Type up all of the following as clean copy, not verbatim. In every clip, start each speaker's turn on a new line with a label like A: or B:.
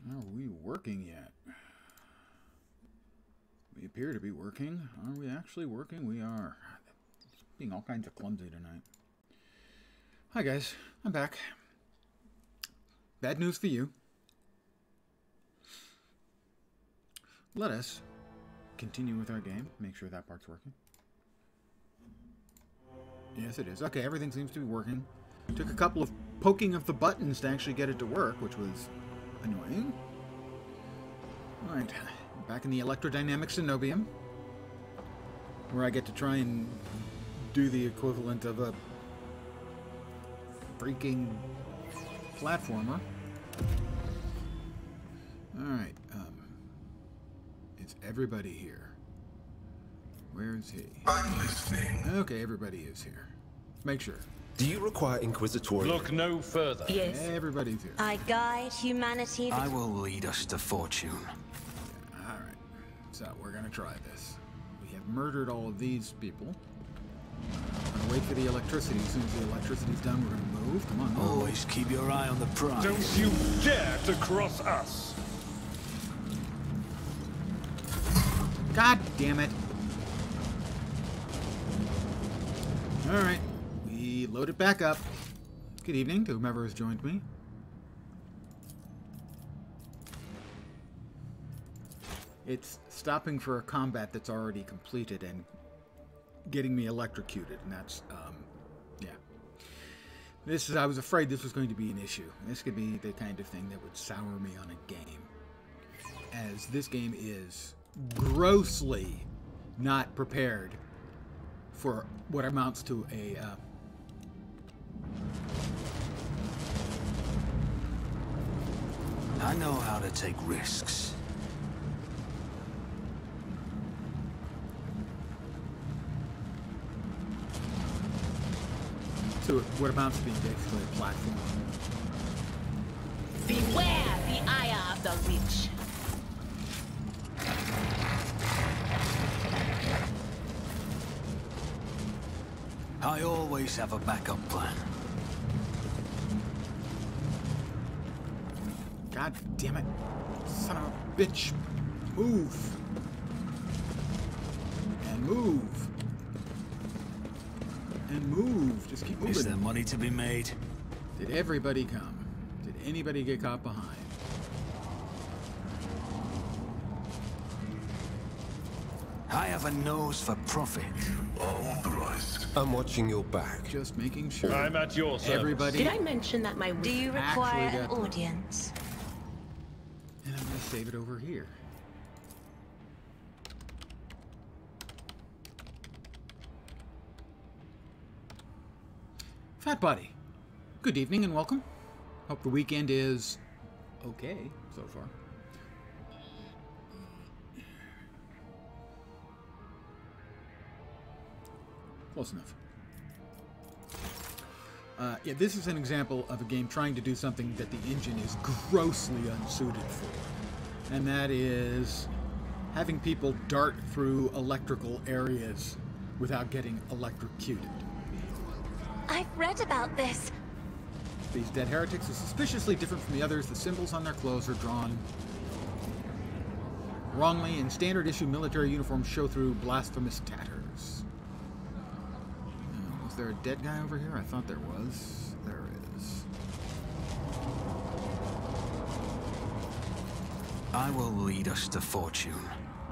A: Are we working yet? We appear to be working. Are we actually working? We are. It's being all kinds of clumsy tonight. Hi guys, I'm back. Bad news for you. Let us continue with our game. Make sure that part's working. Yes, it is. Okay, everything seems to be working. Took a couple of poking of the buttons to actually get it to work, which was annoying. Alright, back in the electrodynamic Cenobium, where I get to try and do the equivalent of a freaking platformer. Alright, is everybody here? Where is he?
B: I'm listening.
A: Okay, everybody is here. Make sure.
B: Do you require inquisitorial?
C: Look no further.
D: Yes.
A: Everybody's here.
D: I guide humanity.
E: I will lead us to fortune.
A: Alright, so we're gonna try this. We have murdered all of these people. I'm gonna wait for the electricity. As soon as the electricity's done, we're gonna move. Come on, move.
E: Always keep your eye on the prize.
C: Don't you dare to cross us!
A: God damn it. Alright, we load it back up. Good evening to whomever has joined me. It's stopping for a combat that's already completed and getting me electrocuted, and that's, yeah. This is, I was afraid this was going to be an issue. This could be the kind of thing that would sour me on a game, as this game is grossly not prepared for what amounts to a,
E: I know how to take risks.
A: to what amounts to being basically a platform.
D: Beware the ire of the witch.
E: I always have a backup plan.
A: God damn it. Son of a bitch. Move. And move. And move. Just keep moving.
E: Is there money to be made?
A: Did everybody come? Did anybody get caught behind?
E: I have a nose for profit.
B: Authorized. I'm watching your back.
A: Just making sure.
C: I'm at your service.
A: Everybody.
D: Did I mention that my
F: Do you
A: Actually
F: require
A: got-
F: an audience?
A: And I'm going to save it over here. Fat Body, good evening and welcome. Hope the weekend is okay so far. Close enough. Yeah, this is an example of a game trying to do something that the engine is grossly unsuited for. And that is having people dart through electrical areas without getting electrocuted.
F: I've read about this.
A: These dead heretics are suspiciously different from the others. The symbols on their clothes are drawn wrongly, and standard issue military uniforms show through blasphemous tatters. Was there a dead guy over here? I thought there was. There is.
E: I will lead us to fortune.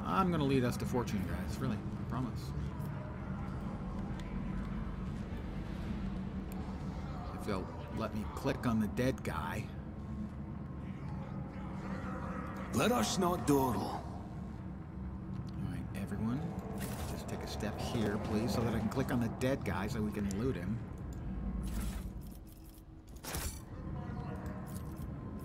A: I'm going to lead us to fortune, guys. Really. I promise. If they'll let me click on the dead guy.
E: Let us not dawdle.
A: Alright, everyone. Just take a step here, please, so that I can click on the dead guy so we can loot him.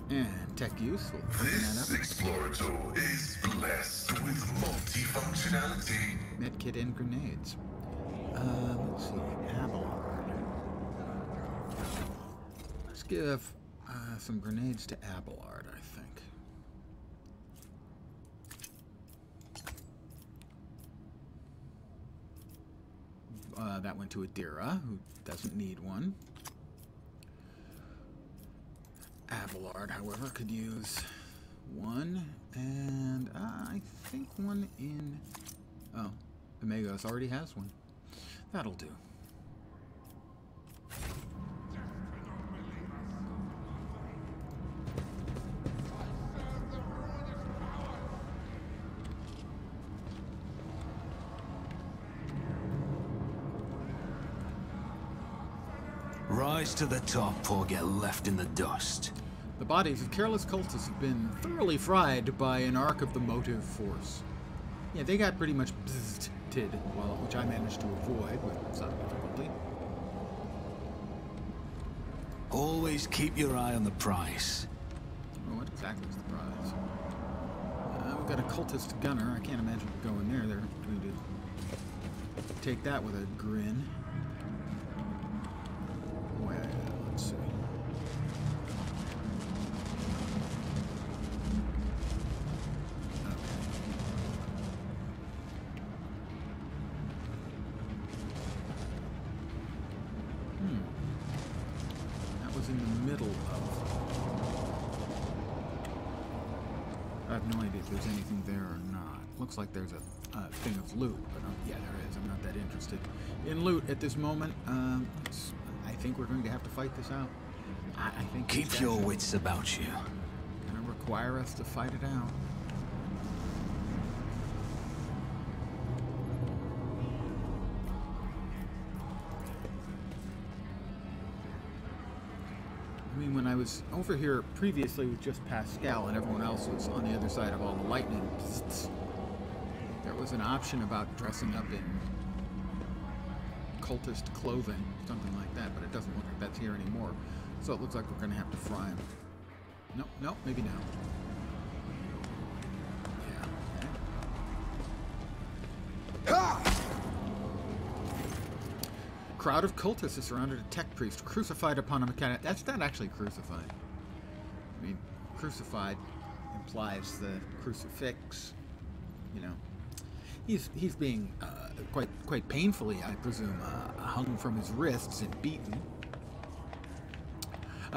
A: And tech use. We'll open that
B: This
A: up.
B: explorator is blessed with multifunctionality.
A: Medkit and grenades. Let's see. Abelard. Let's give some grenades to Abelard, I think. That went to Adira, who doesn't need one. Abelard, however, could use one, and I think one in... Oh, Amigos already has one. That'll do.
E: Rise to the top or get left in the dust.
A: The bodies of careless cultists have been thoroughly fried by an arc of the motive force. Yeah, they got pretty much bzzted, well, which I managed to avoid with some difficulty.
E: Always keep your eye on the prize.
A: Oh, what exactly is the prize? We've got a cultist gunner. I can't imagine going there. They're going to take that with a grin. Well, let's see. That was in the middle of... I have no idea if there's anything there or not. Looks like there's a thing of loot, but yeah, there is. I'm not that interested in loot at this moment. I think we're going to have to fight this out. I think
E: Keep your wits about you.
A: Gonna require us to fight it out. I mean, when I was over here previously with just Pascal and everyone else was on the other side of all the lightning, there was an option about dressing up in cultist clothing, something like that, but it doesn't look like that's here anymore. So it looks like we're going to have to fry him. Nope, maybe now. Yeah. Okay. Crowd of cultists is surrounded a tech priest, crucified upon a mechanic. That's not actually crucified. I mean, crucified implies the crucifix. You know, he's being quite painfully, I presume, hung from his wrists and beaten.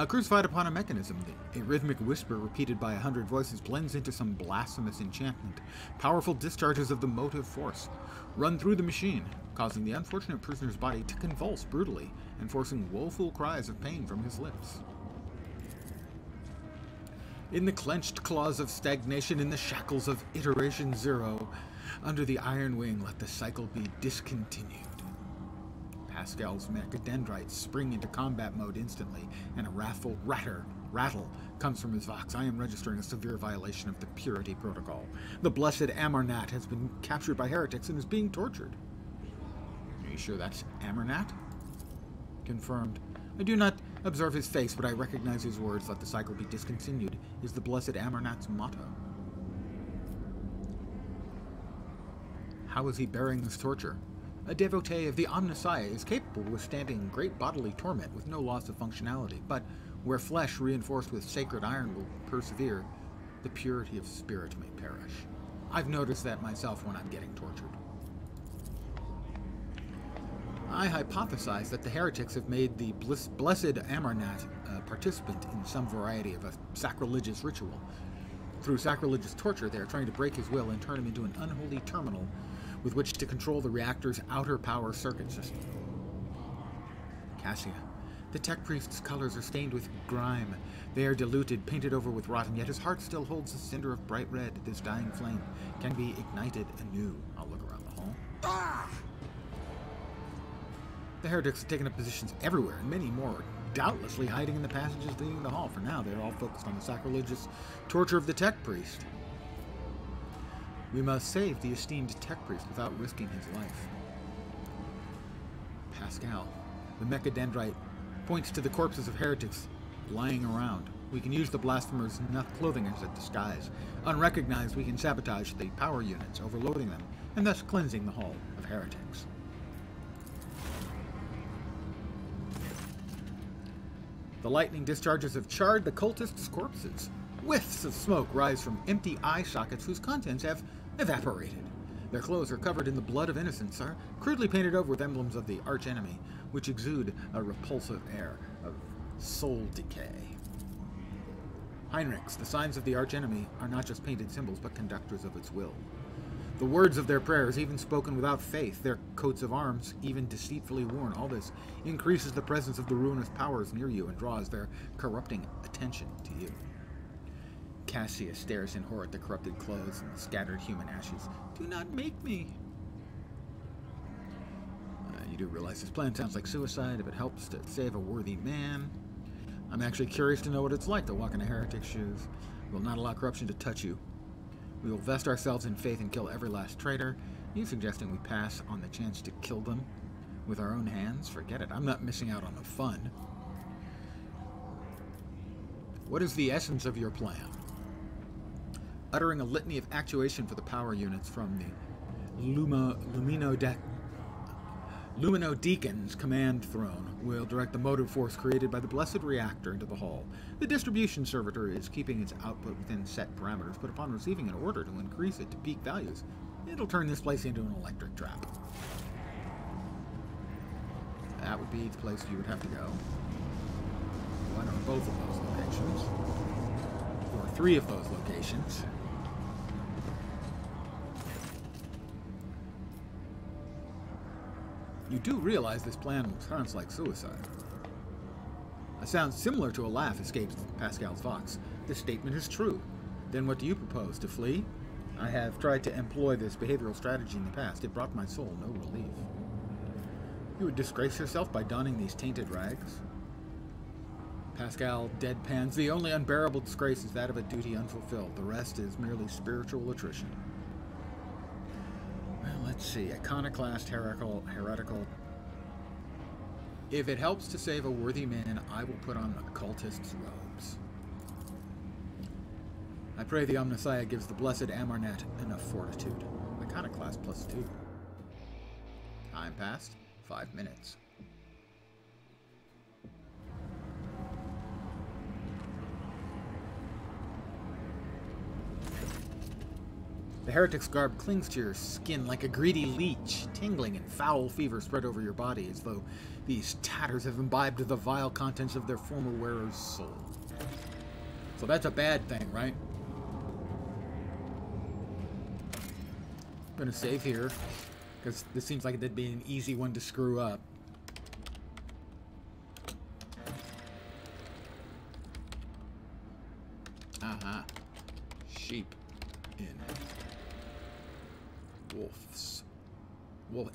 A: Crucified upon a mechanism, a rhythmic whisper repeated by 100 voices blends into some blasphemous enchantment. Powerful discharges of the motive force run through the machine, causing the unfortunate prisoner's body to convulse brutally and forcing woeful cries of pain from his lips. In the clenched claws of stagnation, in the shackles of iteration zero, under the iron wing, let the cycle be discontinued. Pascal's mechadendrites spring into combat mode instantly, and a wrathful rattle comes from his vox. I am registering a severe violation of the purity protocol. The blessed Amarnat has been captured by heretics and is being tortured. Are you sure that's Amarnat? Confirmed. I do not observe his face, but I recognize his words. Let the cycle be discontinued is the blessed Amarnat's motto. How is he bearing this torture? A devotee of the Omnissiah is capable of withstanding great bodily torment with no loss of functionality, but where flesh reinforced with sacred iron will persevere, the purity of spirit may perish. I've noticed that myself when I'm getting tortured. I hypothesize that the heretics have made the blessed Amarnat a participant in some variety of a sacrilegious ritual. Through sacrilegious torture, they are trying to break his will and turn him into an unholy terminal with which to control the reactor's outer power circuit system. Cassia. The tech priest's colors are stained with grime. They are diluted, painted over with rot, and yet his heart still holds a cinder of bright red. This dying flame can be ignited anew. I'll look around the hall. Ah! The heretics have taken up positions everywhere, and many more are doubtlessly hiding in the passages leading to the hall. For now, they're all focused on the sacrilegious torture of the tech priest. We must save the esteemed tech priest without risking his life. Pascal. The mechadendrite points to the corpses of heretics lying around. We can use the blasphemers' clothing as a disguise. Unrecognized, we can sabotage the power units, overloading them, and thus cleansing the hall of heretics. The lightning discharges have charred the cultists' corpses. Whiffs of smoke rise from empty eye sockets whose contents have evaporated. Their clothes are covered in the blood of innocents, are crudely painted over with emblems of the archenemy, which exude a repulsive air of soul decay. Heinrichs, the signs of the archenemy are not just painted symbols, but conductors of its will. The words of their prayers, even spoken without faith, their coats of arms, even deceitfully worn, all this increases the presence of the ruinous powers near you and draws their corrupting attention to you. Cassius stares in horror at the corrupted clothes and the scattered human ashes. Do not make me! You do realize this plan sounds like suicide if it helps to save a worthy man. I'm actually curious to know what it's like to walk in a heretic's shoes. We will not allow corruption to touch you. We will vest ourselves in faith and kill every last traitor. Are you suggesting we pass on the chance to kill them with our own hands? Forget it. I'm not missing out on the fun. What is the essence of your plan? Uttering a litany of actuation for the power units from the Luminodeacon's command throne will direct the motive force created by the blessed reactor into the hull. The distribution servitor is keeping its output within set parameters, but upon receiving an order to increase it to peak values, it'll turn this place into an electric trap. That would be the place you would have to go. One or both of those locations. Or 3 of those locations. You do realize this plan sounds like suicide. A sound similar to a laugh escapes Pascal's vox. This statement is true. Then what do you propose? To flee? I have tried to employ this behavioral strategy in the past. It brought my soul no relief. You would disgrace yourself by donning these tainted rags? Pascal deadpans. The only unbearable disgrace is that of a duty unfulfilled. The rest is merely spiritual attrition. Well, let's see. Iconoclast, heretical. If it helps to save a worthy man, I will put on the cultist's robes. I pray the Omnissiah gives the blessed Amarnet enough fortitude. Iconoclast +2. Time passed. 5 minutes. The heretic's garb clings to your skin like a greedy leech. Tingling and foul fever spread over your body as though these tatters have imbibed the vile contents of their former wearer's soul. So that's a bad thing, right? I'm going to save here, because this seems like it'd be an easy one to screw up. Sheep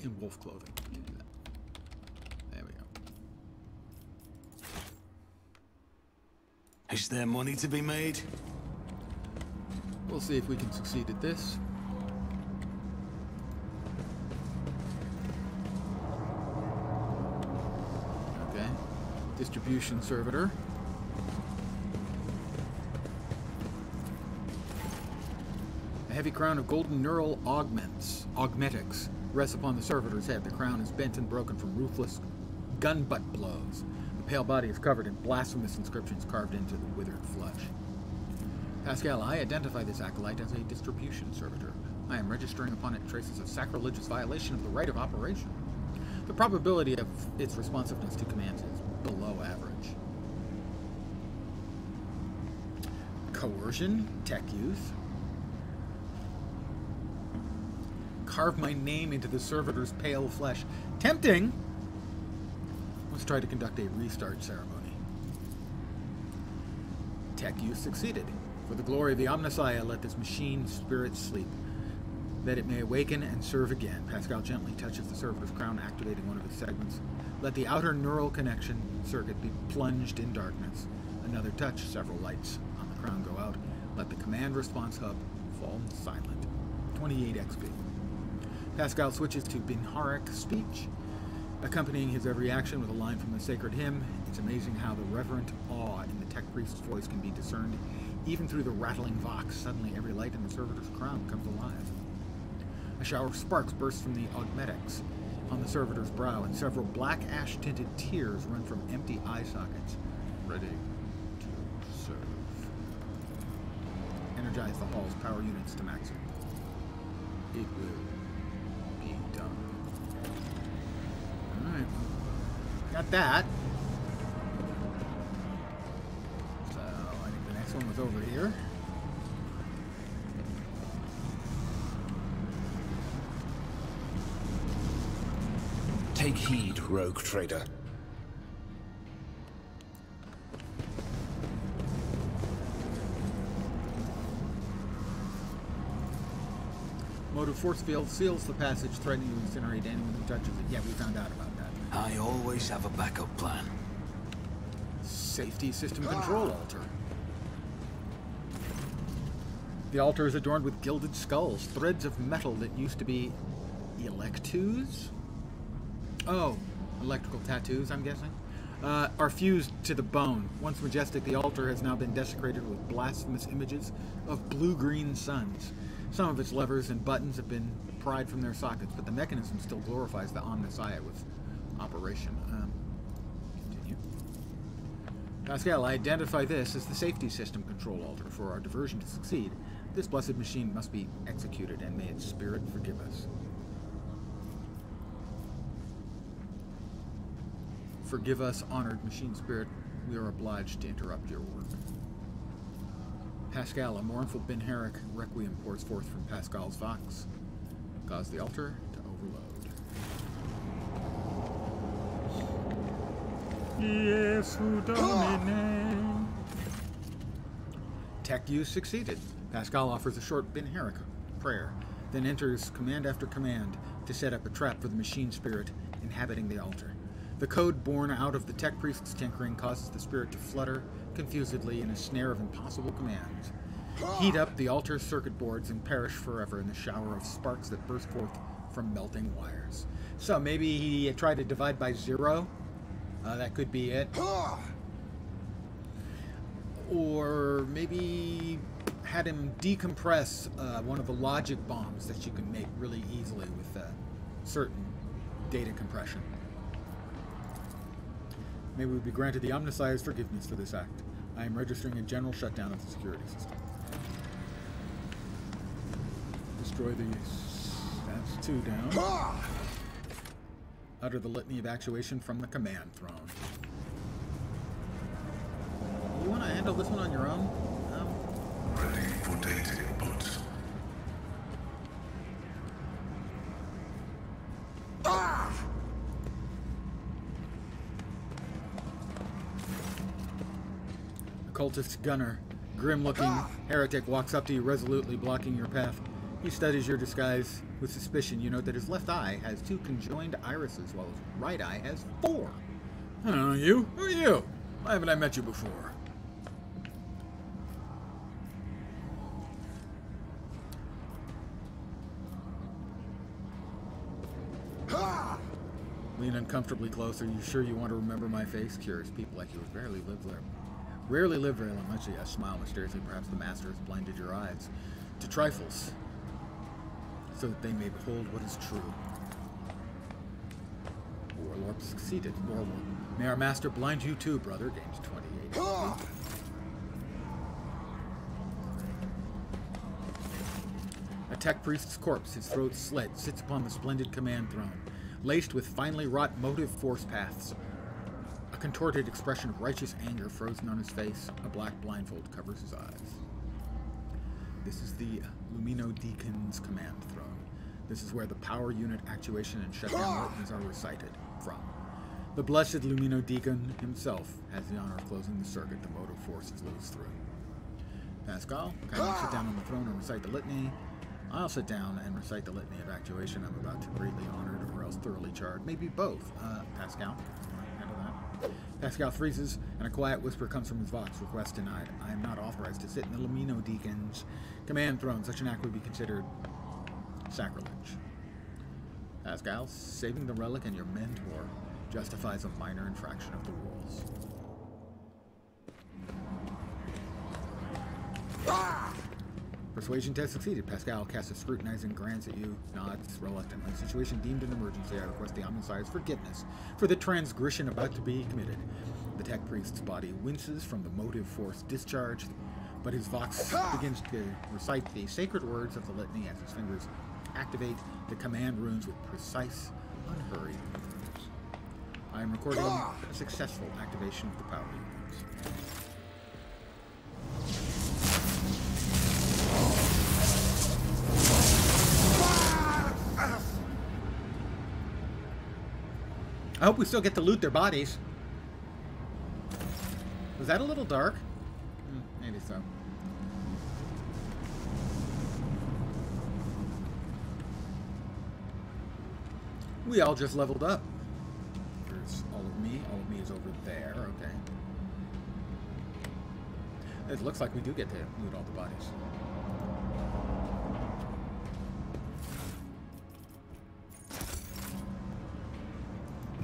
A: in wolf clothing. There we go.
E: Is there money to be made?
A: We'll see if we can succeed at this. Okay. Distribution servitor. A heavy crown of golden neural augmetics rests upon the servitor's head. The crown is bent and broken from ruthless gun butt blows. The pale body is covered in blasphemous inscriptions carved into the withered flesh. Pascal, I identify this acolyte as a distribution servitor. I am registering upon it traces of sacrilegious violation of the right of operation. The probability of its responsiveness to commands is below average. Coercion, tech youth. Carve my name into the servitor's pale flesh. Tempting! Let's try to conduct a restart ceremony. Tech youth succeeded. For the glory of the Omnissiah, let this machine spirit sleep, that it may awaken and serve again. Pascal gently touches the servitor's crown, activating one of its segments. Let the outer neural connection circuit be plunged in darkness. Another touch, several lights on the crown go out. Let the command response hub fall silent. 28 XP. Pascal switches to Binharic speech, accompanying his every action with a line from the sacred hymn. It's amazing how the reverent awe in the tech priest's voice can be discerned even through the rattling vox. Suddenly every light in the servitor's crown comes alive. A shower of sparks bursts from the augmetics on the servitor's brow, and several black ash-tinted tears run from empty eye sockets. Ready to serve. Energize the hall's power units to maximum. It will be done. Alright. Got that. So, I think the next one was over here.
B: Take heed, rogue trader.
A: Motive force field seals the passage, threatening to incinerate anyone who touches it. Yeah, we found out about that.
E: I always have a backup plan.
A: Safety system control altar. The altar is adorned with gilded skulls, threads of metal that used to be electus? Oh, electrical tattoos, I'm guessing. Are fused to the bone. Once majestic, the altar has now been desecrated with blasphemous images of blue-green suns. Some of its levers and buttons have been pried from their sockets, but the mechanism still glorifies the Omnissiah with operation. Continue. Pascal, I identify this as the safety system control altar. For our diversion to succeed, this blessed machine must be executed, and may its spirit forgive us. Forgive us, honored machine spirit. We are obliged to interrupt your work. Pascal, a mournful Ben Herrick requiem pours forth from Pascal's vox. Cause the altar to overload. Jesu Domine. Tech use succeeded. Pascal offers a short Ben Herrick prayer, then enters command after command to set up a trap for the machine spirit inhabiting the altar. The code born out of the tech priest's tinkering causes the spirit to flutter confusedly in a snare of impossible commands. Heat up the altar's circuit boards and perish forever in the shower of sparks that burst forth from melting wires. So maybe he tried to divide by 0. That could be it. Or maybe had him decompress one of the logic bombs that you can make really easily with certain data compression. May we be granted the Omnissiah's forgiveness for this act. I am registering a general shutdown of the security system. Destroy these. That's 2 down. Utter the litany of actuation from the command throne. You want to handle this one on your own?
B: Ready for data input.
A: Cultist gunner, grim-looking heretic walks up to you resolutely, blocking your path. He studies your disguise with suspicion. You note that his left eye has 2 conjoined irises, while his right eye has 4. I don't know you. Who are you? Why haven't I met you before? Lean uncomfortably closer. You sure you want to remember my face? Curious people like you would rarely live very long. Actually, a smile mysteriously. Perhaps the master has blinded your eyes to trifles, so that they may behold what is true. Warlord succeeded. Warlord. May our master blind you too, brother. Gains 28. A tech priest's corpse, his throat slit, sits upon the splendid command throne, laced with finely wrought motive force paths. A contorted expression of righteous anger frozen on his face. A black blindfold covers his eyes. This is the Lumino Deacon's command throne. This is where the power unit actuation and shutdown litanies are recited from. The blessed Lumino Deacon himself has the honor of closing the circuit the motive forces lose through. Pascal, kindly sit down on the throne and recite the litany. I'll sit down and recite the litany of actuation. I'm about to greatly honored or else thoroughly charred. Maybe both. Pascal, handle that. Pascal freezes, and a quiet whisper comes from his vox. Request denied. I am not authorized to sit in the Lumino Deacon's command throne. Such an act would be considered sacrilege. Pascal, saving the relic and your mentor justifies a minor infraction of the rules. Persuasion test succeeded. Pascal casts a scrutinizing glance at you, nods reluctantly. Situation deemed an emergency. I request the Omnissiah's forgiveness for the transgression about to be committed. The tech priest's body winces from the motive force discharge, but his vox begins to recite the sacred words of the litany as his fingers activate the command runes with precise, unhurried movements. I am recording a successful activation of the power units. I hope we still get to loot their bodies. Was that a little dark? Maybe so. We all just leveled up. There's all of me. All of me is over there. Okay. It looks like we do get to loot all the bodies.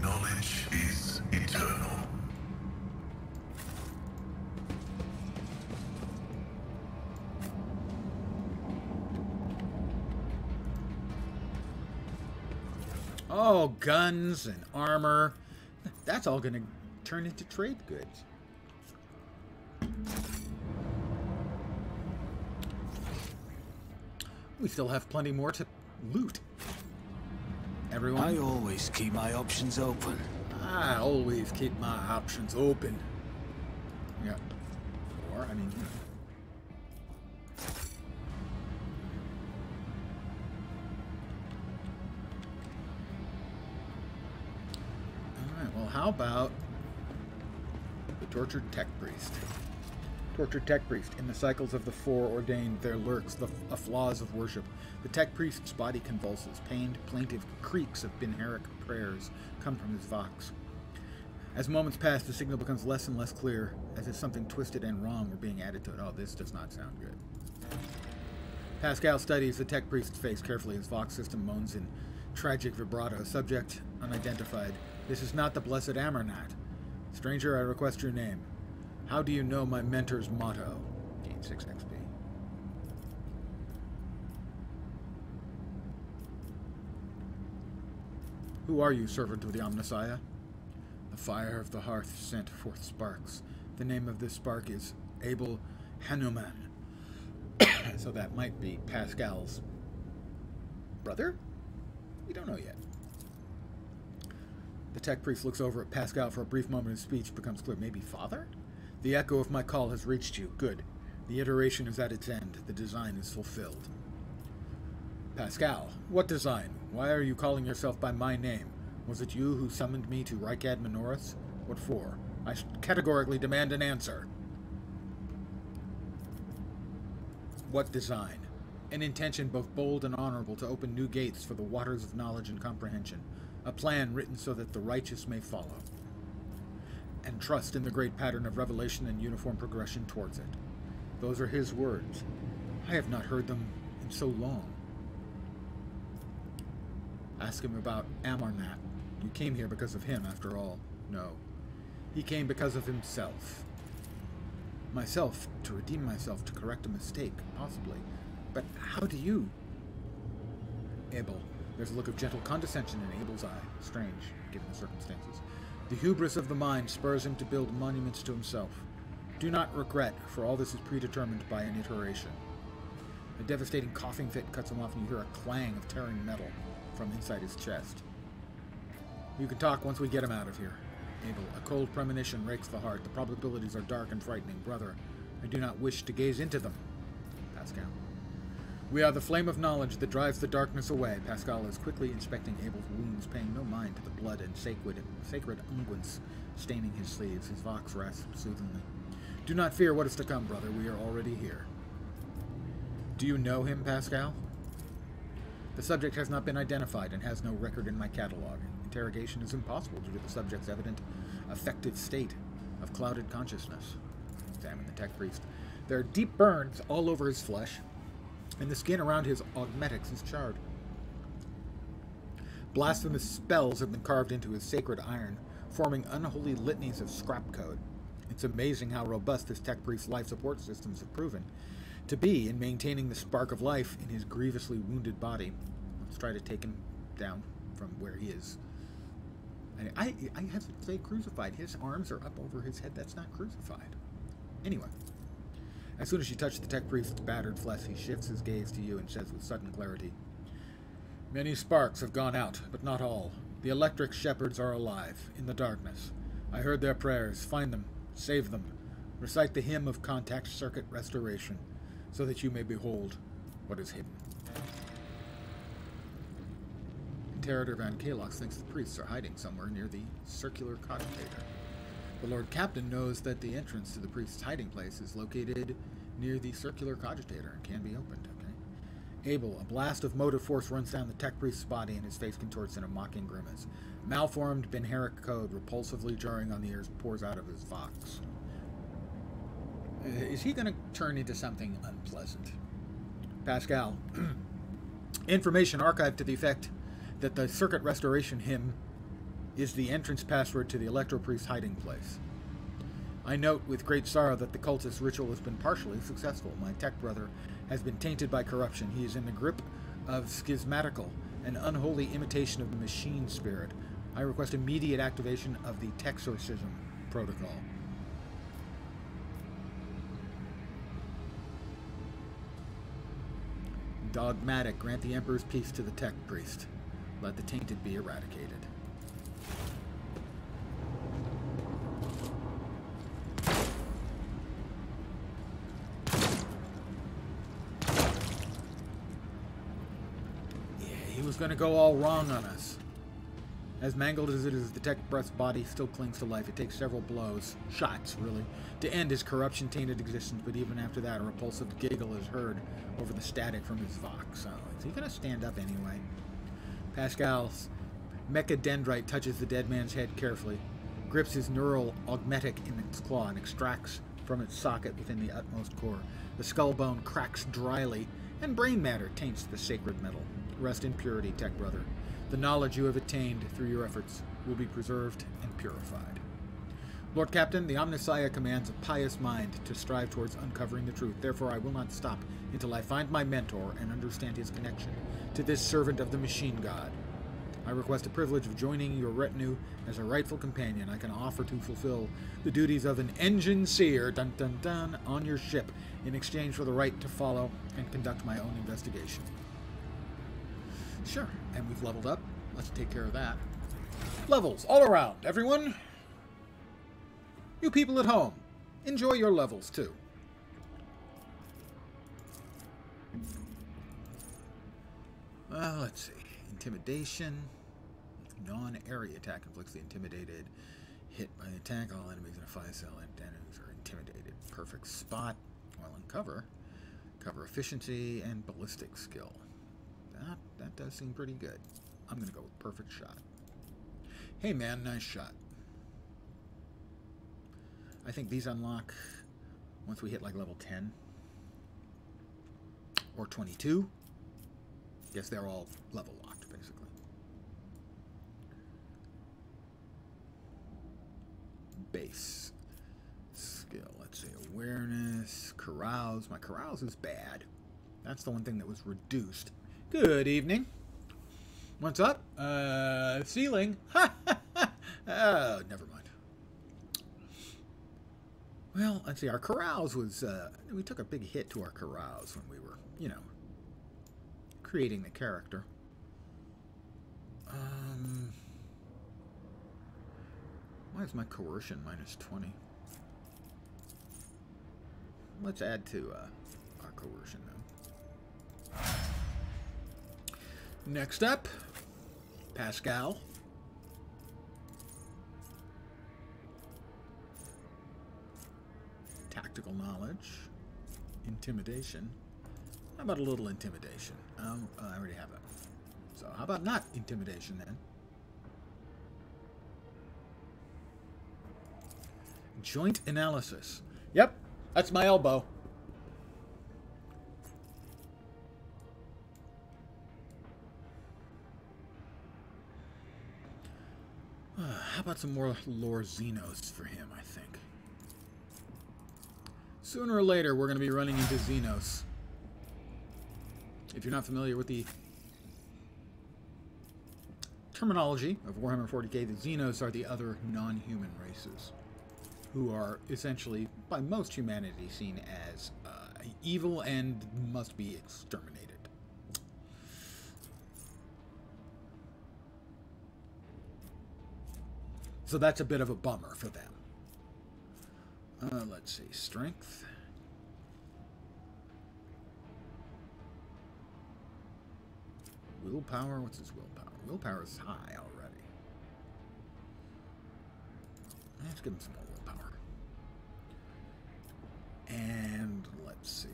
B: Knowledge is eternal.
A: Oh, guns and armor. That's all going to turn into trade goods. We still have plenty more to loot. Everyone?
E: I always keep my options open.
A: I always keep my options open. Yeah. Or, I mean, you know. Alright, well, how about the tortured tech priest? Tortured tech priest. In the cycles of the foreordained, there lurks the flaws of worship. The tech priest's body convulses. Pained, plaintive creaks of Binheric prayers come from his vox. As moments pass, the signal becomes less and less clear, as if something twisted and wrong were being added to it. Oh, this does not sound good. Pascal studies the tech priest's face carefully. His vox system moans in tragic vibrato. Subject unidentified. This is not the blessed Amarnat. Stranger, I request your name. How do you know my mentor's motto? Gain 6 XP. Who are you, servant of the Omnissiah? The fire of the hearth sent forth sparks. The name of this spark is Abel Hanuman. So that might be Pascal's brother? We don't know yet. The tech priest looks over at Pascal for a brief moment. His speech becomes clear. Maybe father? The echo of my call has reached you. Good. The iteration is at its end. The design is fulfilled. Pascal, what design? Why are you calling yourself by my name? Was it you who summoned me to Rykad Minoris? What for? I categorically demand an answer. What design? An intention both bold and honorable to open new gates for the waters of knowledge and comprehension. A plan written so that the righteous may follow. And trust in the great pattern of revelation and uniform progression towards it. Those are his words. I have not heard them in so long. Ask him about Amarnat. You came here because of him, after all. No. He came because of himself. Myself, to redeem myself, to correct a mistake, possibly. But how do you? Abel. There's a look of gentle condescension in Abel's eye. Strange, given the circumstances. The hubris of the mind spurs him to build monuments to himself. Do not regret, for all this is predetermined by an iteration. A devastating coughing fit cuts him off, and you hear a clang of tearing metal from inside his chest. You can talk once we get him out of here. Abel, a cold premonition rakes the heart. The probabilities are dark and frightening. Brother, I do not wish to gaze into them. Pascal. We are the flame of knowledge that drives the darkness away. Pascal is quickly inspecting Abel's wounds, paying no mind to the blood and sacred unguents staining his sleeves. His vox rasps soothingly. Do not fear what is to come, brother. We are already here. Do you know him, Pascal? The subject has not been identified and has no record in my catalog. Interrogation is impossible due to the subject's evident affective state of clouded consciousness. Examine the tech priest. There are deep burns all over his flesh, and the skin around his augmetics is charred. Blasphemous spells have been carved into his sacred iron, forming unholy litanies of scrap code. It's amazing how robust this tech priest's life support systems have proven to be in maintaining the spark of life in his grievously wounded body. Let's try to take him down from where he is. I have to say crucified. His arms are up over his head. That's not crucified. Anyway. As soon as you touch the tech priest's battered flesh, he shifts his gaze to you and says with sudden clarity, Many sparks have gone out, but not all. The electric shepherds are alive, in the darkness. I heard their prayers. Find them. Save them. Recite the hymn of contact circuit restoration, so that you may behold what is hidden. Trader Van Kalox thinks the priests are hiding somewhere near the circular cogitator. The Lord Captain knows that the entrance to the priest's hiding place is located near the circular cogitator and can be opened. Okay. Abel, a blast of motive force runs down the tech priest's body and his face contorts in a mocking grimace. Malformed Benheric code, repulsively jarring on the ears, pours out of his vox. Is he going to turn into something unpleasant? Pascal. Information archived to the effect that the circuit restoration hymn is the entrance password to the Electro Priest's hiding place. I note with great sorrow that the cultist ritual has been partially successful. My tech brother has been tainted by corruption. He is in the grip of schismatical, an unholy imitation of the machine spirit. I request immediate activation of the Texorcism protocol. Dogmatic, grant the Emperor's peace to the tech priest. Let the tainted be eradicated. Yeah, he was going to go all wrong on us. As mangled as it is, the tech breath's body still clings to life. It takes several blows, shots really, to end his corruption-tainted existence, but even after that, a repulsive giggle is heard over the static from his vox. So, is he going to stand up anyway? Pascal's mechadendrite touches the dead man's head carefully, grips his neural augmetic in its claw, and extracts from its socket within the utmost core. The skull bone cracks dryly, and brain matter taints the sacred metal. Rest in purity, tech brother. The knowledge you have attained through your efforts will be preserved and purified. Lord Captain, the Omnissiah commands a pious mind to strive towards uncovering the truth. Therefore, I will not stop until I find my mentor and understand his connection to this servant of the machine god. I request the privilege of joining your retinue as a rightful companion. I can offer to fulfill the duties of an engine seer, dun dun dun, on your ship in exchange for the right to follow and conduct my own investigation. Sure, and we've leveled up. Let's take care of that. Levels all around, everyone. You people at home, enjoy your levels too. Let's see. Intimidation. Non-area attack inflicts the intimidated hit by the attack. All enemies in a 5-cell enemies are intimidated. Perfect spot. While in cover. Cover efficiency and ballistic skill. That does seem pretty good. I'm going to go with perfect shot. Hey man, nice shot. I think these unlock once we hit like level 10 or 22. Guess they're all level locked basically. Base skill. Let's see, awareness, carouse. My carouse is bad. That's the one thing that was reduced. Good evening. What's up? Ceiling. Oh, never mind. Well, let's see. Our carouse was, we took a big hit to our carouse when we were, you know, creating the character. Why is my coercion minus 20? Let's add to our coercion, though. Next up, Pascal. Tactical knowledge. Intimidation. How about a little intimidation? I already have it. So how about not intimidation then? Joint analysis. Yep, that's my elbow. How about some more lore xenos for him, I think. Sooner or later, we're going to be running into xenos. If you're not familiar with the terminology of Warhammer 40k, the xenos are the other non-human races who are essentially, by most humanity, seen as evil and must be exterminated. So that's a bit of a bummer for them. Let's see. Strength. willpower? What's his willpower? Willpower is high already. Let's give him some more willpower. And let's see.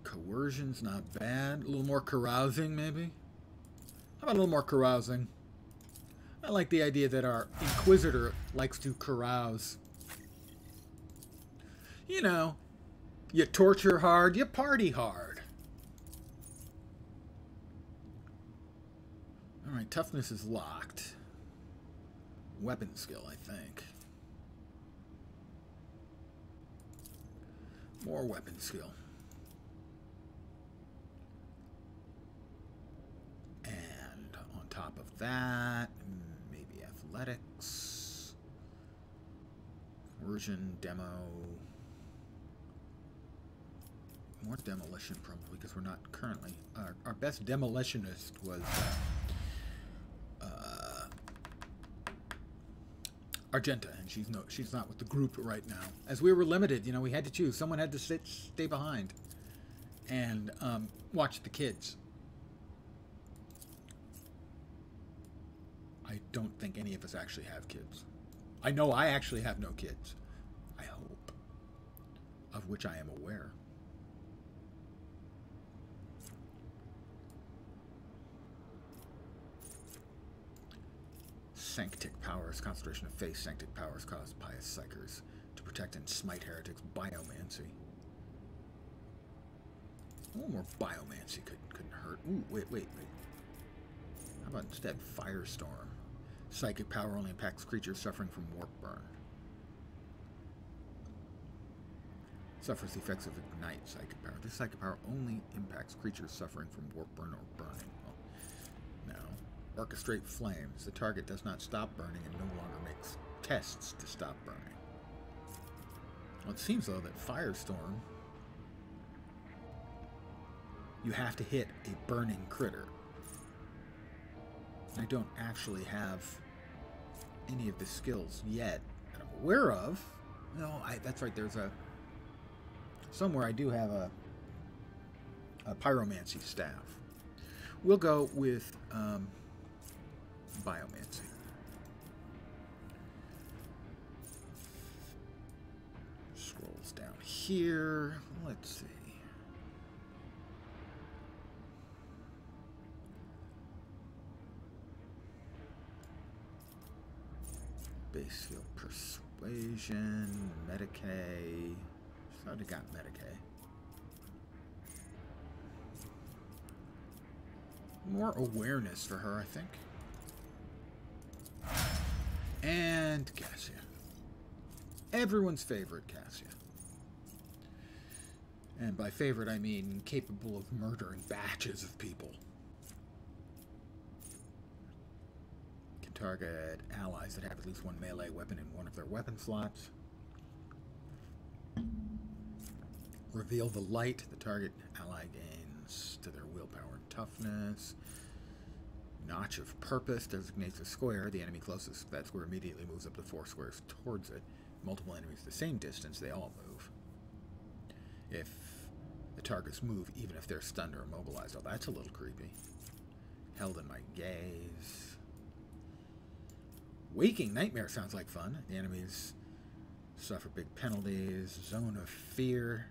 A: Coercion's not bad. A little more carousing, maybe? How about a little more carousing? I like the idea that our Inquisitor likes to carouse. You know, you torture hard, you party hard. Alright, toughness is locked. Weapon skill, I think. More weapon skill. And on top of that, maybe athletics. Version, demo. More demolition, probably, because we're not currently... Our best demolitionist was... Argenta, and she's not with the group right now. As we were limited, you know, we had to choose. Someone had to stay behind and watch the kids. I don't think any of us actually have kids. I know I actually have no kids. I hope. Of which I am aware. Sanctic powers, concentration of faith. Sanctic powers cause pious psychers to protect and smite heretics. Biomancy. A little more biomancy couldn't hurt. Ooh, wait. How about instead firestorm? Psychic power only impacts creatures suffering from warp burn. Suffers the effects of ignite psychic power. This psychic power only impacts creatures suffering from warp burn or burning. Orchestrate flames. The target does not stop burning and no longer makes tests to stop burning. Well, it seems, though, that Firestorm, you have to hit a burning critter. I don't actually have any of the skills yet that I'm aware of. No, that's right, there's a... Somewhere I do have a pyromancy staff. We'll go with... biomancy. Scrolls down here. Let's see. Base field persuasion, Medicaid. She's already got Medicaid. More awareness for her, I think. And Cassia. Everyone's favorite Cassia. And by favorite, I mean capable of murdering batches of people. Can target allies that have at least one melee weapon in one of their weapon slots. Reveal the light. The target ally gains to their willpower and toughness. Notch of Purpose designates a square. The enemy closest to that square immediately moves up to 4 squares towards it. Multiple enemies the same distance, they all move. If the targets move, even if they're stunned or immobilized. Oh, that's a little creepy. Held in my gaze. Waking Nightmare sounds like fun. The enemies suffer big penalties. Zone of Fear.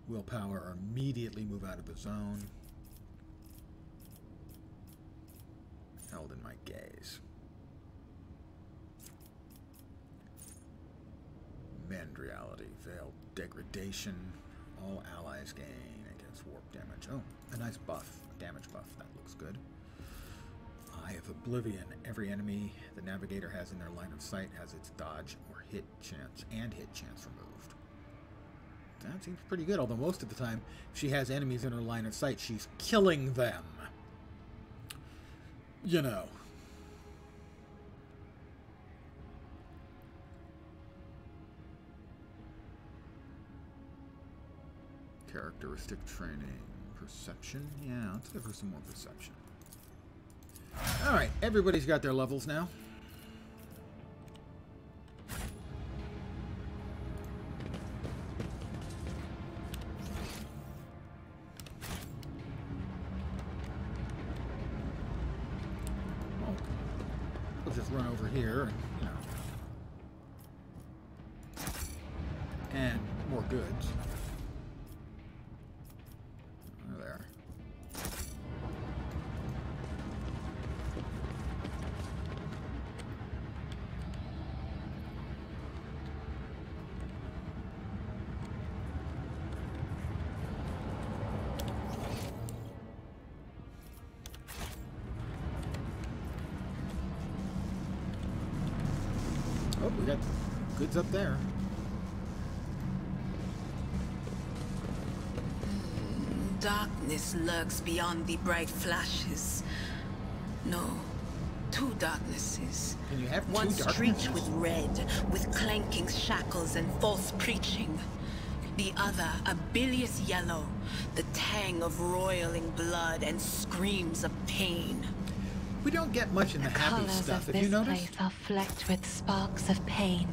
A: Willpower or immediately move out of the zone. Held in my gaze. Mend reality. Veiled degradation. All allies gain against warp damage. Oh, a nice buff. Damage buff. That looks good. Eye of Oblivion. Every enemy the Navigator has in their line of sight has its dodge or hit chance removed. That seems pretty good, although most of the time, if she has enemies in her line of sight, she's killing them. You know. Characteristic training. Perception. Yeah, let's give her some more perception. Alright, everybody's got their levels now. We'll just run over here and, you know. And more goods. There. Oh, we got goods up there.
G: Darkness lurks beyond the bright flashes. No, two darknesses.
A: Can you have two
G: One streaked
A: darknesses?
G: with red, with clanking shackles and false preaching. The other, a bilious yellow, the tang of roiling blood and screams of pain.
A: We don't get much in the happy
F: Colors
A: stuff.
F: of
A: Have you
F: this
A: noticed?
F: place are flecked with sparks of pain.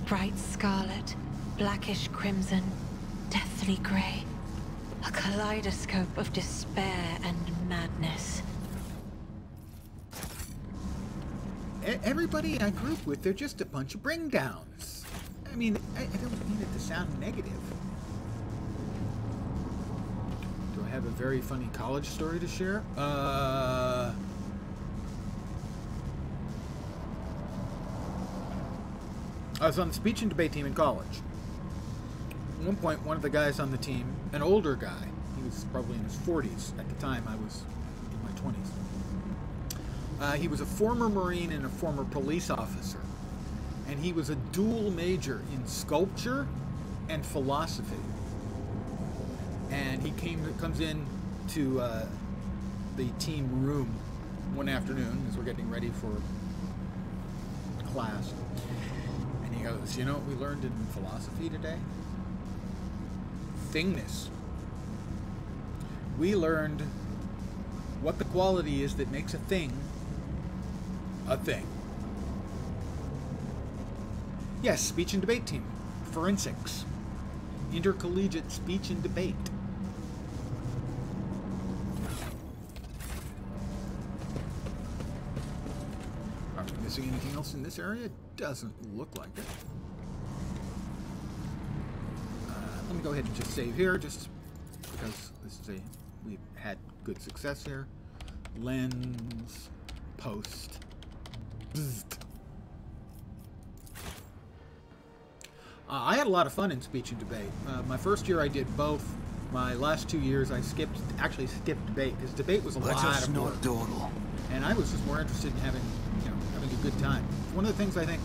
F: Bright scarlet, blackish crimson, deathly grey. A kaleidoscope of despair and madness.
A: Everybody I group with, they're just a bunch of bring downs. I mean, I don't mean it to sound negative. Do I have a very funny college story to share? I was on the speech and debate team in college. At one point, one of the guys on the team, an older guy, he was probably in his 40s. At the time, I was in my 20s. He was a former Marine and a former police officer. And he was a dual major in sculpture and philosophy. And he comes in to the team room one afternoon as we're getting ready for class. And he goes, you know what we learned in philosophy today? Thingness. We learned what the quality is that makes a thing a thing. Yes, speech and debate team. Forensics. Intercollegiate speech and debate. Are we missing anything else in this area? Doesn't look like it. Let me go ahead and just save here, just because this is we've had good success here. Lens, post. Bzzzt. I had a lot of fun in speech and debate. My first year I did both. My last 2 years I actually skipped debate because debate was a
E: Let
A: lot
E: us
A: of work.
E: not dawdle.
A: And I was just more interested in having a good time. One of the things I think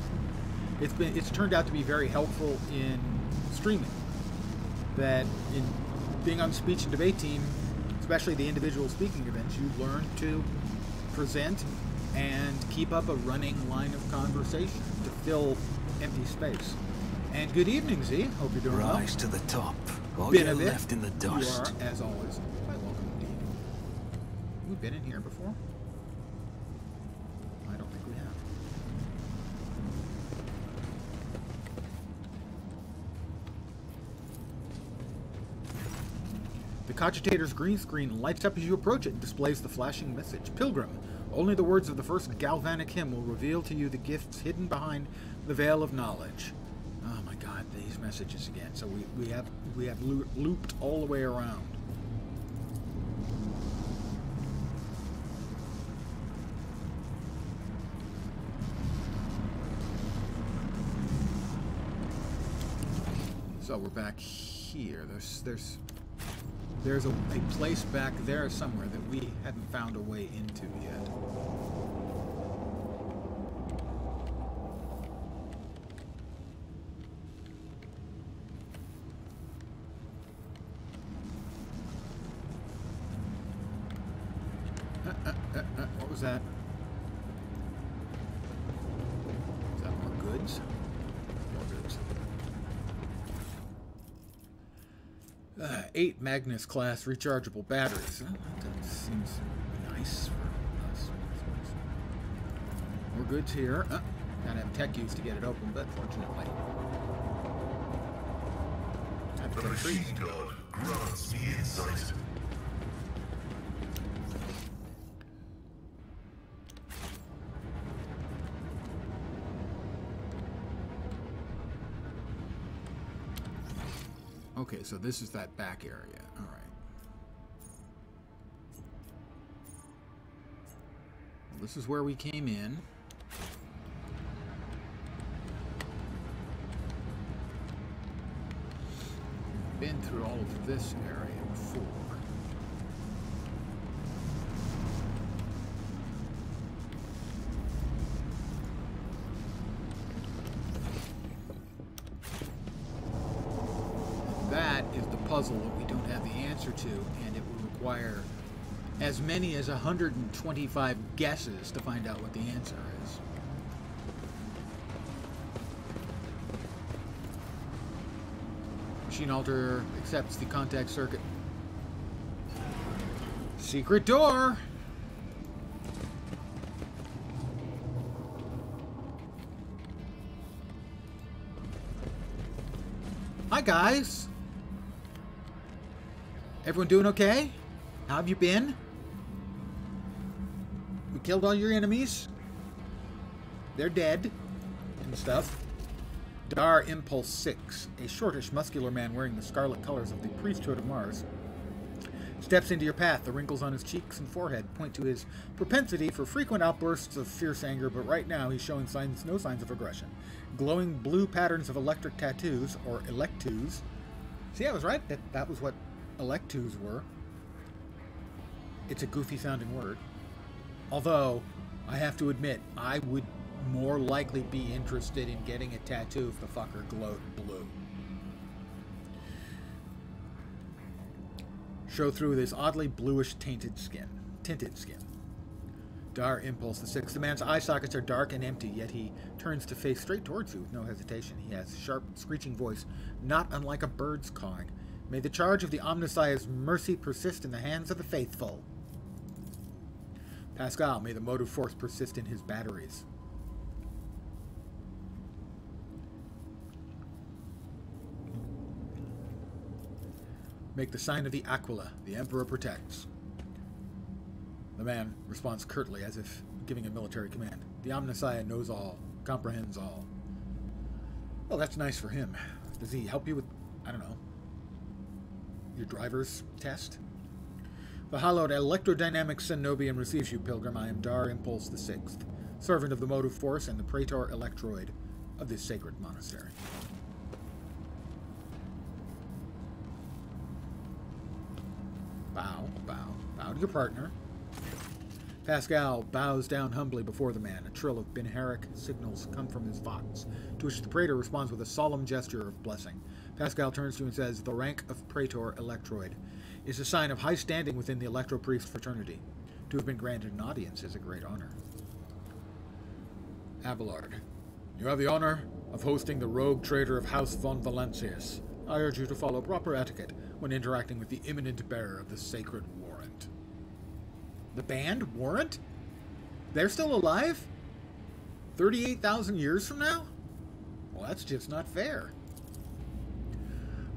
A: it's turned out to be very helpful in streaming. That in being on the speech and debate team, especially the individual speaking events, you learn to present and keep up a running line of conversation to fill empty space. And good evening, Z. Hope you're doing well.
E: Rise to the top, or
A: Been
E: get
A: a bit.
E: left in the dust.
A: You are, as always, quite welcome indeed. We've been in here before? I don't think we have. The cogitator's green screen lights up as you approach it and displays the flashing message. Pilgrim, only the words of the first galvanic hymn will reveal to you the gifts hidden behind the veil of knowledge. Oh my God, these messages again. So we have looped all the way around. So we're back here. There's a place back there somewhere that we haven't found a way into yet. What was that? Is that more goods? More goods. 8 Magnus class rechargeable batteries. That seems nice for us. More goods here. Gotta have tech use to get it open, but fortunately.
B: The machine god grants me insight.
A: Okay, so this is that back area. All right. Well, this is where we came in. We've been through all of this area before. That is the puzzle that we don't have the answer to, and it will require as many as 125 guesses to find out what the answer is. Machine alter accepts the contact circuit. Secret door! Hi guys! Everyone doing okay? How have you been? We killed all your enemies. They're dead. And stuff. Dar Impulse 6, a shortish, muscular man wearing the scarlet colors of the priesthood of Mars, steps into your path. The wrinkles on his cheeks and forehead point to his propensity for frequent outbursts of fierce anger, but right now he's showing no signs of aggression. Glowing blue patterns of electric tattoos, or electus. See, I was right. That was what electus were. It's a goofy sounding word. Although, I have to admit, I would more likely be interested in getting a tattoo if the fucker glowed blue. Show through this oddly bluish tinted skin. Dar Impulse the Sixth. The man's eye sockets are dark and empty, yet he turns to face straight towards you with no hesitation. He has a sharp, screeching voice, not unlike a bird's cawing. May the charge of the Omnissiah's mercy persist in the hands of the faithful. Pascal, may the motive force persist in his batteries. Make the sign of the Aquila. The Emperor protects. The man responds curtly, as if giving a military command. The Omnissiah knows all, comprehends all. Well, that's nice for him. Does he help you with, I don't know, your driver's test? The hallowed electrodynamic Cenobium receives you, pilgrim. I am Dar Impulse the Sixth, servant of the motive force and the praetor electroid of this sacred monastery. Bow, bow, bow to your partner. Pascal bows down humbly before the man. A trill of Binharic signals come from his vox, to which the praetor responds with a solemn gesture of blessing. Pascal turns to you and says, the rank of praetor electroid is a sign of high standing within the electro-priest fraternity. To have been granted an audience is a great honor. Abelard, you have the honor of hosting the rogue trader of House von Valancius. I urge you to follow proper etiquette when interacting with the imminent bearer of the sacred warrant. The band? Warrant? They're still alive? 38,000 years from now? Well, that's just not fair.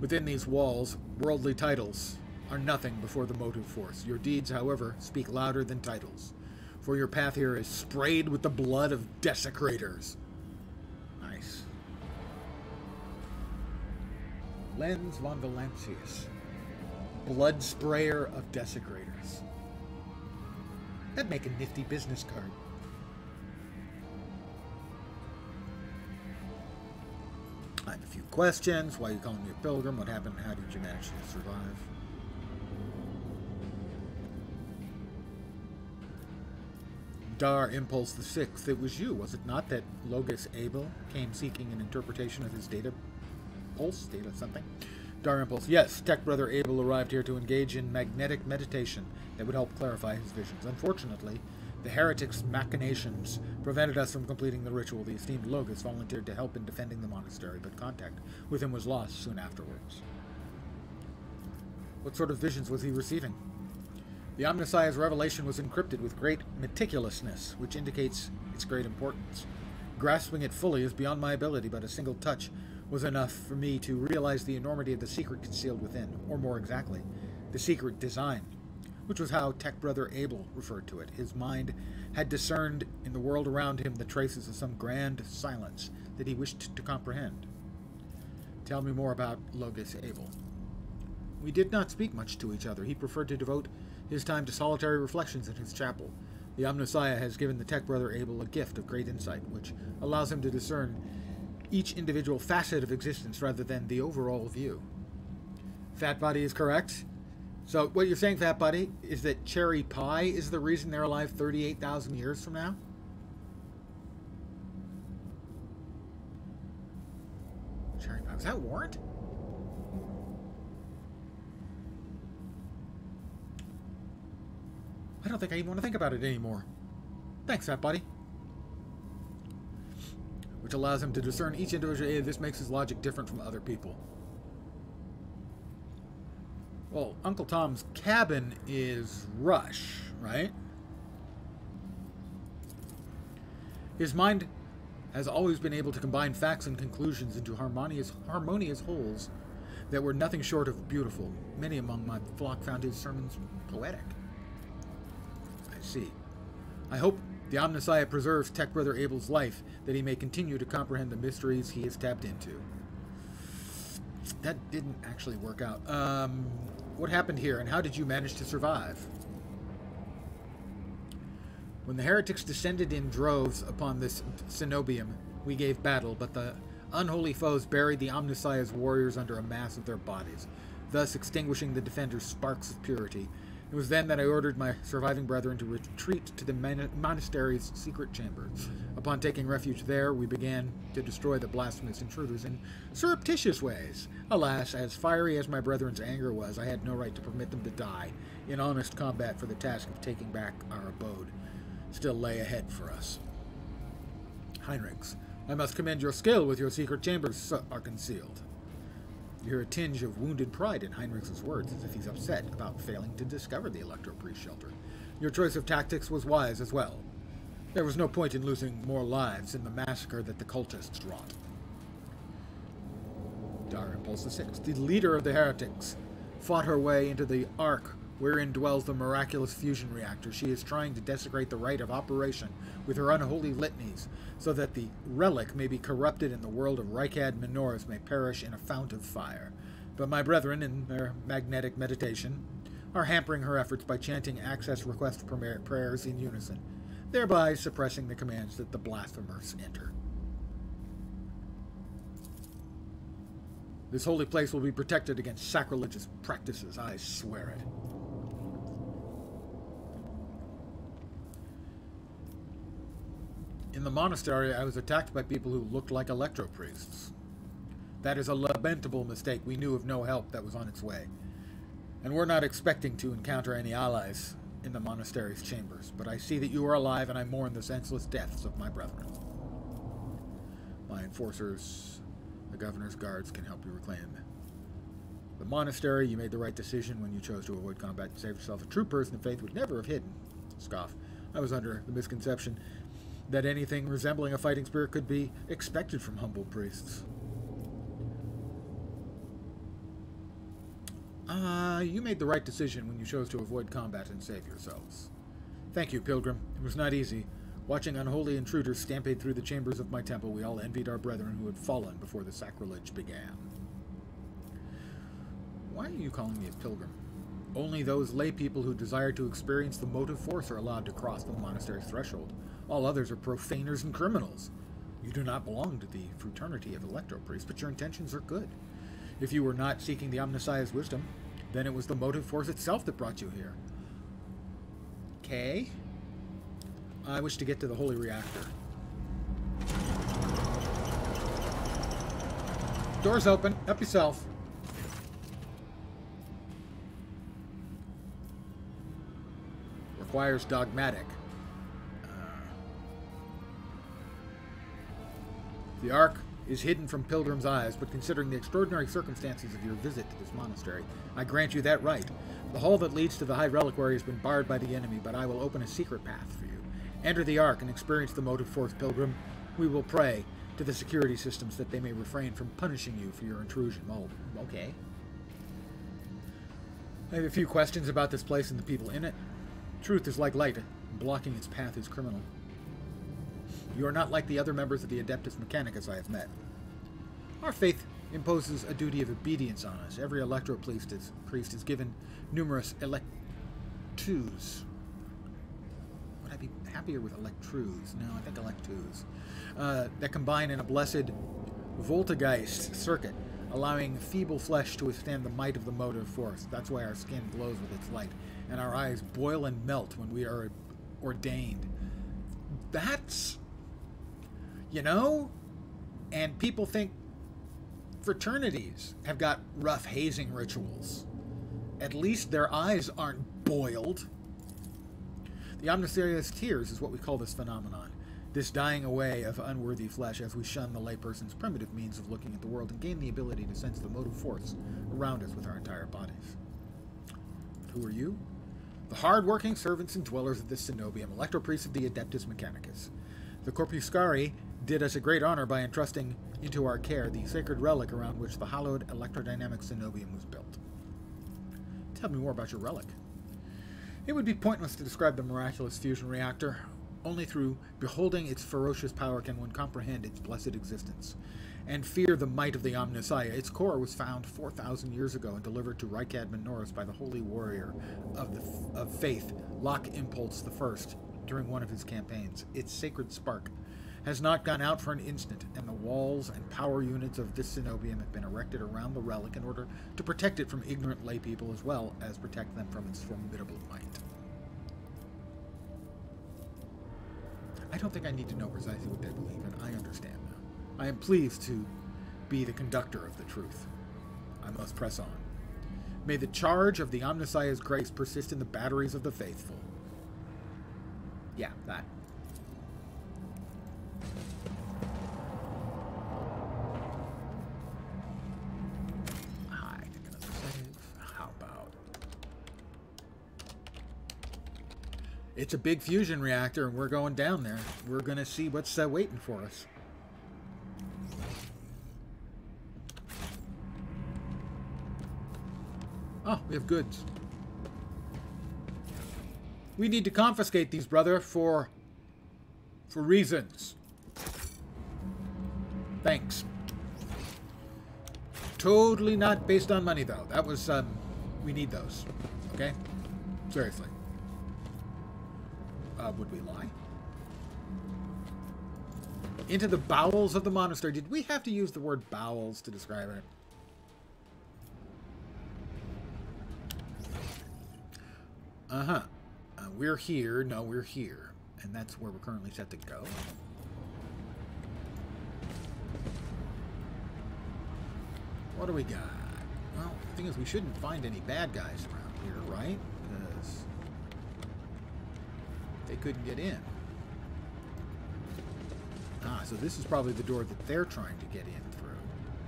A: Within these walls, worldly titles are nothing before the motive force. Your deeds, however, speak louder than titles, for your path here is sprayed with the blood of desecrators. Nice. Lens von Valancius, blood sprayer of desecrators. That'd make a nifty business card. I have a few questions. Why are you calling me a pilgrim? What happened? How did you manage to survive? Dar Impulse the Sixth. It was you, was it not, that Logus Abel came seeking an interpretation of his data pulse? Data something? Dar Impulse. Yes, Tech Brother Abel arrived here to engage in magnetic meditation that would help clarify his visions. Unfortunately, the heretics' machinations prevented us from completing the ritual. The esteemed Logus volunteered to help in defending the monastery, but contact with him was lost soon afterwards. What sort of visions was he receiving? The Omnissiah's revelation was encrypted with great meticulousness, which indicates its great importance. Grasping it fully is beyond my ability, but a single touch was enough for me to realize the enormity of the secret concealed within, or more exactly, the secret design, which was how Tech Brother Abel referred to it. His mind had discerned in the world around him the traces of some grand silence that he wished to comprehend. Tell me more about Logus Abel. We did not speak much to each other. He preferred to devote his time to solitary reflections in his chapel. The Omnissiah has given the tech brother Abel a gift of great insight, which allows him to discern each individual facet of existence rather than the overall view. Fat Body is correct. So what you're saying, Fat Buddy, is that cherry pie is the reason they're alive 38,000 years from now? Cherry pie. Was that Warrant? I don't think I even want to think about it anymore. Thanks, Fat Buddy. Which allows him to discern each individual. This makes his logic different from other people. Well, Uncle Tom's cabin is Rush, right? His mind has always been able to combine facts and conclusions into harmonious wholes that were nothing short of beautiful. Many among my flock found his sermons poetic. I see. I hope the Omnissiah preserves Tech Brother Abel's life, that he may continue to comprehend the mysteries he has tapped into. That didn't actually work out. What happened here, and how did you manage to survive? When the heretics descended in droves upon this cenobium, we gave battle, but the unholy foes buried the Omnissiah's warriors under a mass of their bodies, thus extinguishing the defenders' sparks of purity. It was then that I ordered my surviving brethren to retreat to the monastery's secret chamber. Upon taking refuge there, we began to destroy the blasphemous intruders in surreptitious ways. Alas, as fiery as my brethren's anger was, I had no right to permit them to die in honest combat, for the task of taking back our abode still lay ahead for us. Heinrichs, I must commend your skill with your secret chambers are concealed. You hear a tinge of wounded pride in Heinrichs' words, as if he's upset about failing to discover the Electro-Priest shelter. Your choice of tactics was wise as well. There was no point in losing more lives in the massacre that the cultists wrought. Dire Impulse 6. The leader of the heretics fought her way into the Ark wherein dwells the miraculous fusion reactor. She is trying to desecrate the rite of operation with her unholy litanies, so that the relic may be corrupted and the world of Rykad Minors may perish in a fount of fire. But my brethren, in their magnetic meditation, are hampering her efforts by chanting access request prayers in unison, thereby suppressing the commands that the blasphemers enter. This holy place will be protected against sacrilegious practices, I swear it. In the monastery, I was attacked by people who looked like electro-priests. That is a lamentable mistake. We knew of no help that was on its way. And we're not expecting to encounter any allies in the monastery's chambers. But I see that you are alive, and I mourn the senseless deaths of my brethren. My enforcers, the governor's guards, can help you reclaim the monastery. You made the right decision when you chose to avoid combat and save yourself. A true person of faith would never have hidden. Scoff. I was under the misconception that anything resembling a fighting spirit could be expected from humble priests. You made the right decision when you chose to avoid combat and save yourselves. Thank you, Pilgrim. It was not easy. Watching unholy intruders stampede through the chambers of my temple, we all envied our brethren who had fallen before the sacrilege began. Why are you calling me a pilgrim? Only those lay people who desire to experience the motive force are allowed to cross the monastery's threshold. All others are profaners and criminals. You do not belong to the fraternity of electro-priests, but your intentions are good. If you were not seeking the Omnissiah's wisdom, then it was the motive force itself that brought you here. Okay. I wish to get to the holy reactor. Door's open. Help yourself. Requires dogmatic. The Ark is hidden from pilgrims' eyes, but considering the extraordinary circumstances of your visit to this monastery, I grant you that right. The hall that leads to the High Reliquary has been barred by the enemy, but I will open a secret path for you. Enter the Ark and experience the motive force, pilgrim. We will pray to the security systems that they may refrain from punishing you for your intrusion. Oh, okay. I have a few questions about this place and the people in it. Truth is like light, and blocking its path is criminal. You are not like the other members of the Adeptus Mechanicus I have met. Our faith imposes a duty of obedience on us. Every electro priest is given numerous electus. Would I be happier with electrus? No, I think electus. That combine in a blessed Voltageist circuit, allowing feeble flesh to withstand the might of the motive force. That's why our skin glows with its light, and our eyes boil and melt when we are ordained. That's, you know, and people think fraternities have got rough hazing rituals. At least their eyes aren't boiled. The omniscience tears is what we call this phenomenon. This dying away of unworthy flesh as we shun the layperson's primitive means of looking at the world and gain the ability to sense the motive force around us with our entire bodies. But who are you? The hard-working servants and dwellers of this cenobium, electro-priests of the Adeptus Mechanicus. The Corpuscari did us a great honor by entrusting into our care the sacred relic around which the hallowed electrodynamic cenobium was built. Tell me more about your relic. It would be pointless to describe the miraculous fusion reactor. Only through beholding its ferocious power can one comprehend its blessed existence, and fear the might of the Omnissiah. Its core was found 4,000 years ago and delivered to Rykad Norris by the holy warrior of faith, Locke Impulse I, during one of his campaigns. Its sacred spark has not gone out for an instant, and the walls and power units of this cenobium have been erected around the relic in order to protect it from ignorant lay people as well as protect them from its formidable might. I don't think I need to know precisely what they believe, and I understand now. I am pleased to be the conductor of the truth. I must press on. May the charge of the Omnissiah's grace persist in the batteries of the faithful. Yeah, that. I think another save. How about... It's a big fusion reactor, and we're going down there. We're going to see what's waiting for us. Oh, we have goods. We need to confiscate these, brother, for reasons. Thanks. Totally not based on money, though. That was, we need those. Okay? Seriously. Would we lie? Into the bowels of the monastery. Did we have to use the word bowels to describe it? Uh-huh. We're here. No, we're here. And that's where we're currently set to go. What do we got? Well, the thing is, we shouldn't find any bad guys around here, right? Because they couldn't get in. Ah, so this is probably the door that they're trying to get in through.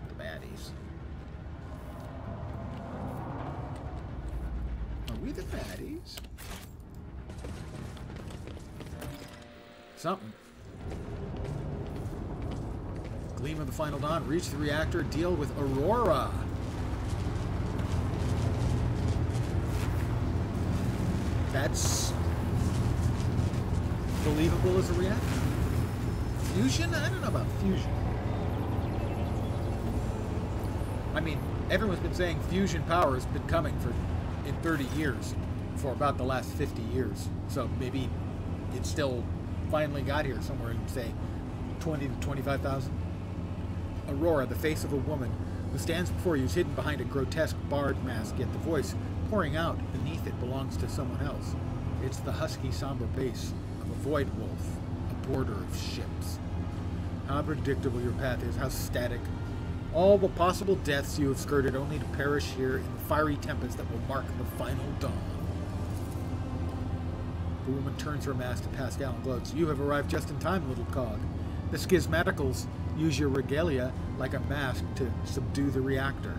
A: The baddies. Are we the baddies? Something. Gleam of the final dawn. Reach the reactor. Deal with Aurora. That's believable as a reactor. Fusion? I don't know about fusion. I mean, everyone's been saying fusion power has been coming in 30 years, for about the last 50 years. So maybe it still finally got here somewhere in, say, 20 to 25,000. Aurora, the face of a woman who stands before you, is hidden behind a grotesque bard mask, yet the voice pouring out beneath it belongs to someone else. It's the husky, somber bass of a void wolf, a border of ships. How predictable your path is, how static. All the possible deaths you have skirted only to perish here in the fiery tempest that will mark the final dawn. The woman turns her mask to Pascal and gloats. You have arrived just in time, little cog. The schismaticals use your regalia like a mask to subdue the reactor.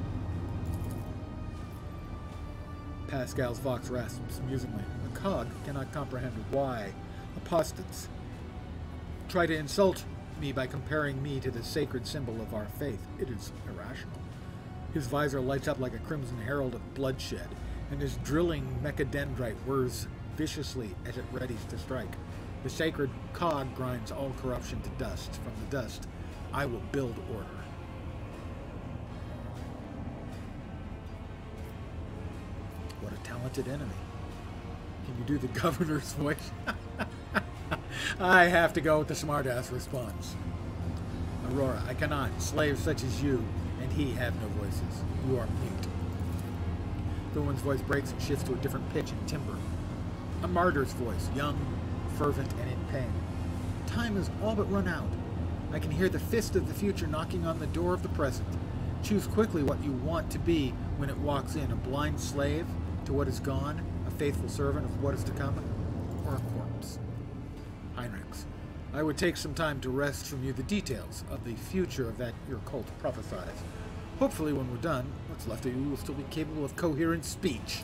A: Pascal's vox rasps musingly. The cog cannot comprehend why apostates try to insult me by comparing me to the sacred symbol of our faith. It is irrational. His visor lights up like a crimson herald of bloodshed, and his drilling mechadendrite whirs viciously as it readies to strike. The sacred cog grinds all corruption to dust. From the dust, I will build order. unwanted enemy. Can you do the governor's voice? I have to go with the smartass response. Aurora, I cannot. Slaves such as you and he have no voices. You are mute. The woman's voice breaks and shifts to a different pitch and timbre. A martyr's voice, young, fervent, and in pain. Time has all but run out. I can hear the fist of the future knocking on the door of the present. Choose quickly what you want to be when it walks in, a blind slave to what is gone, a faithful servant of what is to come, or a corpse. Heinrichs, I would take some time to wrest from you the details of the future that your cult prophesies. Hopefully when we're done, what's left of you will still be capable of coherent speech.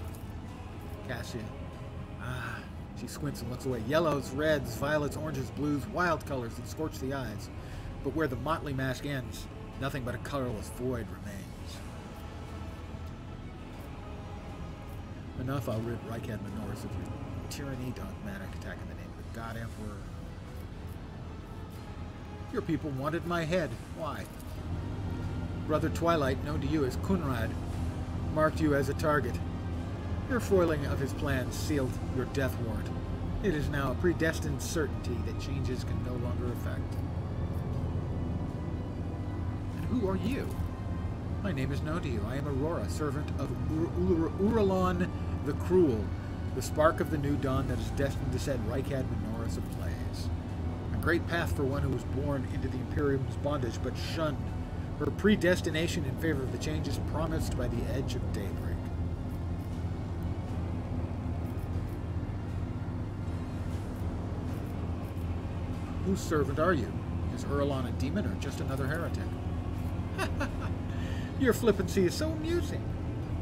A: Cassia. Ah, she squints and looks away. Yellows, reds, violets, oranges, blues, wild colors that scorch the eyes. But where the motley mask ends, nothing but a colorless void remains. Enough, I'll rid Reichad Minoris of your tyranny, dogmatic attack in the name of the God Emperor. Your people wanted my head. Why? Brother Twilight, known to you as Kunrad, marked you as a target. Your foiling of his plans sealed your death warrant. It is now a predestined certainty that changes can no longer affect. And who are you? My name is known to you. I am Aurora, servant of Uralon the Cruel, the spark of the new dawn that is destined to set Reichad Minoris ablaze. A great path for one who was born into the Imperium's bondage, but shunned her predestination in favor of the changes promised by the edge of daybreak. Whose servant are you? Is Uralon a demon or just another heretic? Your flippancy is so amusing.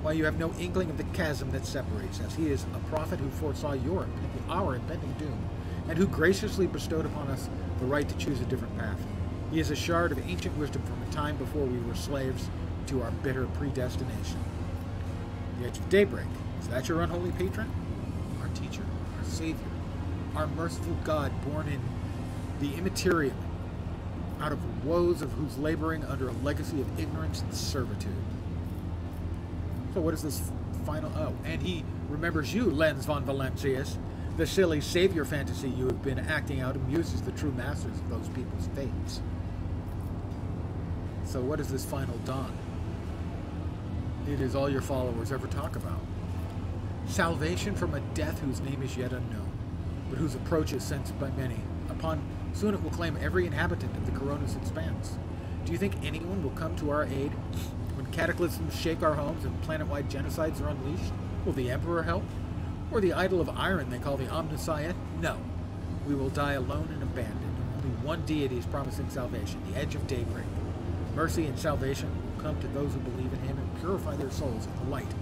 A: Why, you have no inkling of the chasm that separates us. He is a prophet who foresaw our impending doom, and who graciously bestowed upon us the right to choose a different path. He is a shard of ancient wisdom from a time before we were slaves to our bitter predestination. The edge of daybreak, is that your unholy patron? Our teacher, our savior, our merciful God born in the immaterium, out of woes of whose laboring under a legacy of ignorance and servitude. So what is this final... Oh, and he remembers you, Lenz von Valentius. The silly savior fantasy you have been acting out amuses the true masters of those people's fates. So what is this final dawn? It is all your followers ever talk about. Salvation from a death whose name is yet unknown, but whose approach is sensed by many. Soon it will claim every inhabitant of the Coronis expanse. Do you think anyone will come to our aid when cataclysms shake our homes and planet-wide genocides are unleashed? Will the Emperor help? Or the idol of iron they call the Omniscient? No. We will die alone and abandoned. Only one deity is promising salvation, the edge of daybreak. Mercy and salvation will come to those who believe in him and purify their souls in the light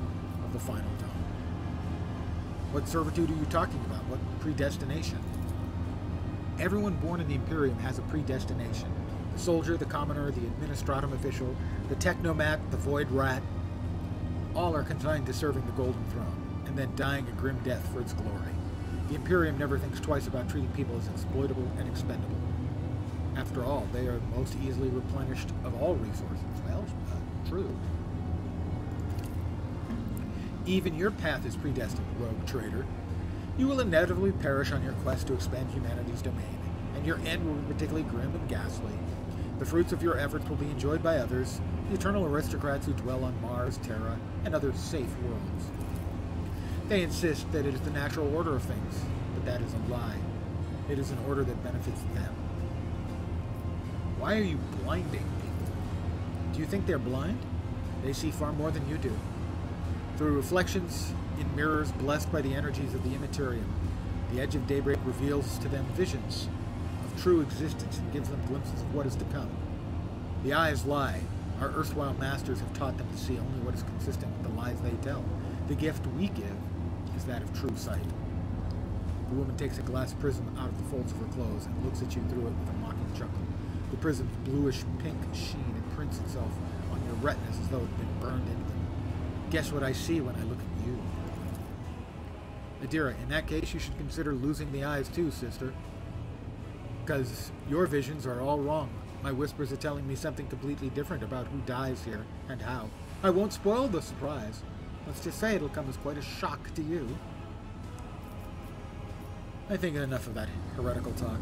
A: of the final dawn. What servitude are you talking about? What predestination? Everyone born in the Imperium has a predestination. The soldier, the commoner, the administratum official, the technomat, the void rat, all are consigned to serving the Golden Throne, and then dying a grim death for its glory. The Imperium never thinks twice about treating people as exploitable and expendable. After all, they are most easily replenished of all resources. Well, true. Even your path is predestined, rogue traitor. You will inevitably perish on your quest to expand humanity's domain, and your end will be particularly grim and ghastly. The fruits of your efforts will be enjoyed by others, the eternal aristocrats who dwell on Mars, Terra, and other safe worlds. They insist that it is the natural order of things, but that is a lie. It is an order that benefits them. Why are you blinding people? Do you think they're blind? They see far more than you do. Through reflections in mirrors blessed by the energies of the Immaterium, the edge of daybreak reveals to them visions of true existence and gives them glimpses of what is to come. The eyes lie. Our erstwhile masters have taught them to see only what is consistent with the lies they tell. The gift we give is that of true sight. The woman takes a glass prism out of the folds of her clothes and looks at you through it with a mocking chuckle. The prism's bluish-pink sheen imprints itself on your retinas as though it had been burned into them. Guess what I see when I look at you? Adira, in that case, you should consider losing the eyes too, sister. Because your visions are all wrong. My whispers are telling me something completely different about who dies here and how. I won't spoil the surprise. Let's just say it'll come as quite a shock to you. I think enough of that heretical talk.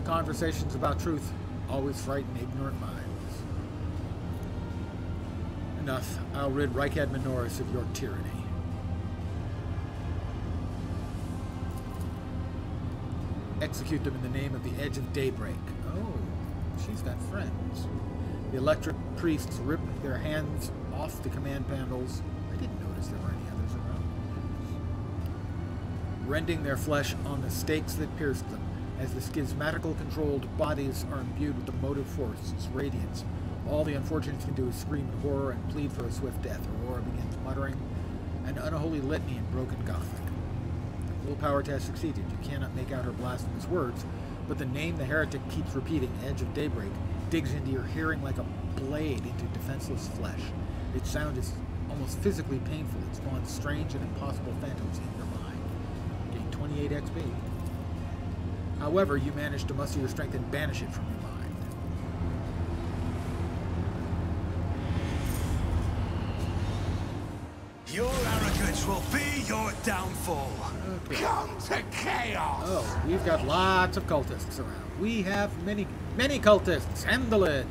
A: Conversations about truth always frighten ignorant minds. Enough. I'll rid Reichad Minoris of your tyranny. Execute them in the name of the Edge of Daybreak. Oh, she's got friends. The electric priests rip their hands off the command panels. I didn't notice there were any others around. Rending their flesh on the stakes that pierced them, as the schismatical controlled bodies are imbued with the motive force's radiance. All the unfortunates can do is scream in horror and plead for a swift death. Aurora begins muttering an unholy litany in broken Gothic. The willpower test succeeded. You cannot make out her blasphemous words, but the name the heretic keeps repeating, Edge of Daybreak, digs into your hearing like a blade into defenseless flesh. Its sound is almost physically painful. It spawns strange and impossible phantoms in your mind. Gain 28 XP. However, you manage to muster your strength and banish it from your mind.
E: Your arrogance will be your downfall.
A: Okay.
E: Come to chaos!
A: Oh, we've got lots of cultists around. We have many cultists. Handle it.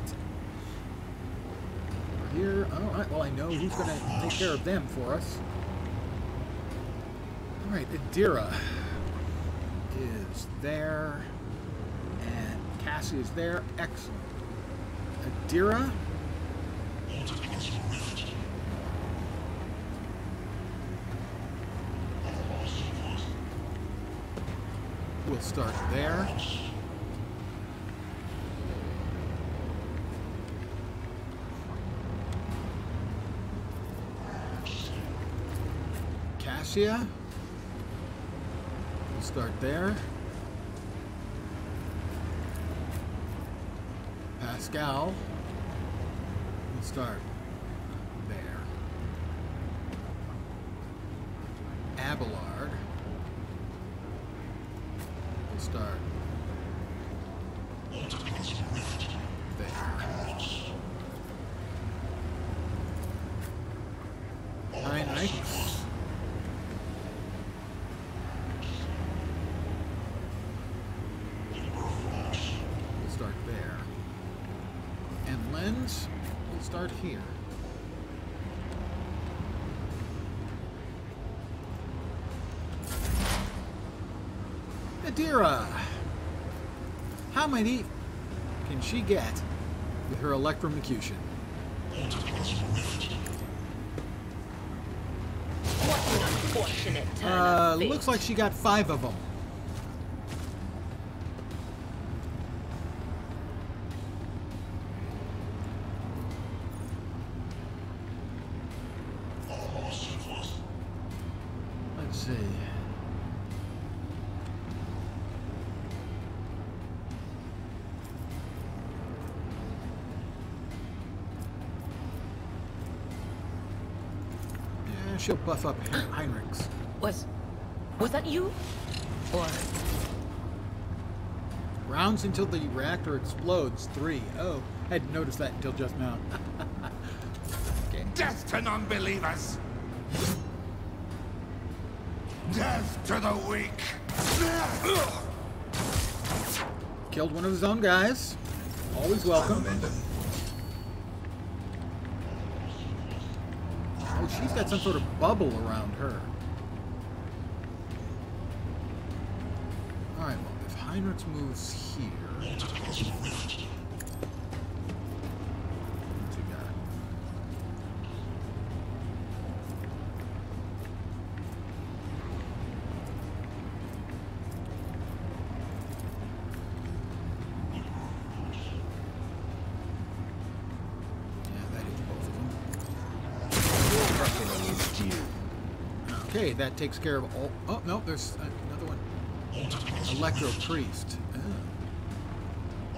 A: Here, all right. Well, I know who's going to take care of them for us. All right, Adira is there, and Cassie is there. Excellent. Adira. We'll start there. Cassia. We'll start there. Pascal. We'll start there. Abelard. We'll start there. Heinrich. We'll start there. And Lens, we'll start here. Adira! How many can she get with her electrocution?
D: What an unfortunate turn of fate.
A: Looks like she got 5 of them. Let's see. She'll buff up Heinrichs.
D: Was that you? Or
A: Rounds until the reactor explodes. 3. Oh, I hadn't noticed that until just now. Okay.
B: Death to non-believers! Death to the weak!
A: Killed one of his own guys. Always welcome. Oh, she's got some sort of bubble around her. Alright, well, if Heinrich moves here... What's he got? Yeah, that is both of them. Okay, that takes care of all... Oh, no, there's another one. Electro Priest. Oh.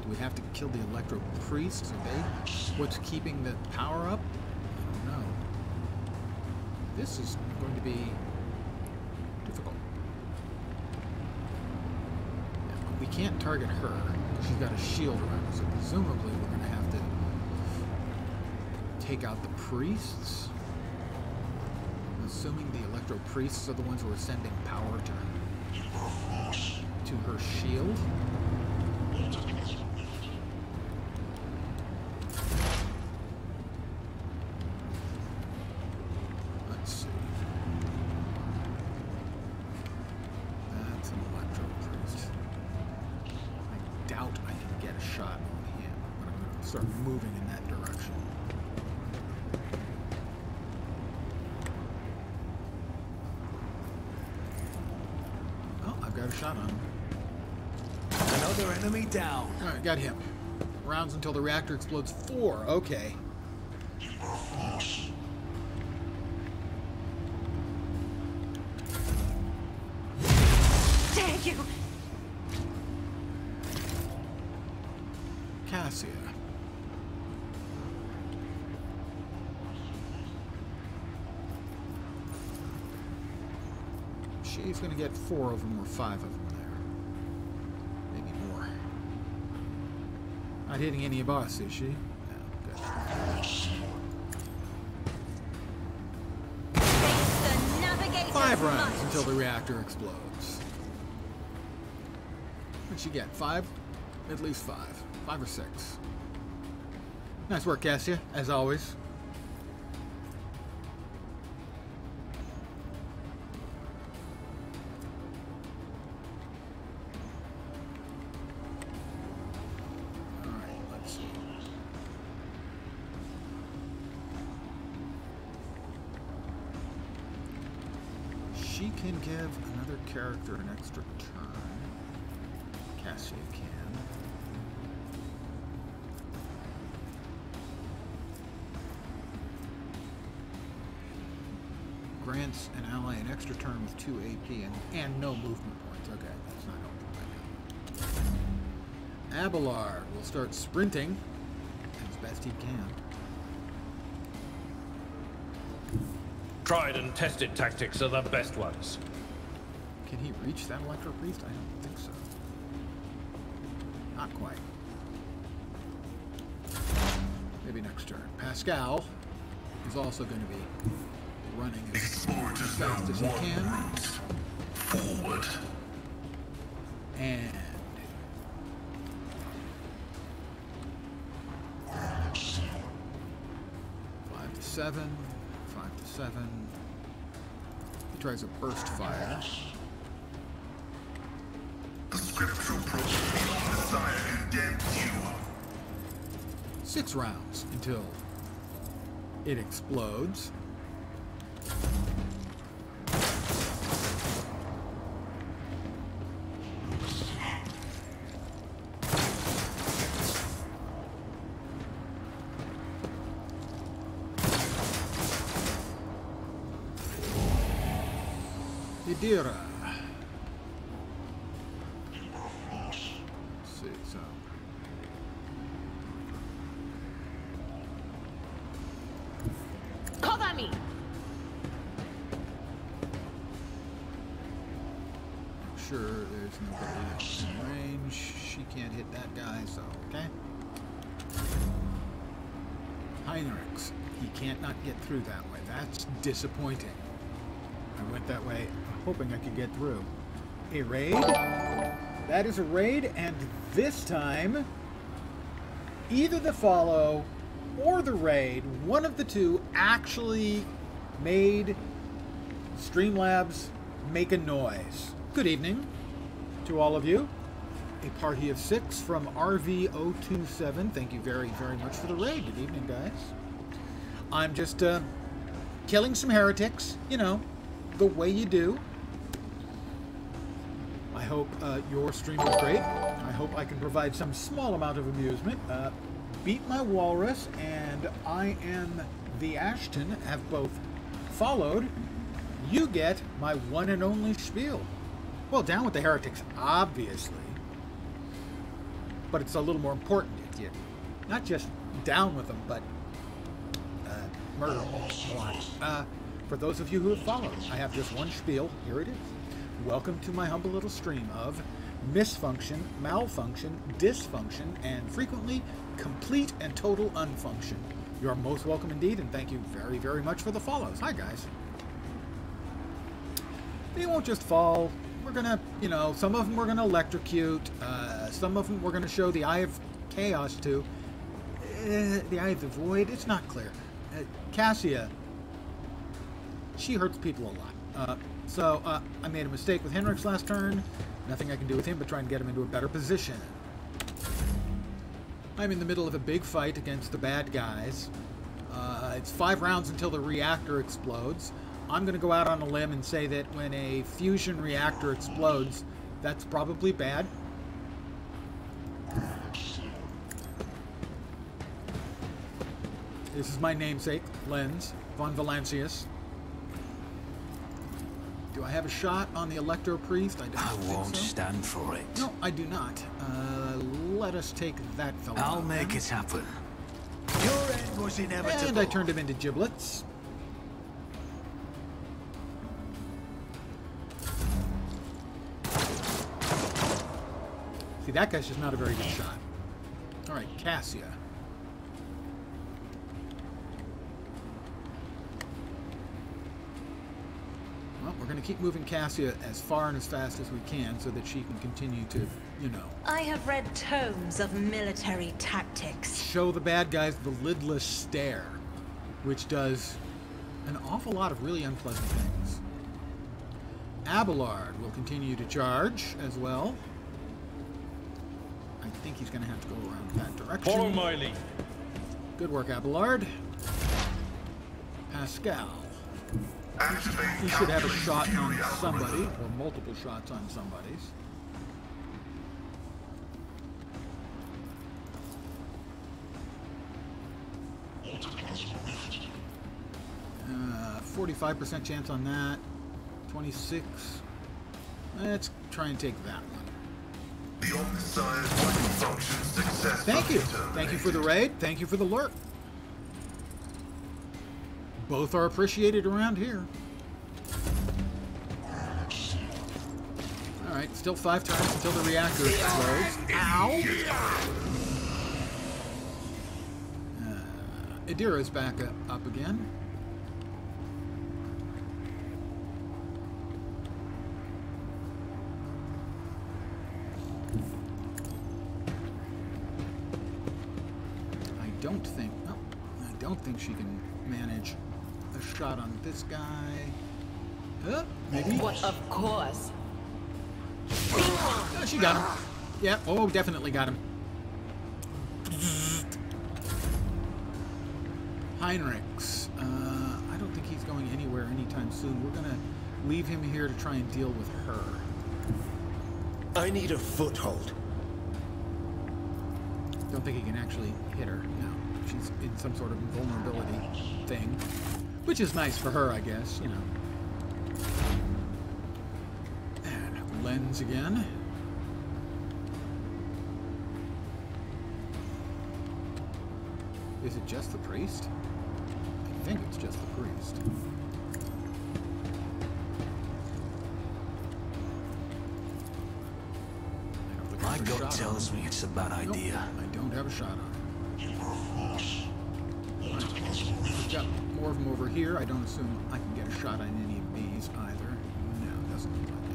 A: Do we have to kill the Electro Priests? Are they what's keeping the power up? I don't know. This is going to be difficult. Yeah, we can't target her. She's got a shield around her, so presumably we're going to have to take out the priests. assuming the Electro Priests are the ones who are sending power to her shield. Let's see. That's an Electro Priest. I doubt I can get a shot on him, but I'm going to start moving in that direction. Got a shot on him.
E: Another enemy down.
A: All right, got him. Rounds until the reactor explodes 4. Okay.
F: Dare you!
A: Cassia. She's going to get 4 of them or 5 of them there. Maybe more. Not hitting any boss, is she? No, good.
F: The navigator's
A: 5 rounds
F: might.
A: until the reactor explodes. What'd she get? 5? At least 5. 5 or 6. Nice work, Cassia, as always. She can give another character an extra turn. Cassia can. Grants an ally an extra turn with 2 AP and no movement points. Okay, that's not helpful right now. Abelard will start sprinting as best he can.
C: Tried and tested tactics are the best ones.
A: Can he reach that Electro Priest? I don't think so. Not quite. Maybe next turn. Pascal is also going to be running as fast as he can.
B: Forward.
A: And 5 to 7. 5 to 7. He tries a burst fire.
B: The scriptural prophecy of Messiah condemns you.
A: 6 rounds until it explodes. Idira. Let's see, so.
D: Cover me!
A: Sure, there's nobody else in range. She can't hit that guy, so, okay. Heinrichs. He can't not get through that way. That's disappointing. I went that way hoping I could get through. A raid? That is a raid, and this time, either the follow or the raid, one of the two actually made Streamlabs make a noise. Good evening to all of you. A party of 6 from RV027. Thank you very, very much for the raid. Good evening, guys. I'm just killing some heretics, you know, the way you do. I hope your stream was great. I hope I can provide some small amount of amusement. Beat My Walrus and I Am the Ashton have both followed. You get my one and only spiel. Well, down with the heretics, obviously. But it's a little more important if you not just down with them, but murder them a lot. For those of you who have followed, I have just one spiel. Here it is. Welcome to my humble little stream of misfunction, malfunction, dysfunction, and frequently complete and total unfunction. You are most welcome indeed, and thank you very, very much for the follows. Hi, guys. They won't just fall. We're gonna, you know, some of them we're gonna electrocute. Some of them we're gonna show the Eye of Chaos to. The Eye of the Void, it's not clear. Cassia, she hurts people a lot. So I made a mistake with Henrik's last turn. Nothing I can do with him but try and get him into a better position. I'm in the middle of a big fight against the bad guys. It's 5 rounds until the reactor explodes. I'm going to go out on a limb and say that when a fusion reactor explodes, that's probably bad. This is my namesake, Lenz von Valancius. Do I have a shot on the Electro Priest?
E: I won't stand for it.
A: No, I do not. Let us take that fellow.
E: I'll make it happen. Your end was inevitable.
A: And I turned him into giblets. See, that guy's just not a very good shot. All right, Cassia. Well, we're going to keep moving Cassia as far and as fast as we can so that she can continue to, you know...
F: I have read tomes of military tactics.
A: Show the bad guys the lidless stare, which does an awful lot of really unpleasant things. Abelard will continue to charge as well. I think he's going to have to go around that direction.
C: Follow my lead.
A: Good work, Abelard. Pascal. He should have a shot on somebody, or multiple shots on somebody's. 45% chance on that. 26. Let's try and take that one.
B: The undesired function success.
A: Thank you. Thank you for the raid. Thank you for the lurk. Both are appreciated around here. Alright, still 5 turns until the reactor explodes. Ow! Idira's back up again. I don't think she can manage a shot on this guy. Maybe.
D: What, of course.
A: Oh, she got him. Yeah, oh, definitely got him. Heinrichs. I don't think he's going anywhere anytime soon. We're going to leave him here to try and deal with her.
H: I need a foothold.
A: Don't think he can actually hit her. No. She's in some sort of vulnerability thing. Which is nice for her, I guess, you know. And Lens again. Is it just the priest? I think it's just the priest.
E: My gut tells me it's a bad idea.
A: Nope, I don't have a shot on it. We've got more of them over here. I don't assume I can get a shot on any of these either. No, doesn't look like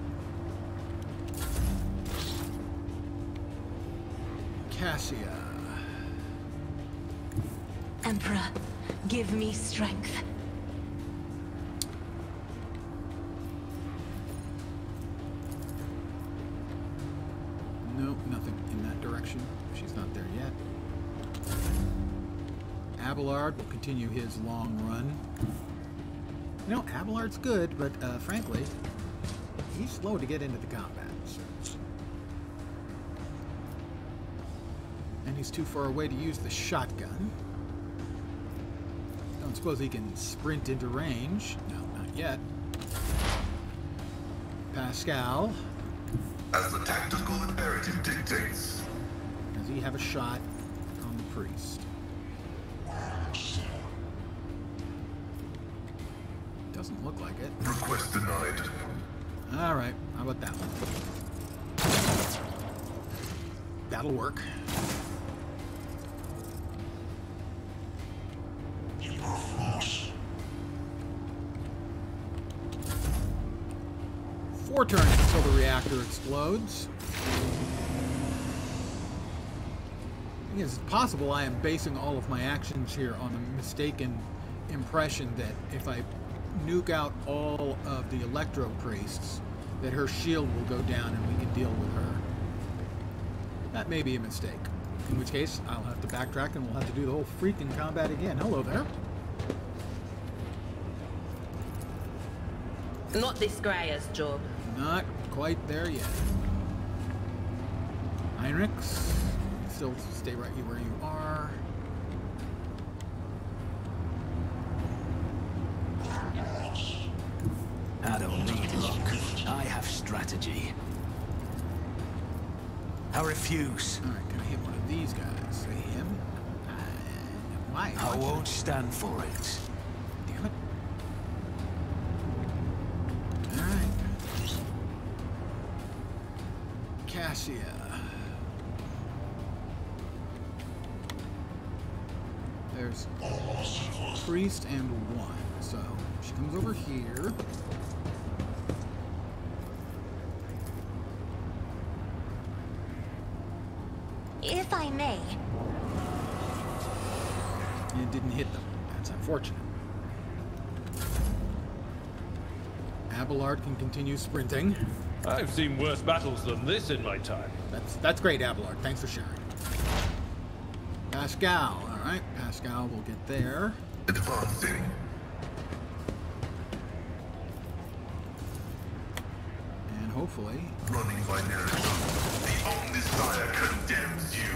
A: it. Cassia.
F: Emperor, give me strength.
A: Nope, nothing in that direction. She's not there yet. Abelard will continue his long run. You know, Abelard's good, but frankly, he's slow to get into the combat. And he's too far away to use the shotgun. Don't suppose he can sprint into range. No, not yet. Pascal.
B: As the tactical imperative dictates.
A: Does he have a shot on the priest? Doesn't look like it.
B: Request denied.
A: Alright, how about that one? That'll work. 4 turns until the reactor explodes. It's possible I am basing all of my actions here on the mistaken impression that if I nuke out all of the Electro Priests, that her shield will go down and we can deal with her. That may be a mistake. In which case, I'll have to backtrack and we'll have to do the whole freaking combat again. Hello there.
D: Not this Greyer's job.
A: Not quite there yet. Heinrichs, still stay right where you are.
E: I don't need luck. I have strategy. I refuse.
A: Alright, can I hit one of these guys? Him? Why?
E: I won't stand for it.
A: Damn it. Alright. Cassia. There's priest and 1. So she comes over here.
F: If I may.
A: It didn't hit them. That's unfortunate. Abelard can continue sprinting.
C: I've seen worse battles than this in my time.
A: That's great, Abelard. Thanks for sharing. Pascal. All right, Pascal will get there.
B: Advancing.
A: And hopefully...
B: Running by narrative. The own desire condemns you.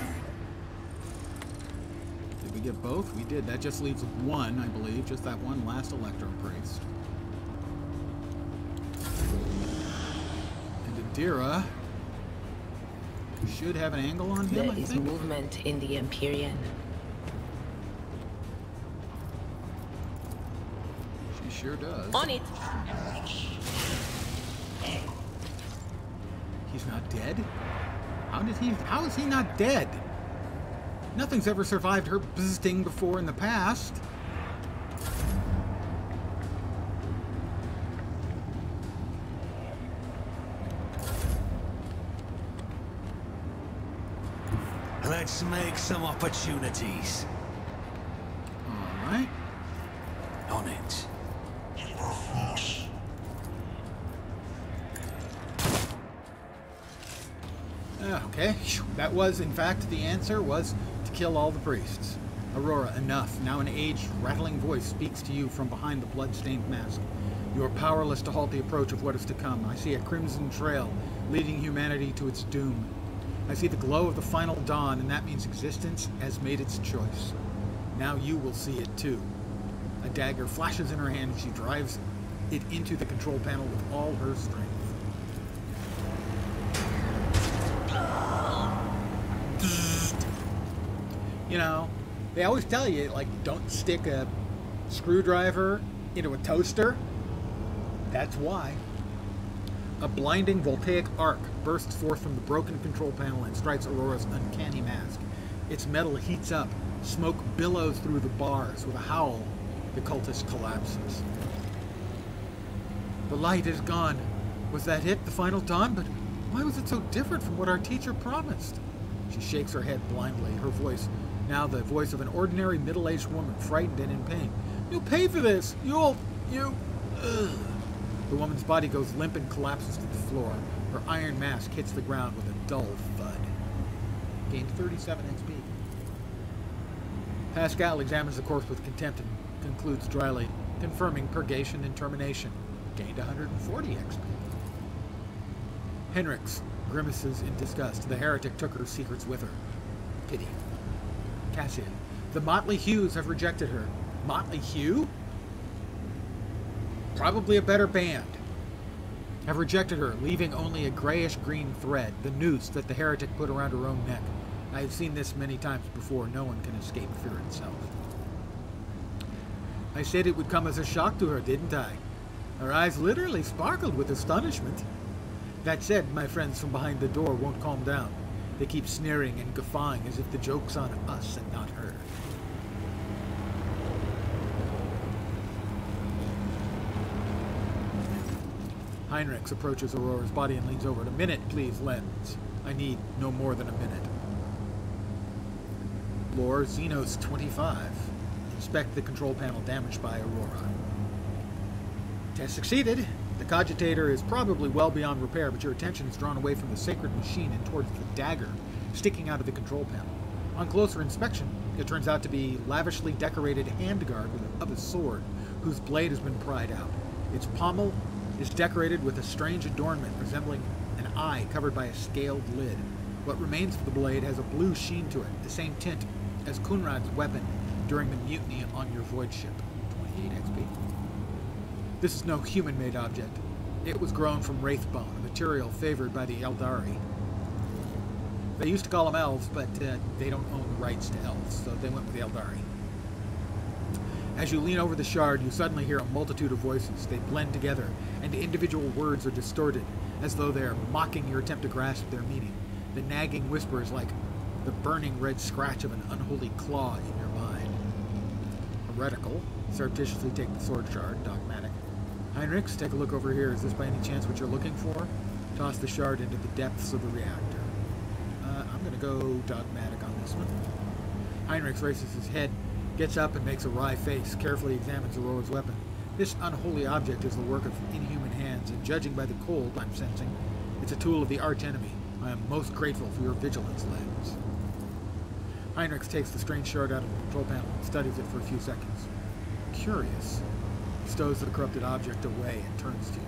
A: Did we get both? We did. That just leaves 1, I believe. Just that one last Electro Priest. And Adira should have an angle on him,
D: There
A: I
D: is
A: think.
D: movement in the Empyrean.
A: She sure does.
D: On it.
A: He's not dead? How is he not dead? Nothing's ever survived her sting before in the past.
E: Let's make some opportunities.
A: All right.
E: On it.
A: Okay, that was, in fact, the answer was to kill all the priests. Aurora, enough. Now an aged, rattling voice speaks to you from behind the blood-stained mask. You are powerless to halt the approach of what is to come. I see a crimson trail leading humanity to its doom. I see the glow of the final dawn, and that means existence has made its choice. Now you will see it too. A dagger flashes in her hand and she drives it into the control panel with all her strength. You know, they always tell you, like, don't stick a screwdriver into a toaster. That's why. A blinding voltaic arc bursts forth from the broken control panel and strikes Aurora's uncanny mask. Its metal heats up. Smoke billows through the bars. With a howl, the cultist collapses. The light is gone. Was that it, the final dawn? But why was it so different from what our teacher promised? She shakes her head blindly, her voice now the voice of an ordinary middle-aged woman, frightened and in pain. You'll pay for this! You... Ugh. The woman's body goes limp and collapses to the floor. Her iron mask hits the ground with a dull thud. Gained 37 XP. Pascal examines the corpse with contempt and concludes dryly, confirming purgation and termination. Gained 140 XP. Henrix grimaces in disgust. The heretic took her secrets with her. Pity. Cassia. The Motley Hues have rejected her. Motley Hue? Probably a better band. Have rejected her, leaving only a grayish-green thread, the noose that the heretic put around her own neck. I have seen this many times before. No one can escape fear itself. I said it would come as a shock to her, didn't I? Her eyes literally sparkled with astonishment. That said, my friends from behind the door won't calm down. They keep sneering and guffawing as if the joke's on us and not her. Heinrichs approaches Aurora's body and leans over it. A minute, please, Lens. I need no more than a minute. Lore, Xenos 25. Inspect the control panel damaged by Aurora. Test succeeded. The cogitator is probably well beyond repair, but your attention is drawn away from the sacred machine and towards the dagger sticking out of the control panel. On closer inspection, it turns out to be lavishly decorated handguard of a sword whose blade has been pried out. Its pommel is decorated with a strange adornment resembling an eye covered by a scaled lid. What remains of the blade has a blue sheen to it, the same tint as Kunrad's weapon during the mutiny on your void ship. 28 XP. This is no human-made object. It was grown from wraithbone, a material favored by the Eldari. They used to call them elves, but they don't own the rights to elves, so they went with the Eldari. As you lean over the shard, you suddenly hear a multitude of voices. They blend together, and individual words are distorted, as though they are mocking your attempt to grasp their meaning. The nagging whisper is like the burning red scratch of an unholy claw in your mind. Heretical. Surreptitiously take the sword shard. Dogmatic. Heinrichs, take a look over here. Is this by any chance what you're looking for? Toss the shard into the depths of the reactor. I'm going to go dogmatic on this one. Heinrichs raises his head, gets up and makes a wry face, carefully examines Aurora's weapon. This unholy object is the work of inhuman hands, and judging by the cold I'm sensing, it's a tool of the arch-enemy. I am most grateful for your vigilance, Lens. Heinrichs takes the strange shard out of the control panel and studies it for a few seconds. Curious, he stows the corrupted object away and turns to you.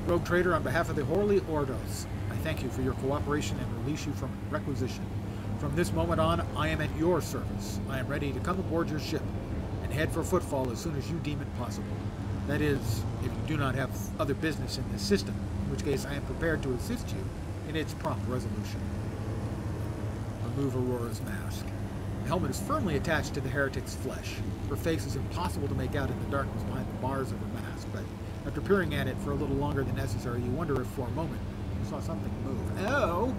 A: Rogue Trader, on behalf of the Holy Ordos, I thank you for your cooperation and release you from requisition. From this moment on, I am at your service. I am ready to come aboard your ship and head for Footfall as soon as you deem it possible. That is, if you do not have other business in this system, in which case I am prepared to assist you in its prompt resolution. Remove Aurora's mask. The helmet is firmly attached to the heretic's flesh. Her face is impossible to make out in the darkness behind the bars of her mask, but after peering at it for a little longer than necessary, you wonder if for a moment you saw something move. Oh!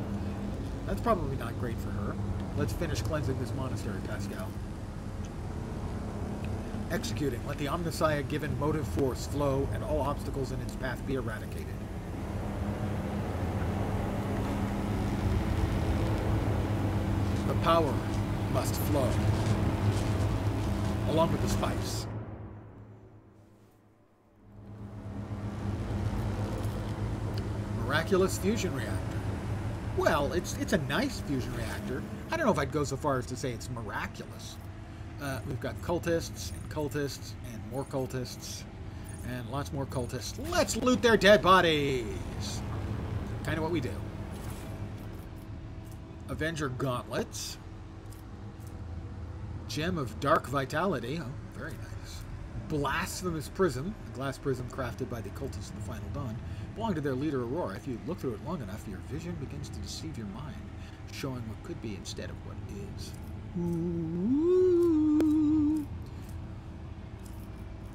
A: That's probably not great for her. Let's finish cleansing this monastery, Pascal. Executing. Let the Omnissiah-given motive force flow and all obstacles in its path be eradicated. The power must flow, along with the spice. Miraculous fusion reactor. Well, it's a nice fusion reactor. I don't know if I'd go so far as to say it's miraculous. We've got cultists and more cultists and lots more cultists. Let's loot their dead bodies. Kind of what we do. Avenger gauntlets. Gem of dark vitality. Oh, very nice. Blasphemous prism. A glass prism crafted by the cultists of the Final Dawn. Belonged to their leader, Aurora. If you look through it long enough, your vision begins to deceive your mind, showing what could be instead of what is. Ooh.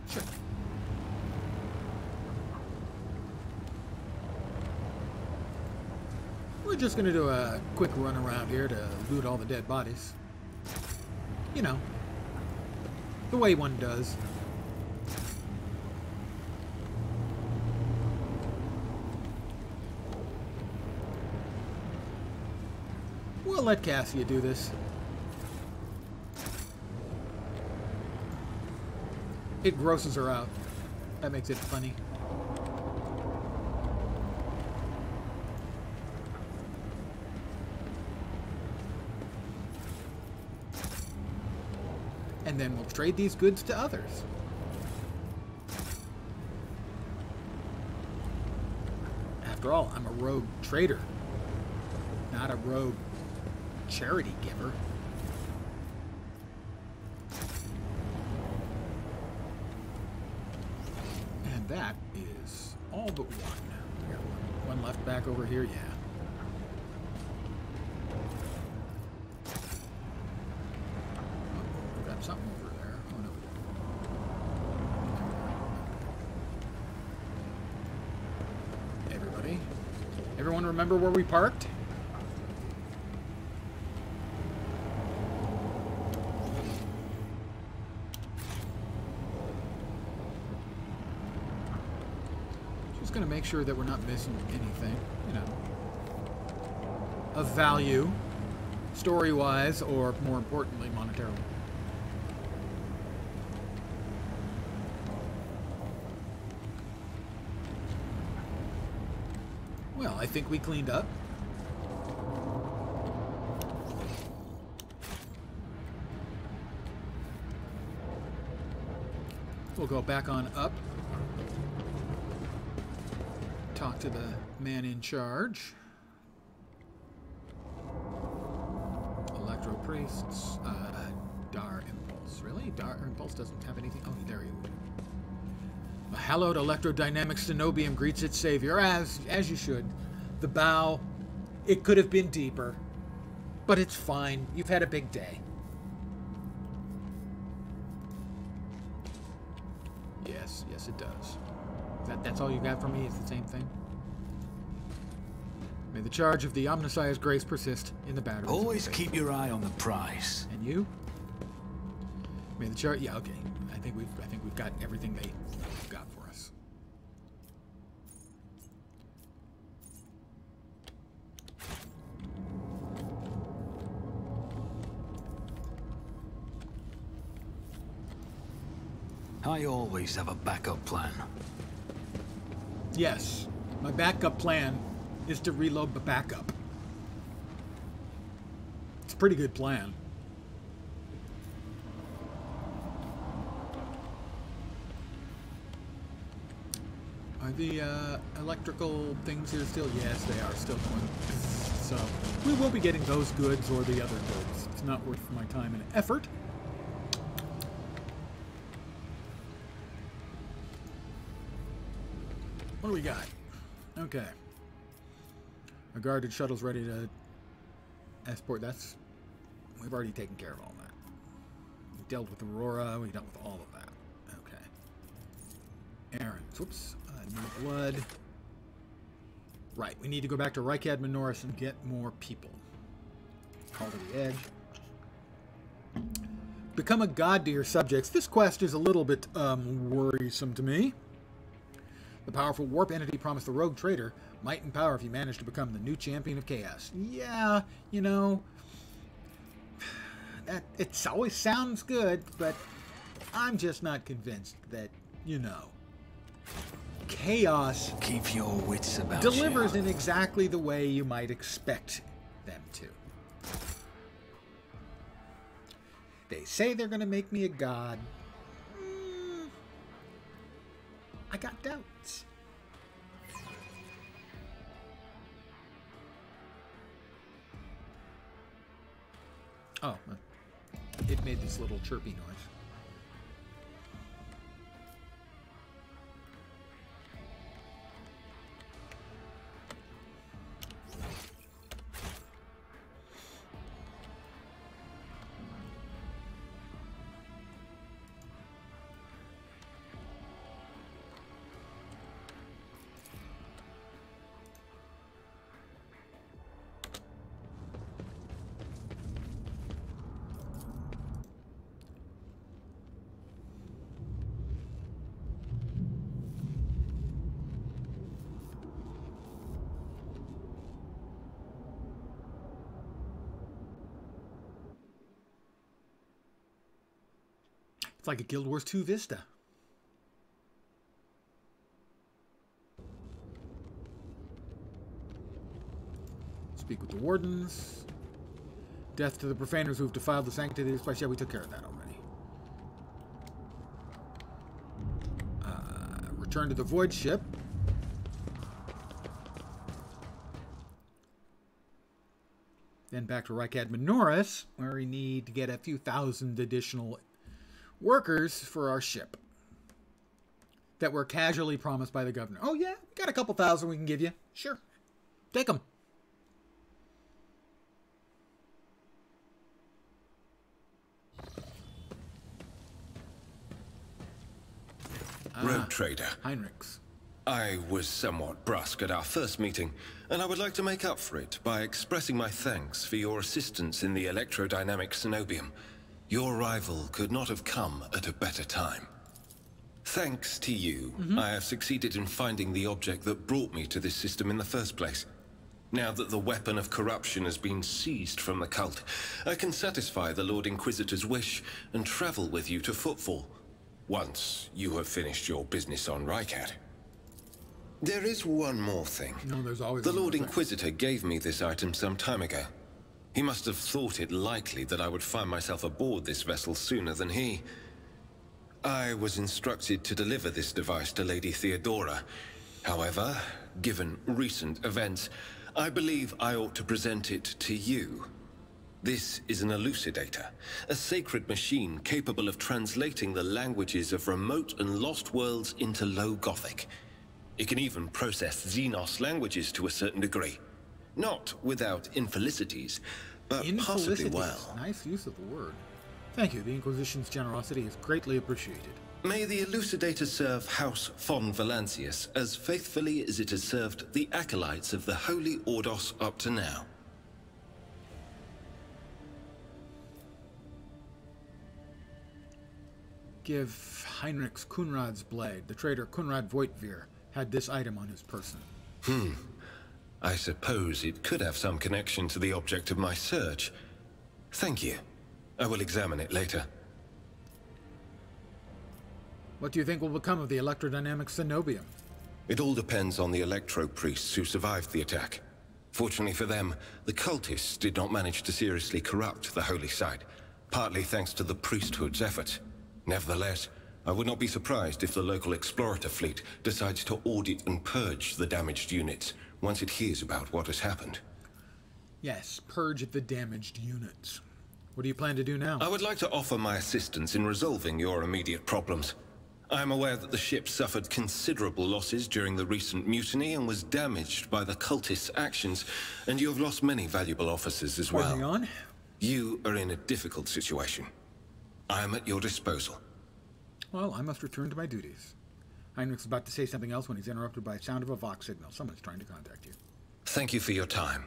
A: Sure. We're just going to do a quick run around here to loot all the dead bodies. You know, the way one does. We'll let Cassia do this. It grosses her out. That makes it funny. And then we'll trade these goods to others. After all, I'm a rogue trader, not a rogue charity giver. And that is all but one. We got one left back over here, yeah. Oh, we got something over there. Oh no. Everybody? Everyone remember where we parked? sure that we're not missing anything, you know, of value, story-wise, or more importantly, monetarily. Well, I think we cleaned up. We'll go back on up. Talk to the man in charge. Electro priests. Dar Impulse. Really? Dar Impulse doesn't have anything. Oh, there he is. A hallowed electrodynamic cenobium greets its savior, as you should. The bow, it could have been deeper, but it's fine. You've had a big day. Yes, it does. That's all you got for me is the same thing? May the charge of the Omnissiah's grace persist in the batteries.
E: Always keep your eye on the prize.
A: And you? May the charge... Yeah, okay. I think we've got everything they've got for us.
E: I always have a backup plan.
A: Yes, my backup plan is to reload the backup. It's a pretty good plan. Are the electrical things here still? Yes, they are still going. So we will be getting those goods or the other goods. It's not worth my time and effort. What do we got? Okay. A guarded shuttle's ready to escort. We've already taken care of all that. We dealt with Aurora. We dealt with all of that. Okay. Errands. Whoops. New blood. Right. We need to go back to Rykad Minoris and get more people. Call to the edge. Become a god to your subjects. This quest is a little bit worrisome to me. The powerful warp entity promised the rogue trader might and power if he managed to become the new champion of chaos. Yeah, you know, it always sounds good, but I'm just not convinced that, you know, chaos
E: Keep your wits about
A: delivers
E: you.
A: in exactly the way you might expect them to. They say they're going to make me a god. I got doubts. Oh, it made this little chirpy noise. It's like a Guild Wars 2 Vista. Speak with the wardens. Death to the profaners who have defiled the sanctity of this place. Yeah, we took care of that already. Return to the void ship. Then back to Rykad Minoris, where we need to get a few thousand additional workers for our ship that were casually promised by the governor. Oh yeah, we got a couple thousand we can give you. Sure. Take them.
H: Rogue Trader.
A: Heinrichs.
H: I was somewhat brusque at our first meeting, and I would like to make up for it by expressing my thanks for your assistance in the electrodynamic cenobium. Your arrival could not have come at a better time. Thanks to you, I have succeeded in finding the object that brought me to this system in the first place. Now that the weapon of corruption has been seized from the cult, I can satisfy the Lord Inquisitor's wish and travel with you to Footfall, once you have finished your business on Rycat. There is one more thing.
A: No, there's always
H: The
A: one more
H: Lord
A: thing.
H: Inquisitor gave me this item some time ago. He must have thought it likely that I would find myself aboard this vessel sooner than he. I was instructed to deliver this device to Lady Theodora. However, given recent events, I believe I ought to present it to you. This is an elucidator, a sacred machine capable of translating the languages of remote and lost worlds into Low Gothic. It can even process xenos languages to a certain degree. Not without infelicities, but possibly well.
A: Nice use of the word. Thank you. The Inquisition's generosity is greatly appreciated.
H: May the elucidator serve House von Valancius as faithfully as it has served the acolytes of the Holy Ordos up to now.
A: Give Heinrich's Kunrad's blade. The trader Kunrad Voitvir had this item on his person.
H: I suppose it could have some connection to the object of my search. Thank you. I will examine it later.
A: What do you think will become of the electrodynamic Cenobium?
H: It all depends on the electro-priests who survived the attack. Fortunately for them, the cultists did not manage to seriously corrupt the holy site, partly thanks to the priesthood's efforts. Nevertheless, I would not be surprised if the local explorator fleet decides to audit and purge the damaged units once it hears about what has happened.
A: Yes, purge the damaged units. What do you plan to do now?
H: I would like to offer my assistance in resolving your immediate problems. I am aware that the ship suffered considerable losses during the recent mutiny and was damaged by the cultists' actions, and you have lost many valuable officers as well.
A: Hang on.
H: You are in a difficult situation. I am at your disposal.
A: Well, I must return to my duties. Heinrich's about to say something else when he's interrupted by the sound of a Vox signal. Someone's trying to contact you.
H: Thank you for your time.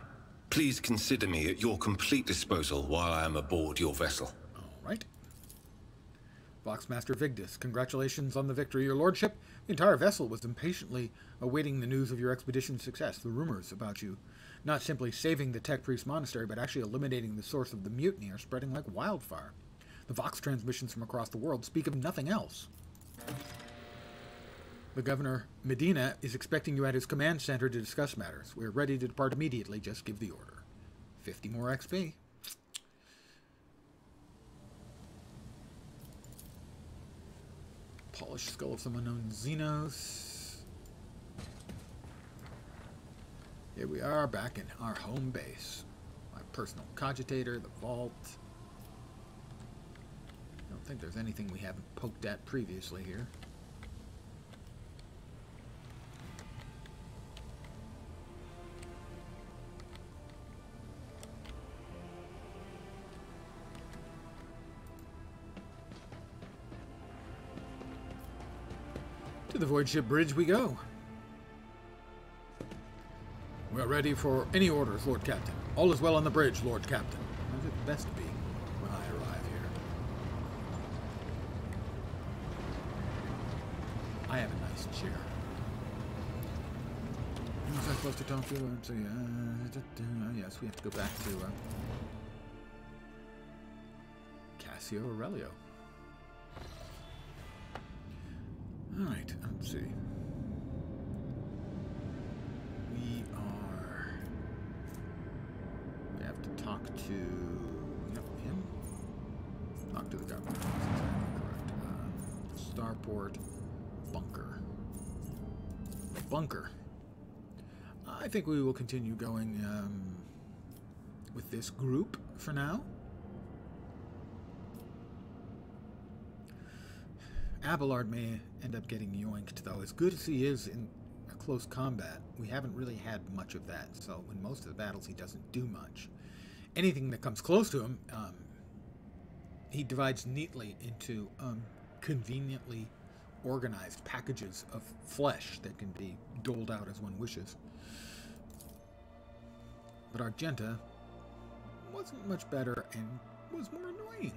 H: Please consider me at your complete disposal while I am aboard your vessel.
A: All right. Voxmaster Vigdis, congratulations on the victory, your lordship. The entire vessel was impatiently awaiting the news of your expedition's success. The rumors about you not simply saving the Tech Priest Monastery, but actually eliminating the source of the mutiny are spreading like wildfire. The Vox transmissions from across the world speak of nothing else. The Governor Medina is expecting you at his command center to discuss matters. We're ready to depart immediately. Just give the order. 50 more XP. Polished skull of some unknown xenos. Here we are back in our home base. My personal cogitator, the vault. I don't think there's anything we haven't poked at previously here. To the Void Ship Bridge we go. We are ready for any orders, Lord Captain. All is well on the bridge, Lord Captain. As it best be when I arrive here. I have a nice chair. Who was I supposed to talk to? Let's see. Yes, we have to go back to Cassio Aurelio. Alright, let's see. We have to talk to, him? Talk to the governor. That's exactly correct. Starport, bunker. Bunker. I think we will continue going with this group for now. Abelard may end up getting yoinked, though. As good as he is in a close combat, we haven't really had much of that. So in most of the battles, he doesn't do much. Anything that comes close to him, he divides neatly into conveniently organized packages of flesh that can be doled out as one wishes. But Argenta wasn't much better and was more annoying.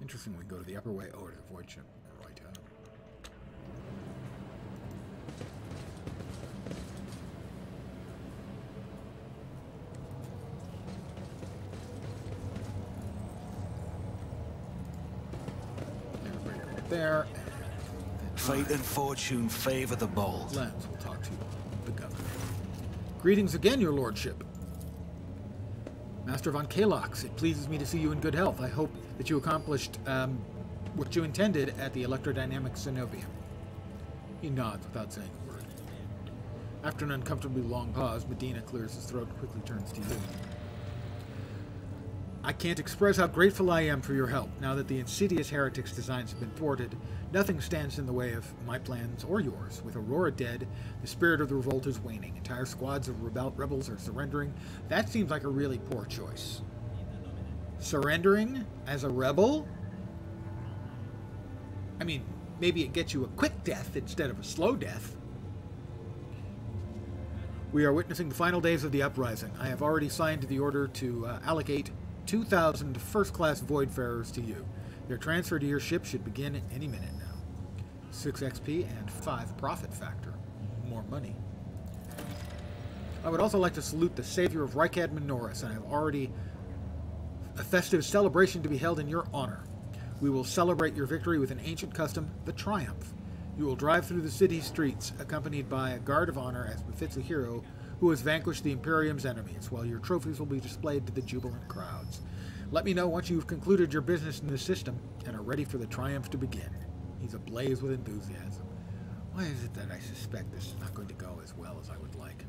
A: Interesting, we can go to the upper way. Oh, to the void ship. Right. Everybody right there.
E: Fate and fortune favor the bold.
A: Lens will talk to the governor. Greetings again, your lordship. Master von Kalox, it pleases me to see you in good health. I hope that you accomplished what you intended at the electrodynamic Cenobium. He nods without saying a word. After an uncomfortably long pause, Medina clears his throat and quickly turns to you. I can't express how grateful I am for your help. Now that the insidious heretics' designs have been thwarted, nothing stands in the way of my plans or yours. With Aurora dead, the spirit of the revolt is waning. Entire squads of rebels are surrendering. That seems like a really poor choice. Surrendering as a rebel? I mean, maybe it gets you a quick death instead of a slow death. We are witnessing the final days of the uprising. I have already signed the order to allocate 2,000 first-class Voidfarers to you. Their transfer to your ship should begin any minute now. 6 XP and 5 profit factor. More money. I would also like to salute the savior of Rykad Minoris, and I have already a festive celebration to be held in your honor. We will celebrate your victory with an ancient custom, the Triumph. You will drive through the city streets, accompanied by a guard of honor as befits a hero who has vanquished the Imperium's enemies, while your trophies will be displayed to the jubilant crowds. Let me know once you've concluded your business in the system and are ready for the triumph to begin. He's ablaze with enthusiasm. Why is it that I suspect this is not going to go as well as I would like?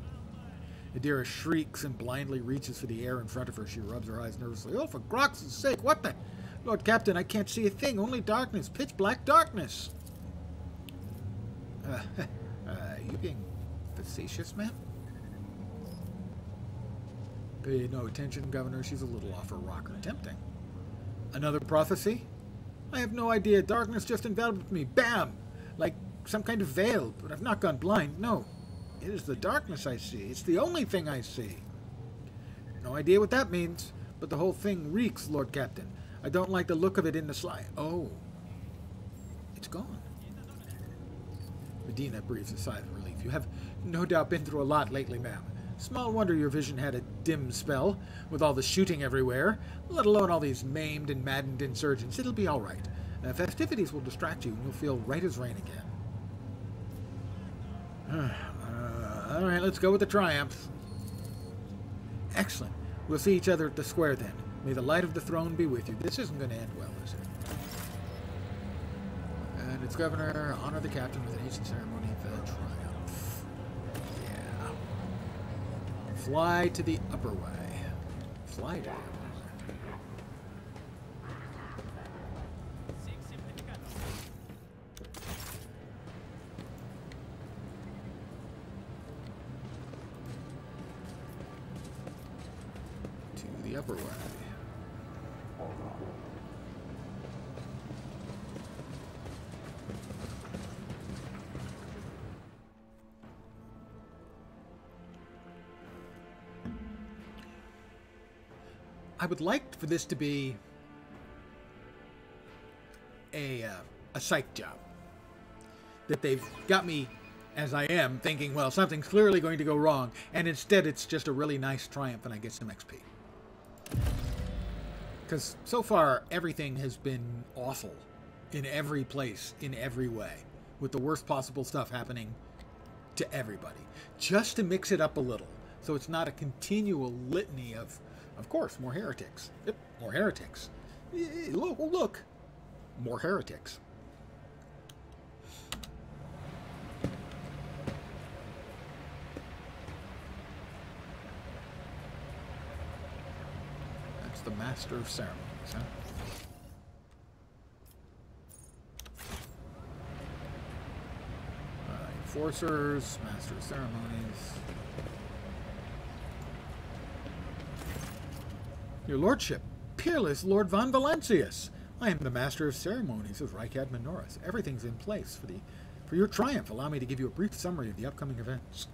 A: Adira shrieks and blindly reaches for the air in front of her. She rubs her eyes nervously. Oh, for Grox's sake, what the... Lord Captain, I can't see a thing. Only darkness. Pitch black darkness. You being facetious, ma'am? Pay no attention, Governor. She's a little off her rocker. Tempting. Another prophecy? I have no idea. Darkness just enveloped me. Bam! Like some kind of veil, but I've not gone blind. No. It is the darkness I see. It's the only thing I see. No idea what that means, but the whole thing reeks, Lord Captain. I don't like the look of it in the slide. Oh. It's gone. Medina breathes a sigh of relief. You have no doubt been through a lot lately, ma'am. Small wonder your vision had a dim spell, with all the shooting everywhere, let alone all these maimed and maddened insurgents. It'll be all right. Festivities will distract you, and you'll feel right as rain again. All right, let's go with the Triumph. Excellent. We'll see each other at the square then. May the light of the throne be with you. This isn't going to end well, is it? And its Governor, honor the captain with an ancient ceremony of the Triumph. Yeah. Fly to the upper way. Fly to the upper way. To the upper way. I would like for this to be a psych job. That they've got me as I am, thinking, well, something's clearly going to go wrong, and instead it's just a really nice triumph and I get some XP. Because so far, everything has been awful in every place, in every way, with the worst possible stuff happening to everybody. Just to mix it up a little, so it's not a continual litany of course, more heretics. Yep, more heretics. Look, look, more heretics. That's the Master of Ceremonies, huh? Enforcers, Master of Ceremonies. Your Lordship, peerless Lord Von Valencius. I am the Master of Ceremonies of Rykad Minoris. Everything's in place for your triumph. Allow me to give you a brief summary of the upcoming events.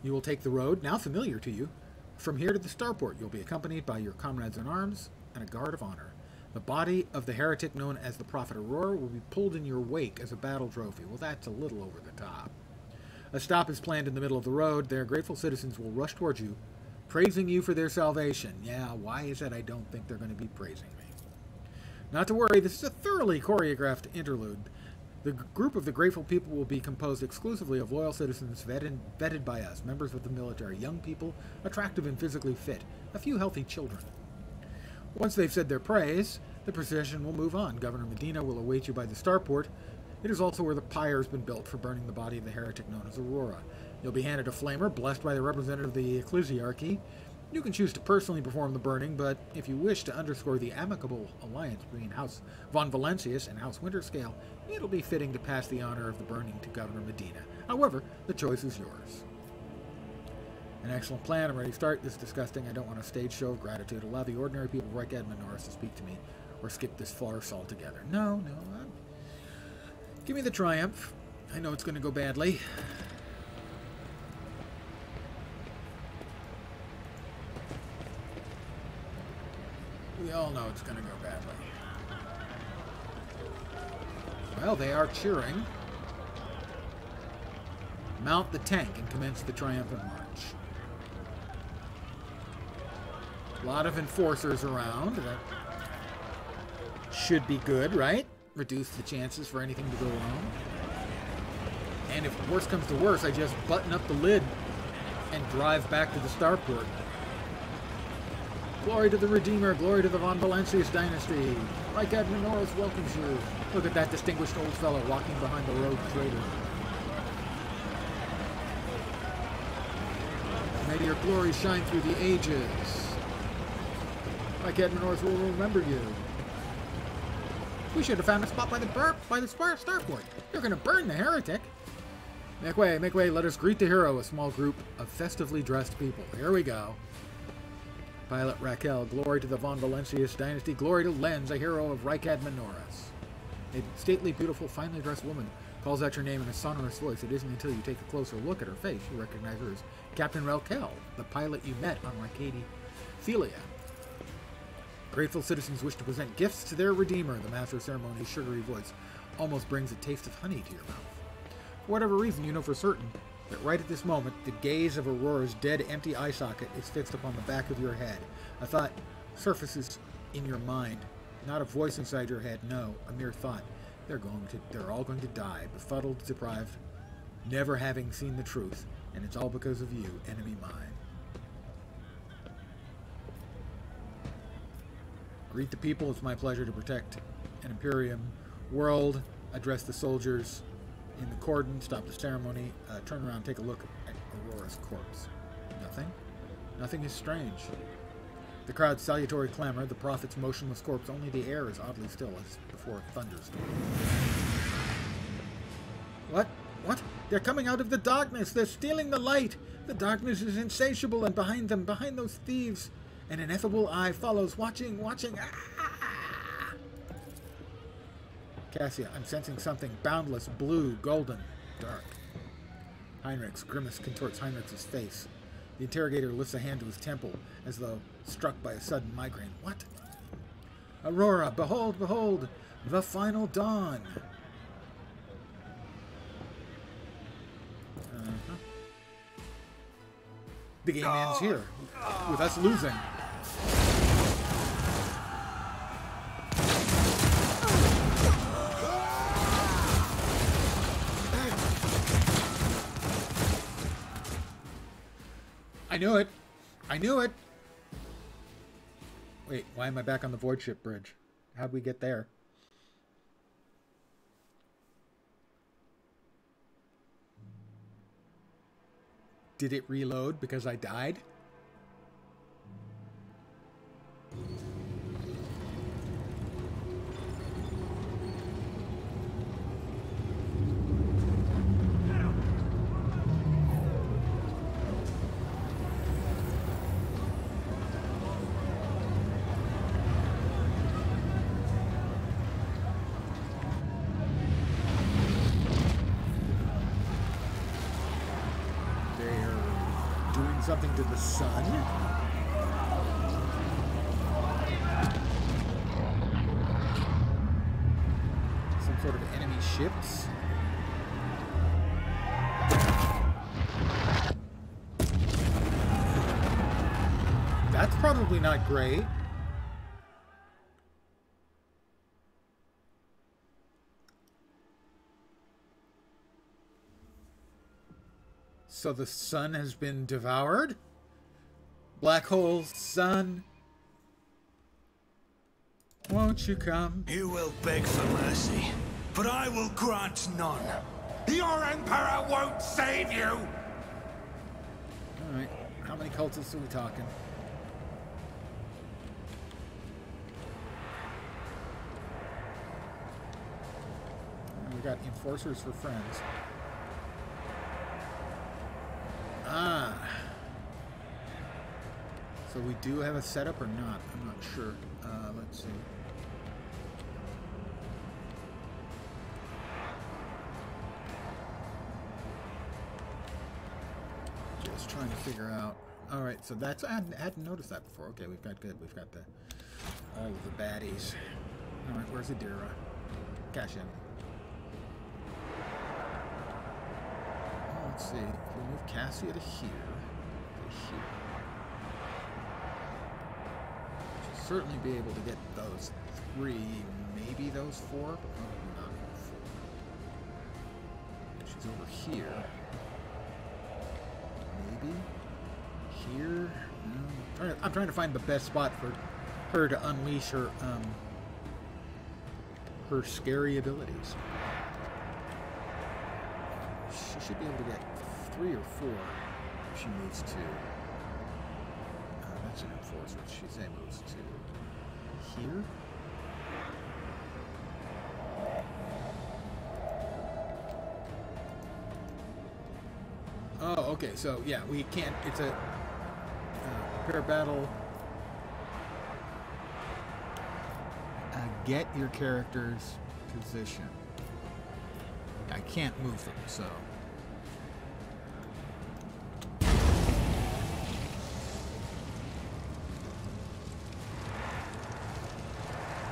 A: You will take the road, now familiar to you, from here to the starport, you'll be accompanied by your comrades in arms and a guard of honor. The body of the heretic known as the Prophet Aurora will be pulled in your wake as a battle trophy. Well, that's a little over the top. A stop is planned in the middle of the road. Their grateful citizens will rush towards you, praising you for their salvation. Yeah, why is it I don't think they're going to be praising me? Not to worry, this is a thoroughly choreographed interlude. The group of the grateful people will be composed exclusively of loyal citizens vetted by us, members of the military, young people, attractive and physically fit, a few healthy children. Once they've said their praise, the procession will move on. Governor Medina will await you by the starport. It is also where the pyre has been built for burning the body of the heretic known as Aurora. You'll be handed a flamer, blessed by the representative of the ecclesiarchy. You can choose to personally perform the burning, but if you wish to underscore the amicable alliance between House von Valancius and House Winterscale, it'll be fitting to pass the honor of the burning to Governor Medina. However, the choice is yours. An excellent plan. I'm ready to start. This is disgusting. I don't want a stage show of gratitude. Allow the ordinary people of Reichad Norris to speak to me, or skip this farce altogether. No. Give me the triumph. I know it's going to go badly. We all know it's going to go badly. Well, they are cheering. Mount the tank and commence the triumphant march. A lot of enforcers around. That should be good, right? Reduce the chances for anything to go wrong. And if worse comes to worse, I just button up the lid and drive back to the starport. Glory to the Redeemer, glory to the von Valancius dynasty. Reichad Norris welcomes you. Look at that distinguished old fellow walking behind the road trader. May your glory shine through the ages. Reichad Norris will remember you. We should have found a spot by the starport. You're going to burn the heretic. Make way, let us greet the hero, a small group of festively dressed people. Here we go. Pilot Raquel, glory to the von Valancius dynasty, glory to Lenz, a hero of Reichad Norris. A stately, beautiful, finely dressed woman calls out your name in a sonorous voice. It isn't until you take a closer look at her face you recognize her as Captain Raquel, the pilot you met on Reichadi Thelia. Grateful citizens wish to present gifts to their redeemer. The master of ceremony's sugary voice almost brings a taste of honey to your mouth. For whatever reason, you know for certain that right at this moment, the gaze of Aurora's dead, empty eye socket is fixed upon the back of your head. A thought surfaces in your mind, not a voice inside your head. No, a mere thought. They're all going to die, befuddled, deprived, never having seen the truth, and it's all because of you, enemy mine. Greet the people. It's my pleasure to protect an Imperium world. Address the soldiers in the cordon. Stop the ceremony. Turn around. Take a look at Aurora's corpse. Nothing. Nothing is strange. The crowd's salutary clamor. The prophet's motionless corpse. Only the air is oddly still as before a thunderstorm. What? What? They're coming out of the darkness. They're stealing the light. The darkness is insatiable, and behind them, behind those thieves, an ineffable eye follows, watching. Ah! Cassia, I'm sensing something boundless, blue, golden, dark. Heinrich's grimace contorts Heinrich's face. The interrogator lifts a hand to his temple, as though struck by a sudden migraine. What? Aurora, behold, behold, the final dawn. The game ends here, with us losing. I knew it. I knew it. Wait, why am I back on the Void Ship Bridge? How'd we get there? Did it reload because I died? Something to the sun? ships. That's probably not great. So the sun has been devoured? Black hole sun, won't you come?
E: You will beg for mercy, but I will grant none.
B: Your Emperor won't save you!
A: Alright, how many cultists are we talking? We got enforcers for friends. Ah. So we do have a setup or not? I'm not sure. Let's see. Just trying to figure out. All right, so that's I hadn't noticed that before. Okay, we've got good. We've got the all of the baddies. All right, where's Adira? Cash in. Let's see. If we move Cassia to here, she'll certainly be able to get those 3, maybe those 4, but probably not all 4. She's over here. Maybe here. No. I'm trying to find the best spot for her to unleash her scary abilities. She should be able to get 3 or 4 if she moves to. That's an enforcer. She say moves to here. Oh, okay. So yeah, we can't. It's a prepare battle. Get your character's position. I can't move them, so.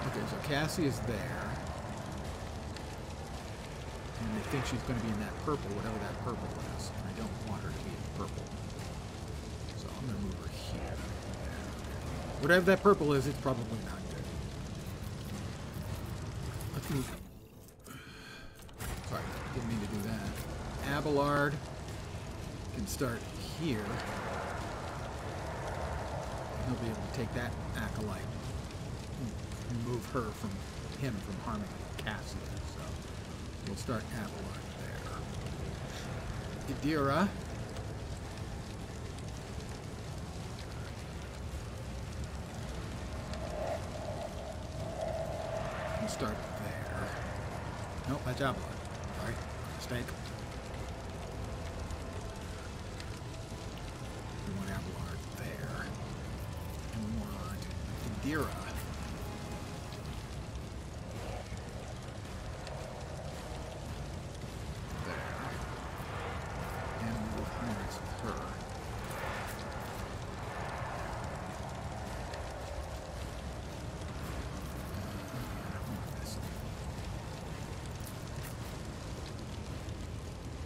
A: Okay, so Cassie is there. And I think she's going to be in that purple, whatever that purple is. And I don't want her to be in purple. So I'm going to move her here. Whatever that purple is, it's probably not good. Let's move. Sorry, didn't mean to do that. Abelard can start here. He'll be able to take that acolyte and move her from him from harming Cassia. So we'll start Abelard there. Idira. We'll start there. Nope, that's Abelard. Sorry, mistake. We want Abelard there. And we want Idira.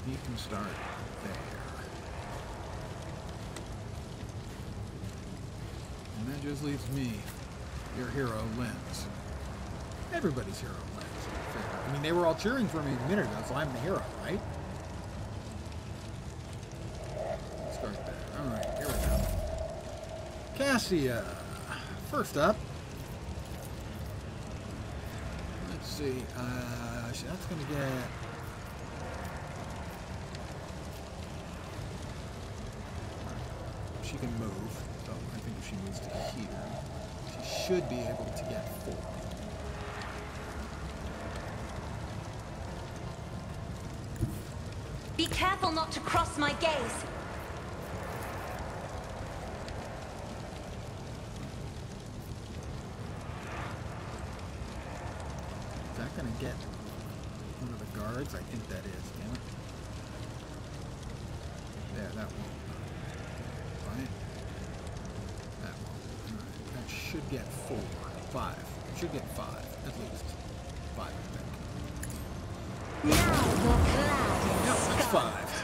A: He can start there. And that just leaves me, your hero, Lens. Everybody's hero, Lens. I mean, they were all cheering for me a minute ago, so I'm the hero, right? Let's start there. Alright, here we go. Cassia. First up. Let's see. That's going to get... She can move, so I think if she moves to here, she should be able to get 4.
F: Be careful not to cross my gaze.
A: Is that going to get one of the guards? I think that is, damn it. There, that one. Right? That one. Alright, that should get 4. 5. Should get 5, at least. 5, I think. Yep, that's 5.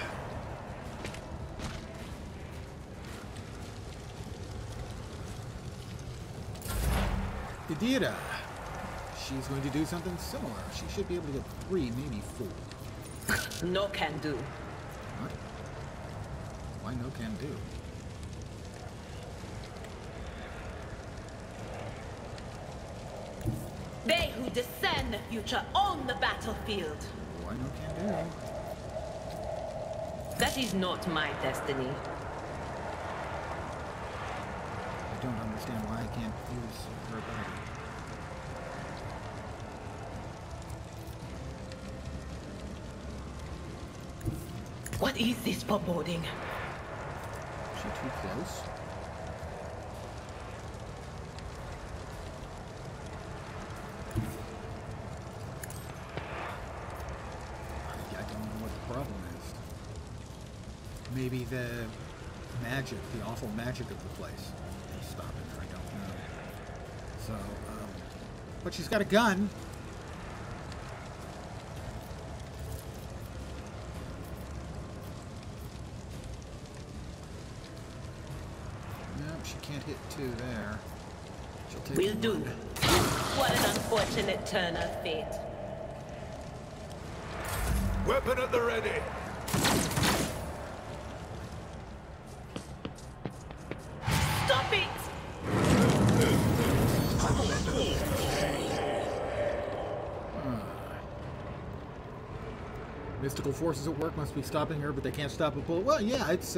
A: Idira. She's going to do something similar. She should be able to get 3, maybe 4.
D: No can do.
A: What? Why no can do?
D: They who discern the future own the battlefield.
A: Why no can do?
D: That is not my destiny.
A: I don't understand why I can't use her ability.
D: What is this foreboding?
A: Is she too close? I don't know what the problem is. Maybe the magic, the awful magic of the place is stopping her. I don't know. So, but she's got a gun. She can't hit 2 there. She'll take
D: Will
A: 1.
D: do. What an unfortunate turn of fate.
B: Weapon at the ready.
D: Stop it!
A: Mystical forces at work must be stopping her, but they can't stop a bullet. Well, yeah, it's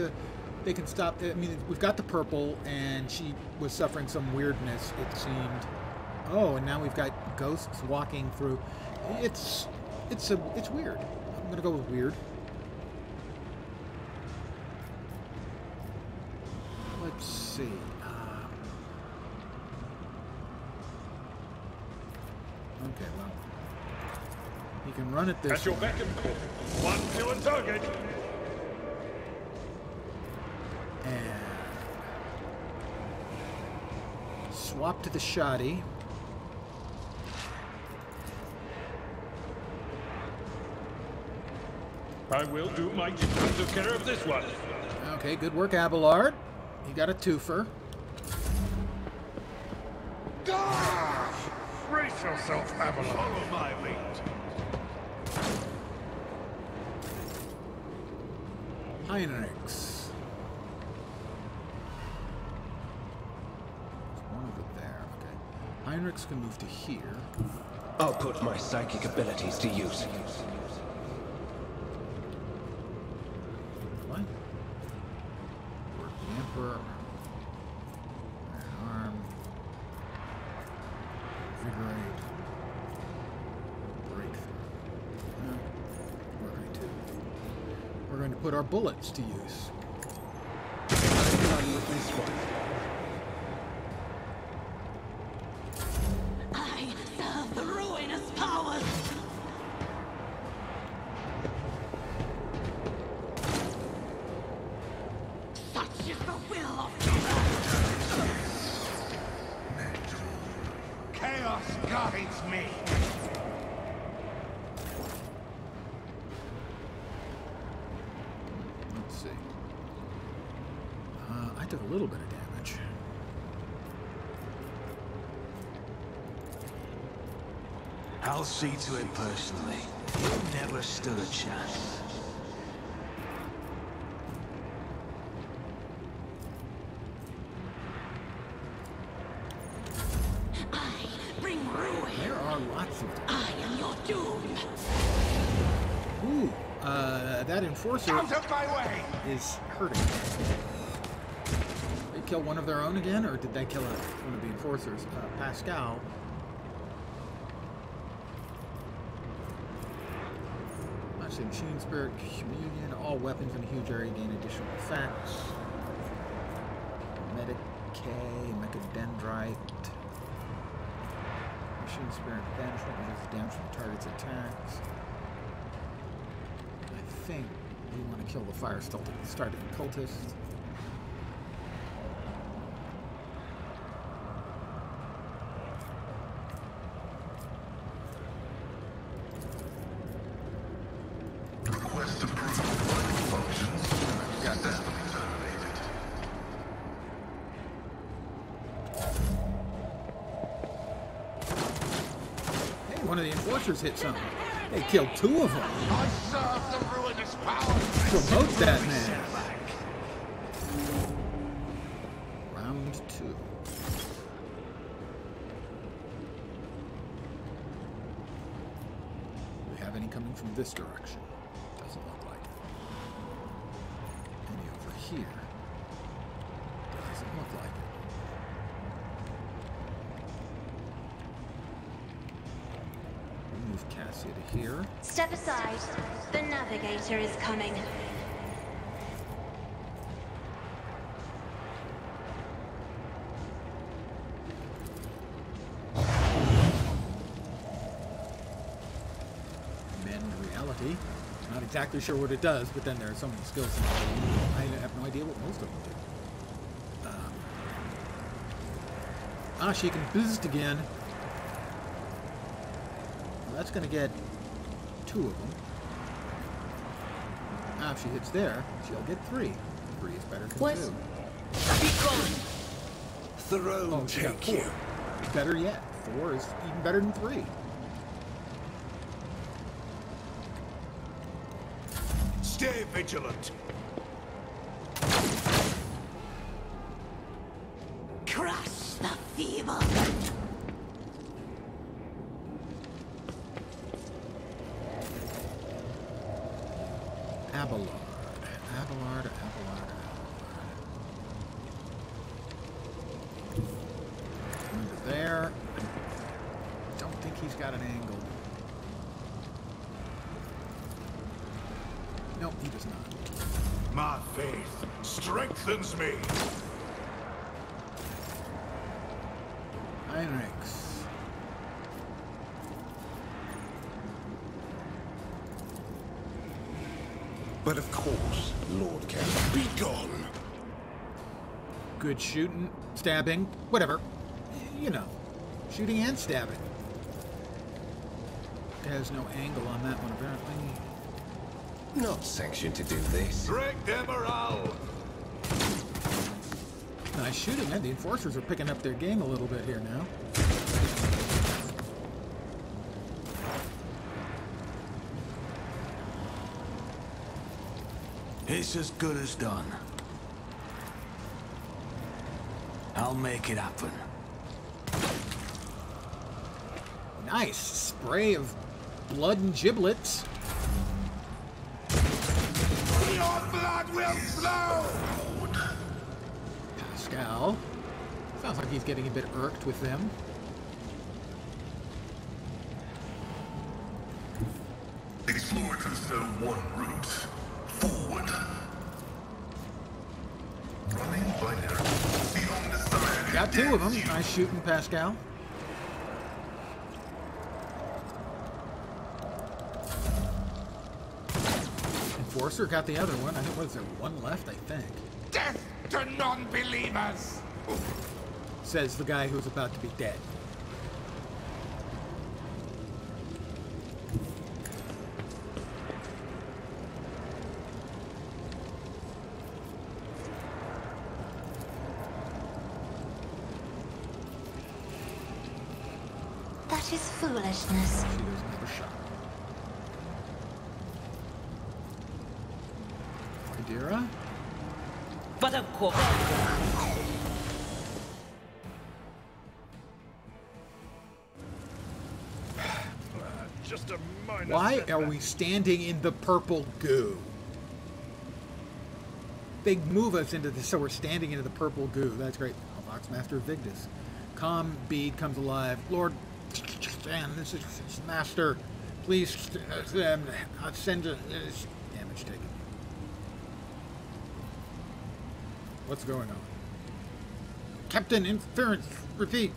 A: they can stop. I mean, we've got the purple, and she was suffering some weirdness, it seemed. Oh, and now we've got ghosts walking through. It's weird. I'm gonna go with weird. Let's see. Okay, well, he can run at this.
C: At your beck and call. 1, 2, and target.
A: And swap to the shoddy.
C: I will do my duty. Took care of this one.
A: Okay, good work, Abelard. You got a twofer.
B: Brace yourself, Avalon. Follow my lead.
A: Heinrichs. There's one over there. Okay. Heinrichs can move to here.
I: I'll put my psychic abilities to use.
A: What? Work the Emperor. Iron Arm. Invigorate. Breakthrough. No. We're going to put our bullets to use.
I: I'm done with this one.
G: I serve the ruinous powers. Such is the will of
B: Chaos guides me.
A: Let's see. I took a little bit of damage.
E: I'll see to it personally. You never stood a chance.
G: I bring ruin.
A: There are lots of them.
G: I am your doom.
A: Ooh, that enforcer
B: Out of my way!
A: is hurting. They kill one of their own again, or did they kill one of the enforcers? Pascal. I say Machine Spirit, Communion, all weapons in a huge area gain additional effects. Medicae, Mechadendrite. Machine Spirit Banishment reduces damage from the target's attacks. I think we want to kill the fire starting cultist. one of the enforcers hit something. They killed 2 of them.
B: I serve the ruinous power.
A: Promote that man. Round 2. Do we have any coming from this direction? Doesn't look like it. Any over here? Doesn't look like it. Move Cassia to here.
F: Step aside. The navigator is coming.
A: Mend reality. Not exactly sure what it does, but then there are so many skills. I have no idea what most of them do. She can boost again. That's going to get 2 of them. Now, if she hits there, she'll get 3. 3 is better than 2.
G: Be gone!
E: Throne
A: She got
E: take
A: 4.
E: you.
A: Better yet. 4 is even better than 3.
B: Stay vigilant.
G: Crush the feeble!
A: Abelard. Abelard. Under there. Don't think he's got an angle. Nope, he does not.
B: My faith strengthens me.
A: Heinrichs.
I: But of course, Lord Captain.
B: Be gone.
A: Good shooting, stabbing, whatever. You know, shooting and stabbing. Has no angle on that one, apparently.
I: Not sanctioned to do this.
B: Break their morale.
A: Nice shooting, and the enforcers are picking up their game a little bit here now.
E: It's as good as done. I'll make it happen.
A: Nice spray of blood and giblets.
B: Your blood will flow.
A: Pascal. Sounds like he's getting a bit irked with them.
B: Explore to zone 1 route. Forward. Running binary. Beyond the side.
A: Got 2 of them. Nice shooting, Pascal. Enforcer got the other one. I think, what is there, 1 left, I think.
B: Death to non-believers.
A: Says the guy who's about to be dead.
F: That is foolishness.
A: She doesn't have a shot. Adira?
G: But of course.
C: Just a minor
A: Why
C: setback.
A: are we standing in the purple goo? They move us into this, so we're standing into the purple goo. That's great. Voxmaster Vigdis. Calm bead comes alive. Lord, Stan, this is Master. Please send a damage taken. What's going on? Captain, interference. Repeat.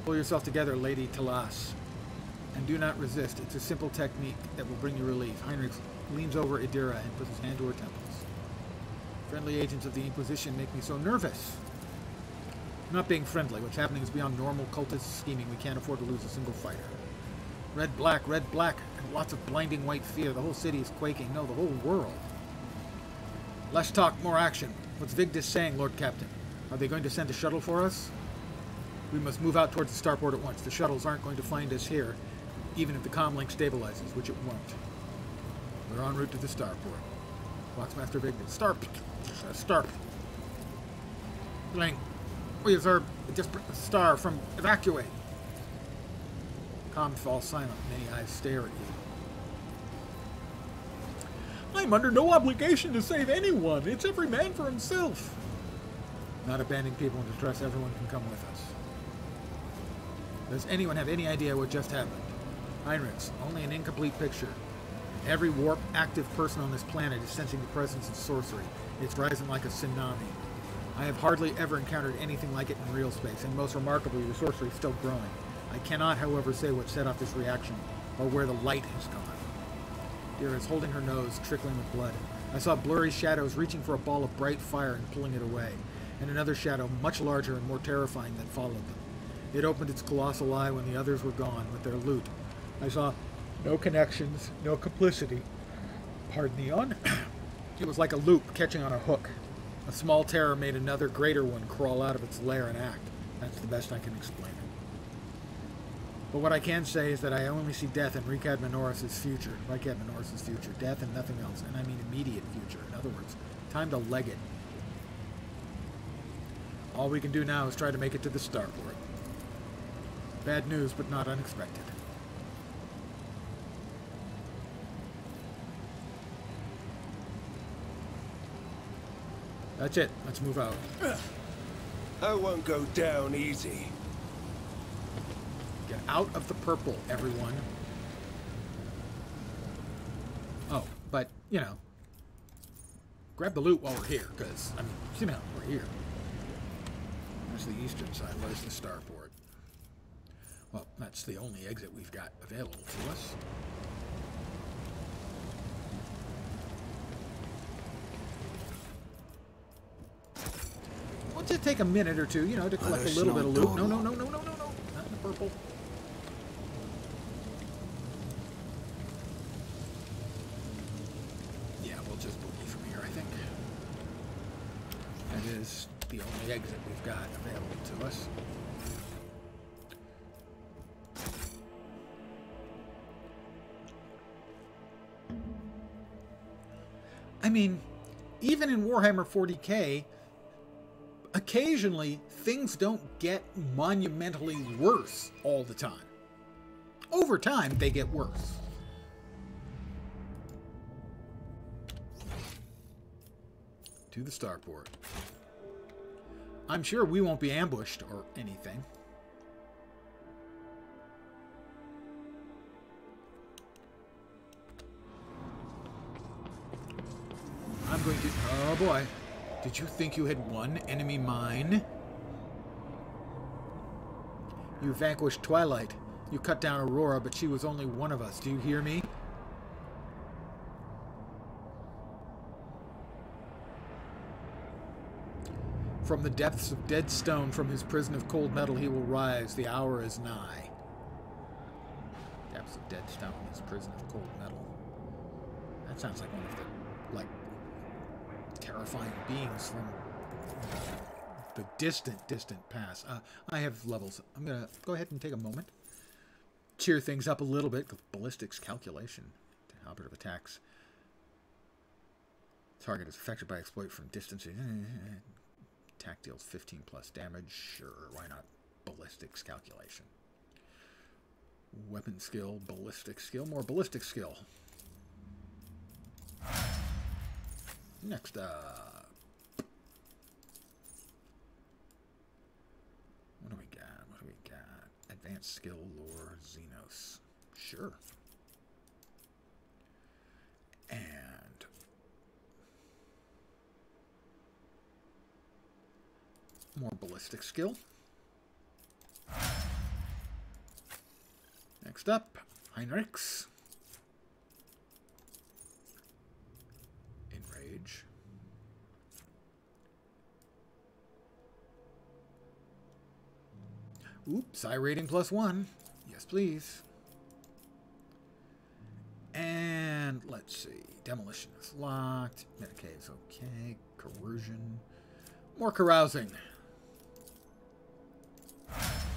A: Pull yourself together, Lady Talas. And do not resist. It's a simple technique that will bring you relief. Heinrich leans over Adira and puts his hand to her temples. Friendly agents of the Inquisition make me so nervous. I'm not being friendly. What's happening is beyond normal cultist scheming. We can't afford to lose a single fighter. Red, black, and lots of blinding white fear. The whole city is quaking. No, the whole world. Less talk, more action. What's Vigdis saying, Lord Captain? Are they going to send a shuttle for us? We must move out towards the starport at once. The shuttles aren't going to find us here, even if the comlink stabilizes, which it won't. We're en route to the starport. Watchmaster Vignan. Starp. Blank. We observe a disparate star from evacuate. Comms fall silent. Many eyes stare at you. I'm under no obligation to save anyone. It's every man for himself. Not abandoning people in distress. Everyone can come with us. Does anyone have any idea what just happened? Heinrichs, only an incomplete picture. Every warp active person on this planet is sensing the presence of sorcery. It's rising like a tsunami. I have hardly ever encountered anything like it in real space, and most remarkably, the sorcery is still growing. I cannot, however, say what set off this reaction, or where the light has gone. Dira is holding her nose, trickling with blood. I saw blurry shadows reaching for a ball of bright fire and pulling it away, and another shadow, much larger and more terrifying, that followed them. It opened its colossal eye when the others were gone with their loot. I saw no connections, no complicity. Pardon the yawn. It was like a loop catching on a hook. A small terror made another greater one crawl out of its lair and act. That's the best I can explain it. But what I can say is that I only see death in Rikad Minoris' future. Death and nothing else. And I mean immediate future. In other words, time to leg it. All we can do now is try to make it to the starport. Bad news, but not unexpected. That's it. Let's move out.
E: I won't go down easy.
A: Get out of the purple, everyone. Oh, but, you know, grab the loot while we're here, because, I mean, you know, we're here. There's the eastern side. Where's the starport? Well, that's the only exit we've got available to us. We'll just take a minute or two, you know, to collect a little bit of loot. No. Not in the purple. Yeah, we'll just boogie from here, I think. That is the only exit we've got available to us. I mean, even in Warhammer 40k, occasionally things don't get monumentally worse all the time. Over time, they get worse. To the starport. I'm sure we won't be ambushed or anything. I'm going to... Oh boy. Did you think you had one enemy mine? You vanquished Twilight. You cut down Aurora, but she was only one of us. Do you hear me? From the depths of dead stone, from his prison of cold metal, he will rise. The hour is nigh. Depths of dead stone, his prison of cold metal. That sounds like one of the, like, terrifying beings from the distant past. I have levels. I'm going to go ahead and take a moment. Cheer things up a little bit with ballistics calculation. Operative attacks. Target is affected by exploit from distance. Attack deals 15 plus damage. Sure, why not? Ballistics calculation. Weapon skill, ballistic skill, more ballistic skill. Next up. What do we got? Advanced skill, lore, xenos. Sure. And more ballistic skill. Next up, Heinrichs. Enrage. Oops, psi rating +1. Yes, please. And let's see. Demolition is locked. Medicaid is okay. Coercion. More carousing.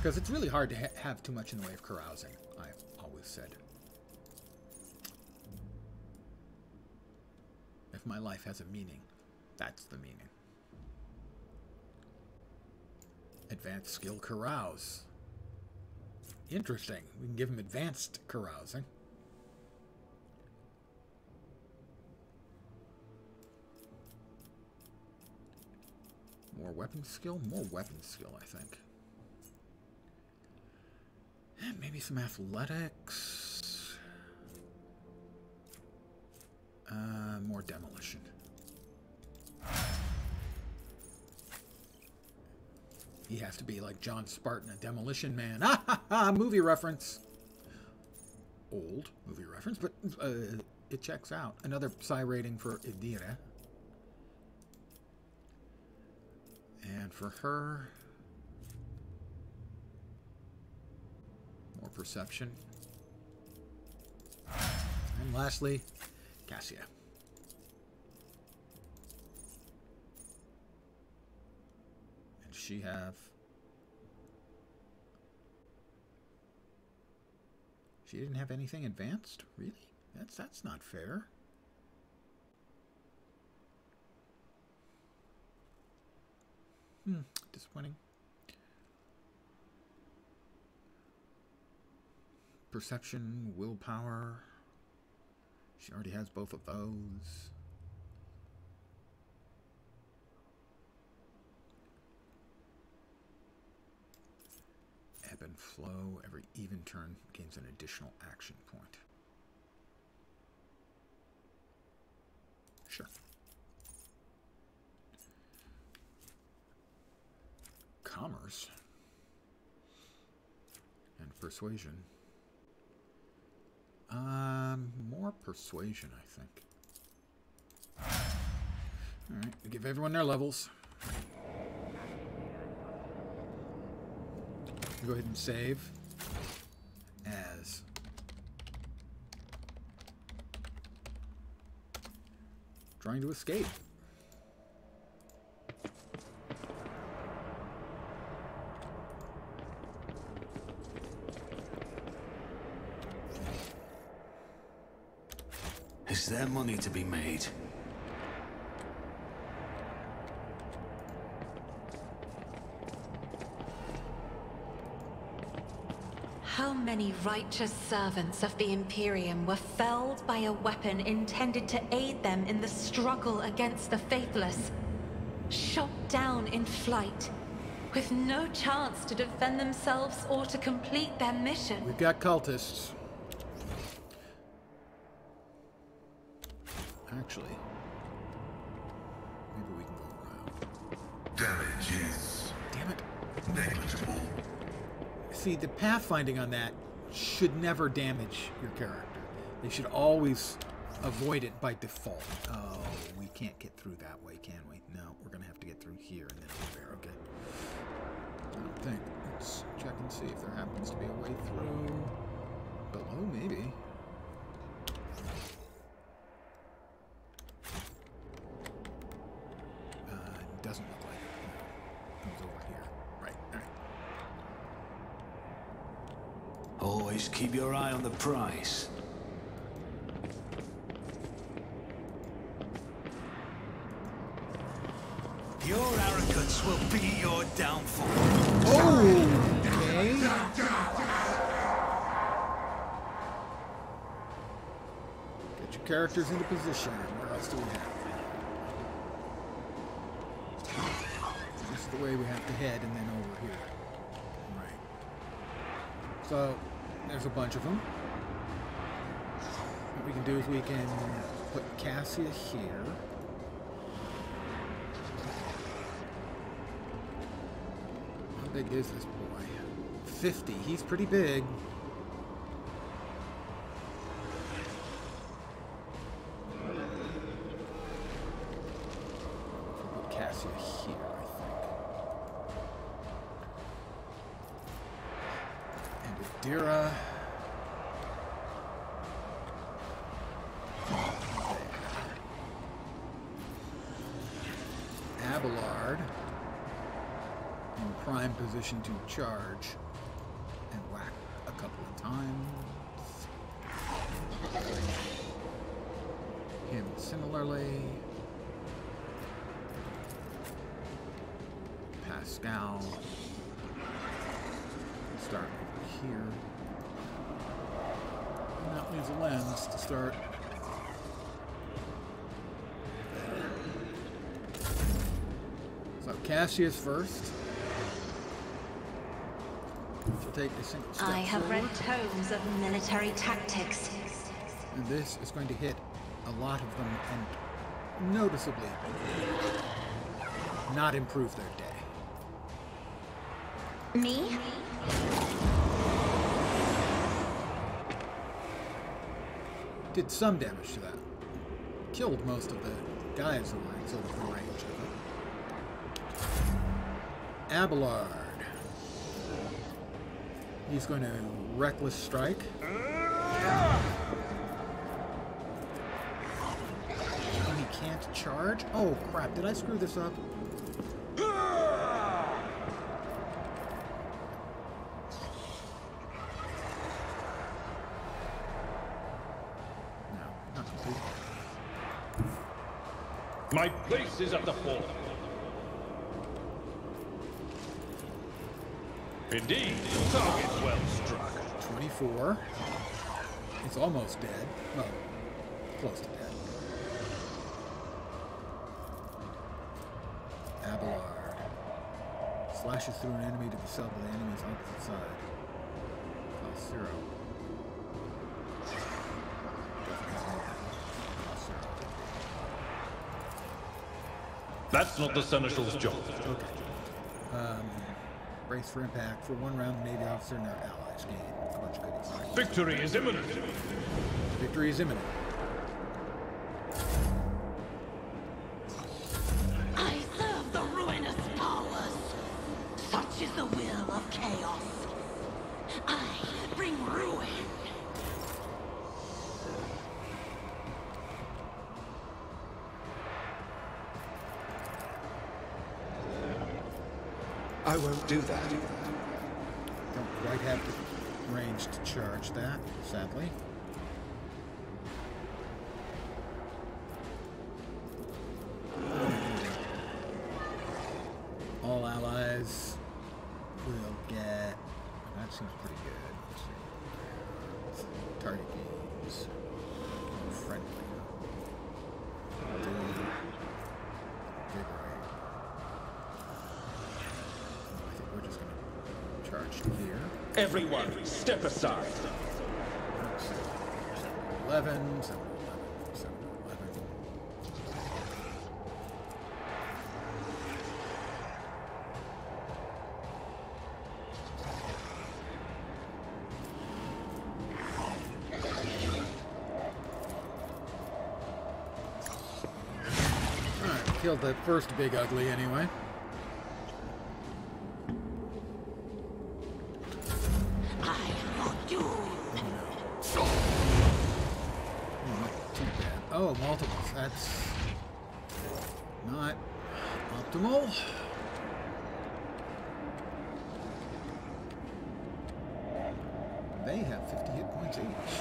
A: Because it's really hard to have too much in the way of carousing, I've always said. If my life has a meaning, that's the meaning. Advanced skill carouse. Interesting. We can give him advanced carousing. More weapon skill? More weapon skill, I think. And maybe some athletics. More demolition. He has to be like John Spartan, a demolition man. Ah ha ha! Movie reference. Old movie reference, but it checks out. Another psi rating for Idira. And for her, more perception. And lastly, Cassia. And she didn't have anything advanced? Really? That's not fair. Disappointing. Perception, willpower. She already has both of those. Ebb and flow. Every even turn gains an additional action point. Sure. Commerce. And persuasion. More persuasion, I think. Alright, we give everyone their levels. Go ahead and save as trying to escape.
E: Is there money to be made?
F: How many righteous servants of the Imperium were felled by a weapon intended to aid them in the struggle against the faithless? Shot down in flight, with no chance to defend themselves or to complete their mission.
A: We've got cultists. Actually, maybe we can go around.
B: Damage is
A: Damn it.
B: negligible.
A: See, the pathfinding on that should never damage your character. They should always avoid it by default. Oh, we can't get through that way, can we? No, we're going to have to get through here and then over there, okay? I don't think. Let's check and see if there happens to be a way through. Below, maybe. Doesn't look like it. No. It was over here. Right, alright.
E: Always keep your eye on the prize. Your arrogance will be your downfall.
A: Oh! Okay. Get your characters into position. What else do we have? This is the way we have to head, and then over here. Right. So, there's a bunch of them. What we can do is we can put Cassia here. How big is this boy? 50. He's pretty big. We'll put Cassia here, I think. And Idira. Abelard in prime position to charge. and whack a couple of times. Him similarly. Pascal. Start over here. And that leaves a lens to start. So Cassius first. She'll take a single step
F: I have
A: forward.
F: read tomes of military tactics.
A: And this is going to hit a lot of them and noticeably not improve their day.
F: Me?
A: Did some damage to that. Killed most of the guys who were in sort of the range of it. Abelard. He's going to reckless strike. And he can't charge? Oh crap, did I screw this up?
C: My place is at the fore. Indeed, target well struck.
A: 24. It's almost dead. Well, close to dead. Abelard. Slashes through an enemy to the cell to the enemy's opposite side. Cost 0.
C: That's not the Seneschal's job.
A: Okay. Brace for impact. For 1 round, the Navy officer and their allies gain a bunch of goodies.
C: Victory is imminent.
A: Victory is imminent.
G: I serve the ruinous powers. Such is the will of chaos. I bring ruin.
E: I won't do that.
A: Don't quite have the range to charge that, sadly. All allies will get... That seems pretty good. Let's see. Target games. Friendly. Vigorate. We're just going to charge here.
I: Everyone, step aside.
A: 11, 7, 11, 7, 11. Alright, killed the first big ugly anyway. Oh, multiples. That's not optimal. They have 50 hit points each.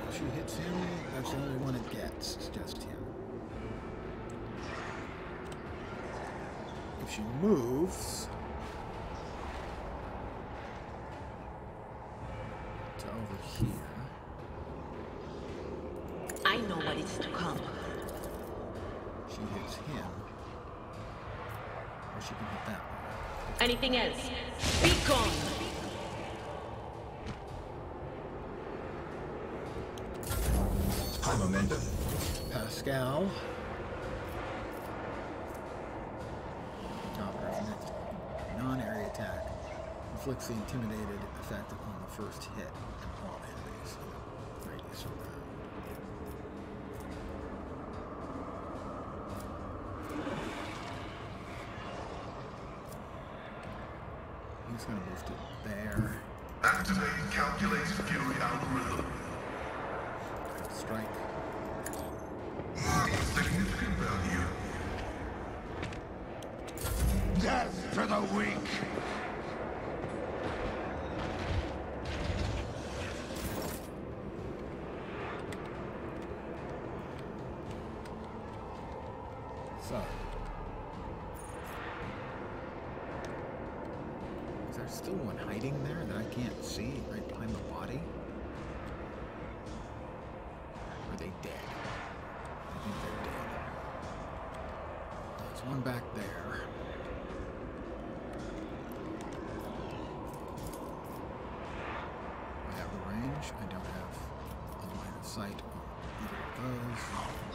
A: If she hits him, that's the only one it gets. It's just him. If she moves... over here.
D: I know what is to come.
A: She hits him. Or she can hit that one.
D: Anything else? Be gone!
B: High momentum.
A: Pascal. Topper's next non-area attack inflicts the intimidated effect upon the first hit and all enemies in the radius around. He's going to move to there.
B: Activate calculated fury algorithm.
A: Strike.
B: Significant value. Death to the weak!
A: So, is there still one hiding there that I can't see right behind the body? Are they dead? I think they're dead. There's one back there. I have the range. I don't have a line of sight on either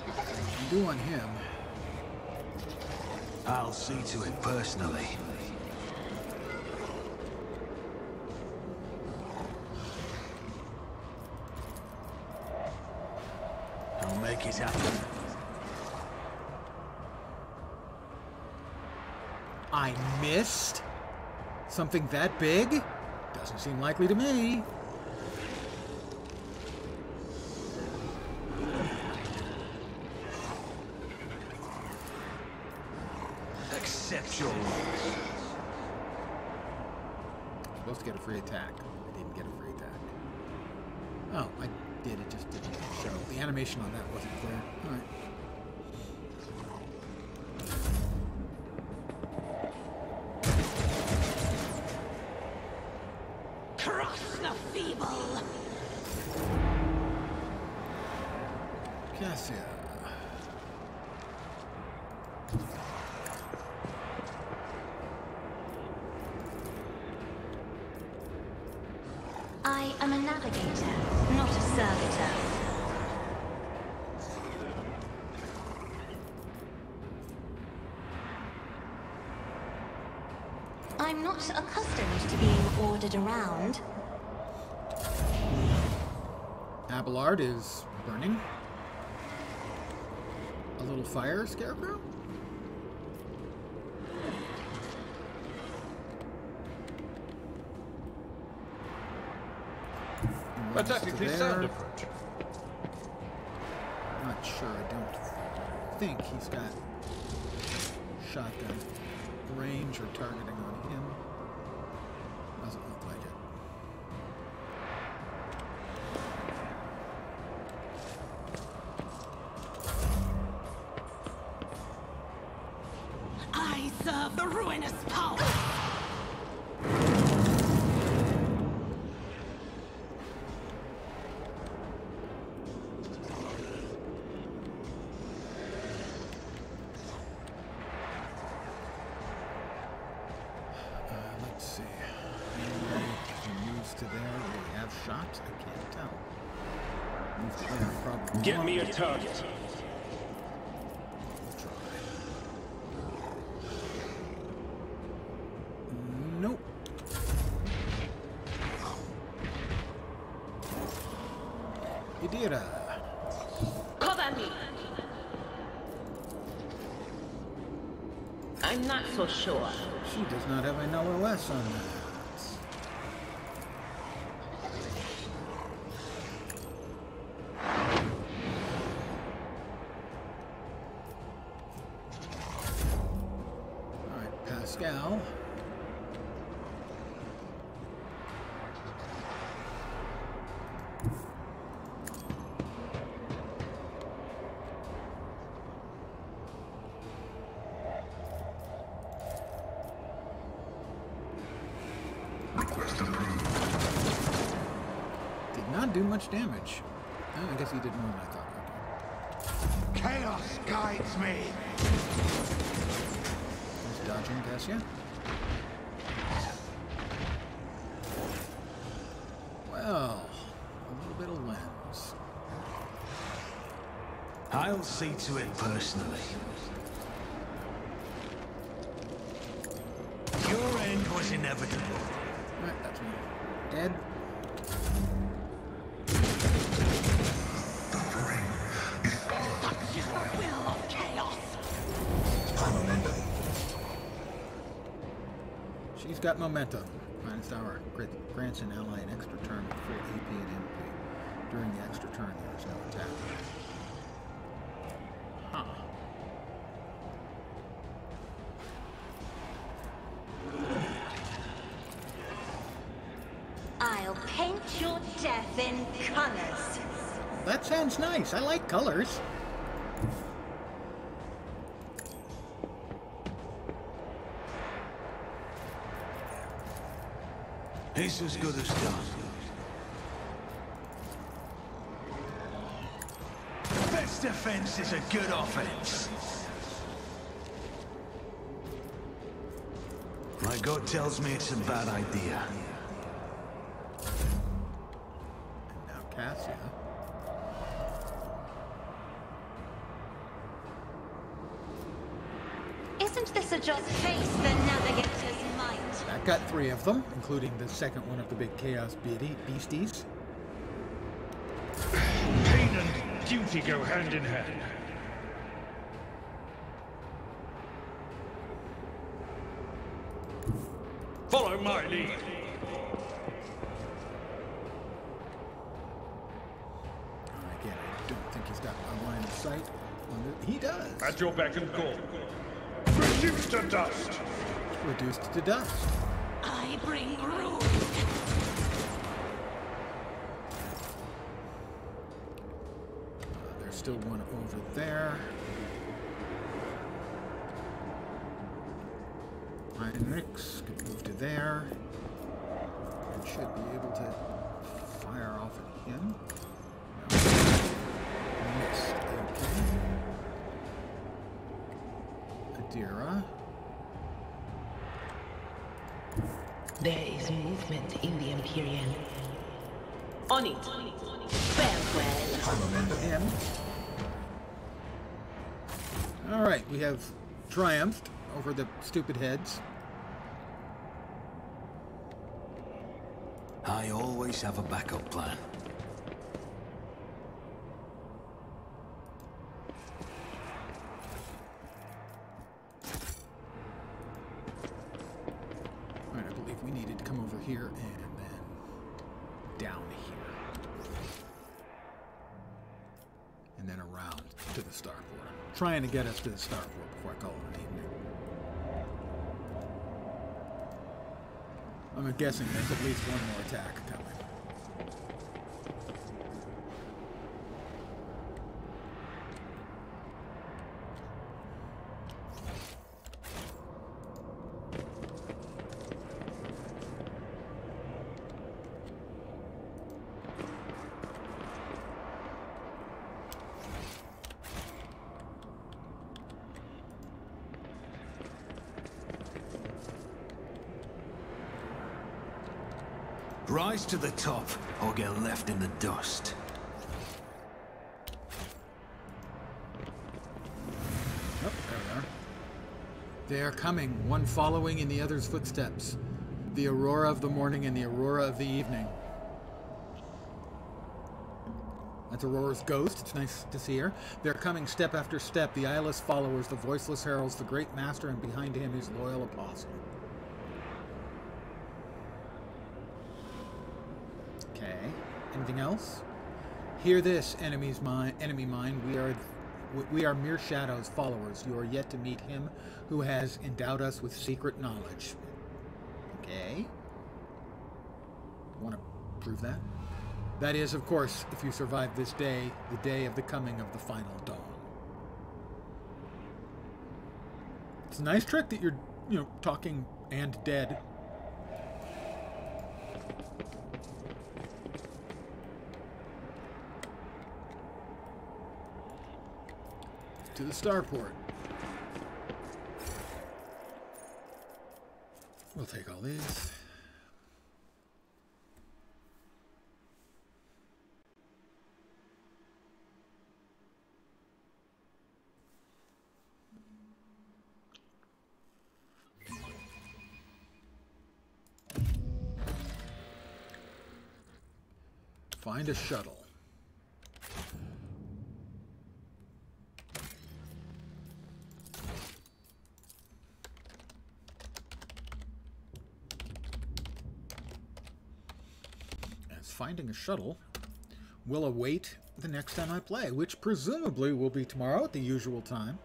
A: of those. I do on him.
E: I'll see to it personally. I'll make it happen.
A: I missed? Something that big? Doesn't seem likely to me.
E: Accept your loss.
A: Supposed to get a free attack. I didn't get a free attack. Oh, I did. It just didn't show. The animation on that wasn't clear. All right.
G: Crush the feeble!
A: Cassia.
J: I am a navigator, not a servitor. I'm not accustomed to being ordered around.
A: Abelard is burning. A little fire, Scarecrow?
C: A technically sound approach.
A: Not sure. I don't think he's got shotgun range or targeting on him. Doesn't look like it.
G: I serve the ruinous power!
A: Let's see. He moves to there. Will he have shots? I can't tell. Move to there, probably.
C: Get me a target.
A: We'll try. Nope. Idira.
D: Cover me! I'm not so sure.
A: She does not have an LOS on that. Alright, Pascal.
B: Request approved.
A: Did not do much damage. Oh, I guess he did more than I thought. Okay.
B: Chaos guides me!
A: He's dodging Cassia. Well, a little bit of lens.
E: I'll see to it personally. Your end was inevitable.
A: Alright, that's me. Dead.
G: Such is the will of chaos!
A: She's got momentum. Finest hour grants an ally an extra turn with full AP and MP. During the extra turn, there is no attack. Huh.
J: I'll paint your death in colors.
A: That sounds nice. I like colors.
E: He's as good as done. Best defense is a good offense. My gut tells me it's a bad idea.
A: And now Cassia.
J: Isn't this a just case the navigator's might?
A: That got 3 of them, including the second one of the big chaos beasties.
C: Pain and duty go hand in hand. Follow my lead.
A: Again, I don't think he's got a line of sight. He does.
C: At your beck and call. Reduced to dust.
A: Reduced to dust.
G: I bring ruin.
A: There's still one over there. Heinrichs can move to there. And should be able to fire off at him. No. Missed. Okay. Adira.
G: There is movement in the Imperial. On it. Farewell.
A: Him. Alright, we have triumphed over the stupid heads.
E: I always have a backup plan.
A: Alright, I believe we needed to come over here and then down here. And then around to the starport. Trying to get us to the starport before I call it an evening. I'm guessing there's at least one more attack coming.
E: Rise to the top, or get left in the dust.
A: Oh, there we are. They are coming, one following in the other's footsteps. The aurora of the morning and the aurora of the evening. That's Aurora's ghost. It's nice to see her. They're coming step after step, the eyeless followers, the voiceless heralds, the great master, and behind him his loyal apostle. Okay. Anything else? Hear this, enemy mine. We are mere shadows, followers. You are yet to meet him who has endowed us with secret knowledge. Okay. Want to prove that? That is, of course, if you survive this day, the day of the coming of the final dawn. It's a nice trick that you're, talking and dead. To the starport. We'll take all these. Find a shuttle. Finding a shuttle will await the next time I play, which presumably will be tomorrow at the usual time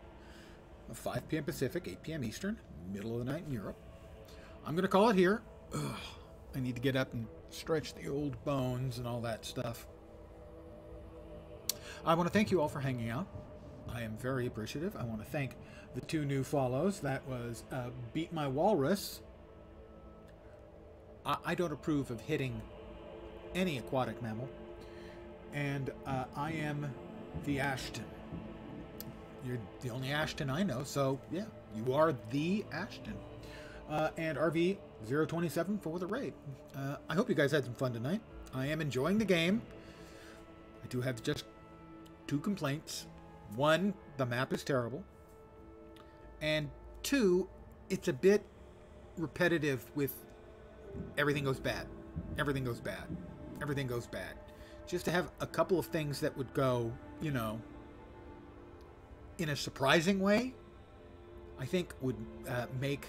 A: of 5 p.m. Pacific, 8 p.m. Eastern, middle of the night in Europe. I'm going to call it here. Ugh, I need to get up and stretch the old bones and all that stuff. I want to thank you all for hanging out. I am very appreciative. I want to thank the 2 new follows. That was Beat My Walrus. I don't approve of hitting any aquatic mammal. And I am the Ashton. You're the only Ashton I know, so yeah, you are the Ashton. And RV027 for the raid. I hope you guys had some fun tonight. I am enjoying the game. I do have just 2 complaints. 1, the map is terrible. And 2, it's a bit repetitive with everything goes bad. Everything goes bad. Everything goes bad. Just to have a couple of things that would go, you know, in a surprising way, I think would make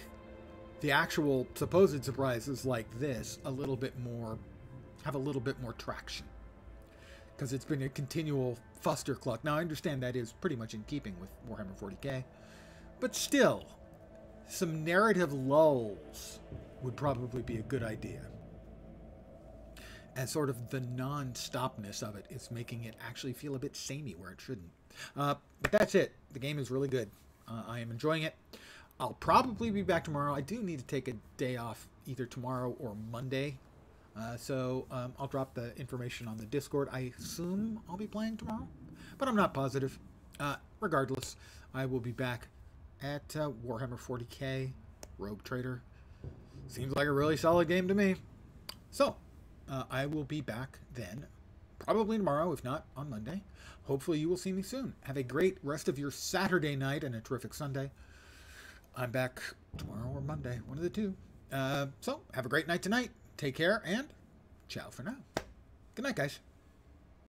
A: the actual supposed surprises like this a little bit more, have a little bit more traction. Because it's been a continual fustercluck. Now, I understand that is pretty much in keeping with Warhammer 40k. But still, some narrative lulls would probably be a good idea. And sort of the non-stopness of it is making it actually feel a bit samey where it shouldn't. But that's it. The game is really good. I am enjoying it. I'll probably be back tomorrow. I do need to take a day off either tomorrow or Monday. So I'll drop the information on the Discord. I assume I'll be playing tomorrow, but I'm not positive. Regardless, I will be back at Warhammer 40k Rogue Trader. Seems like a really solid game to me. So I will be back then, probably tomorrow, if not on Monday. Hopefully you will see me soon. Have a great rest of your Saturday night and a terrific Sunday. I'm back tomorrow or Monday, one of the 2. So have a great night tonight. Take care, and ciao for now. Good night, guys.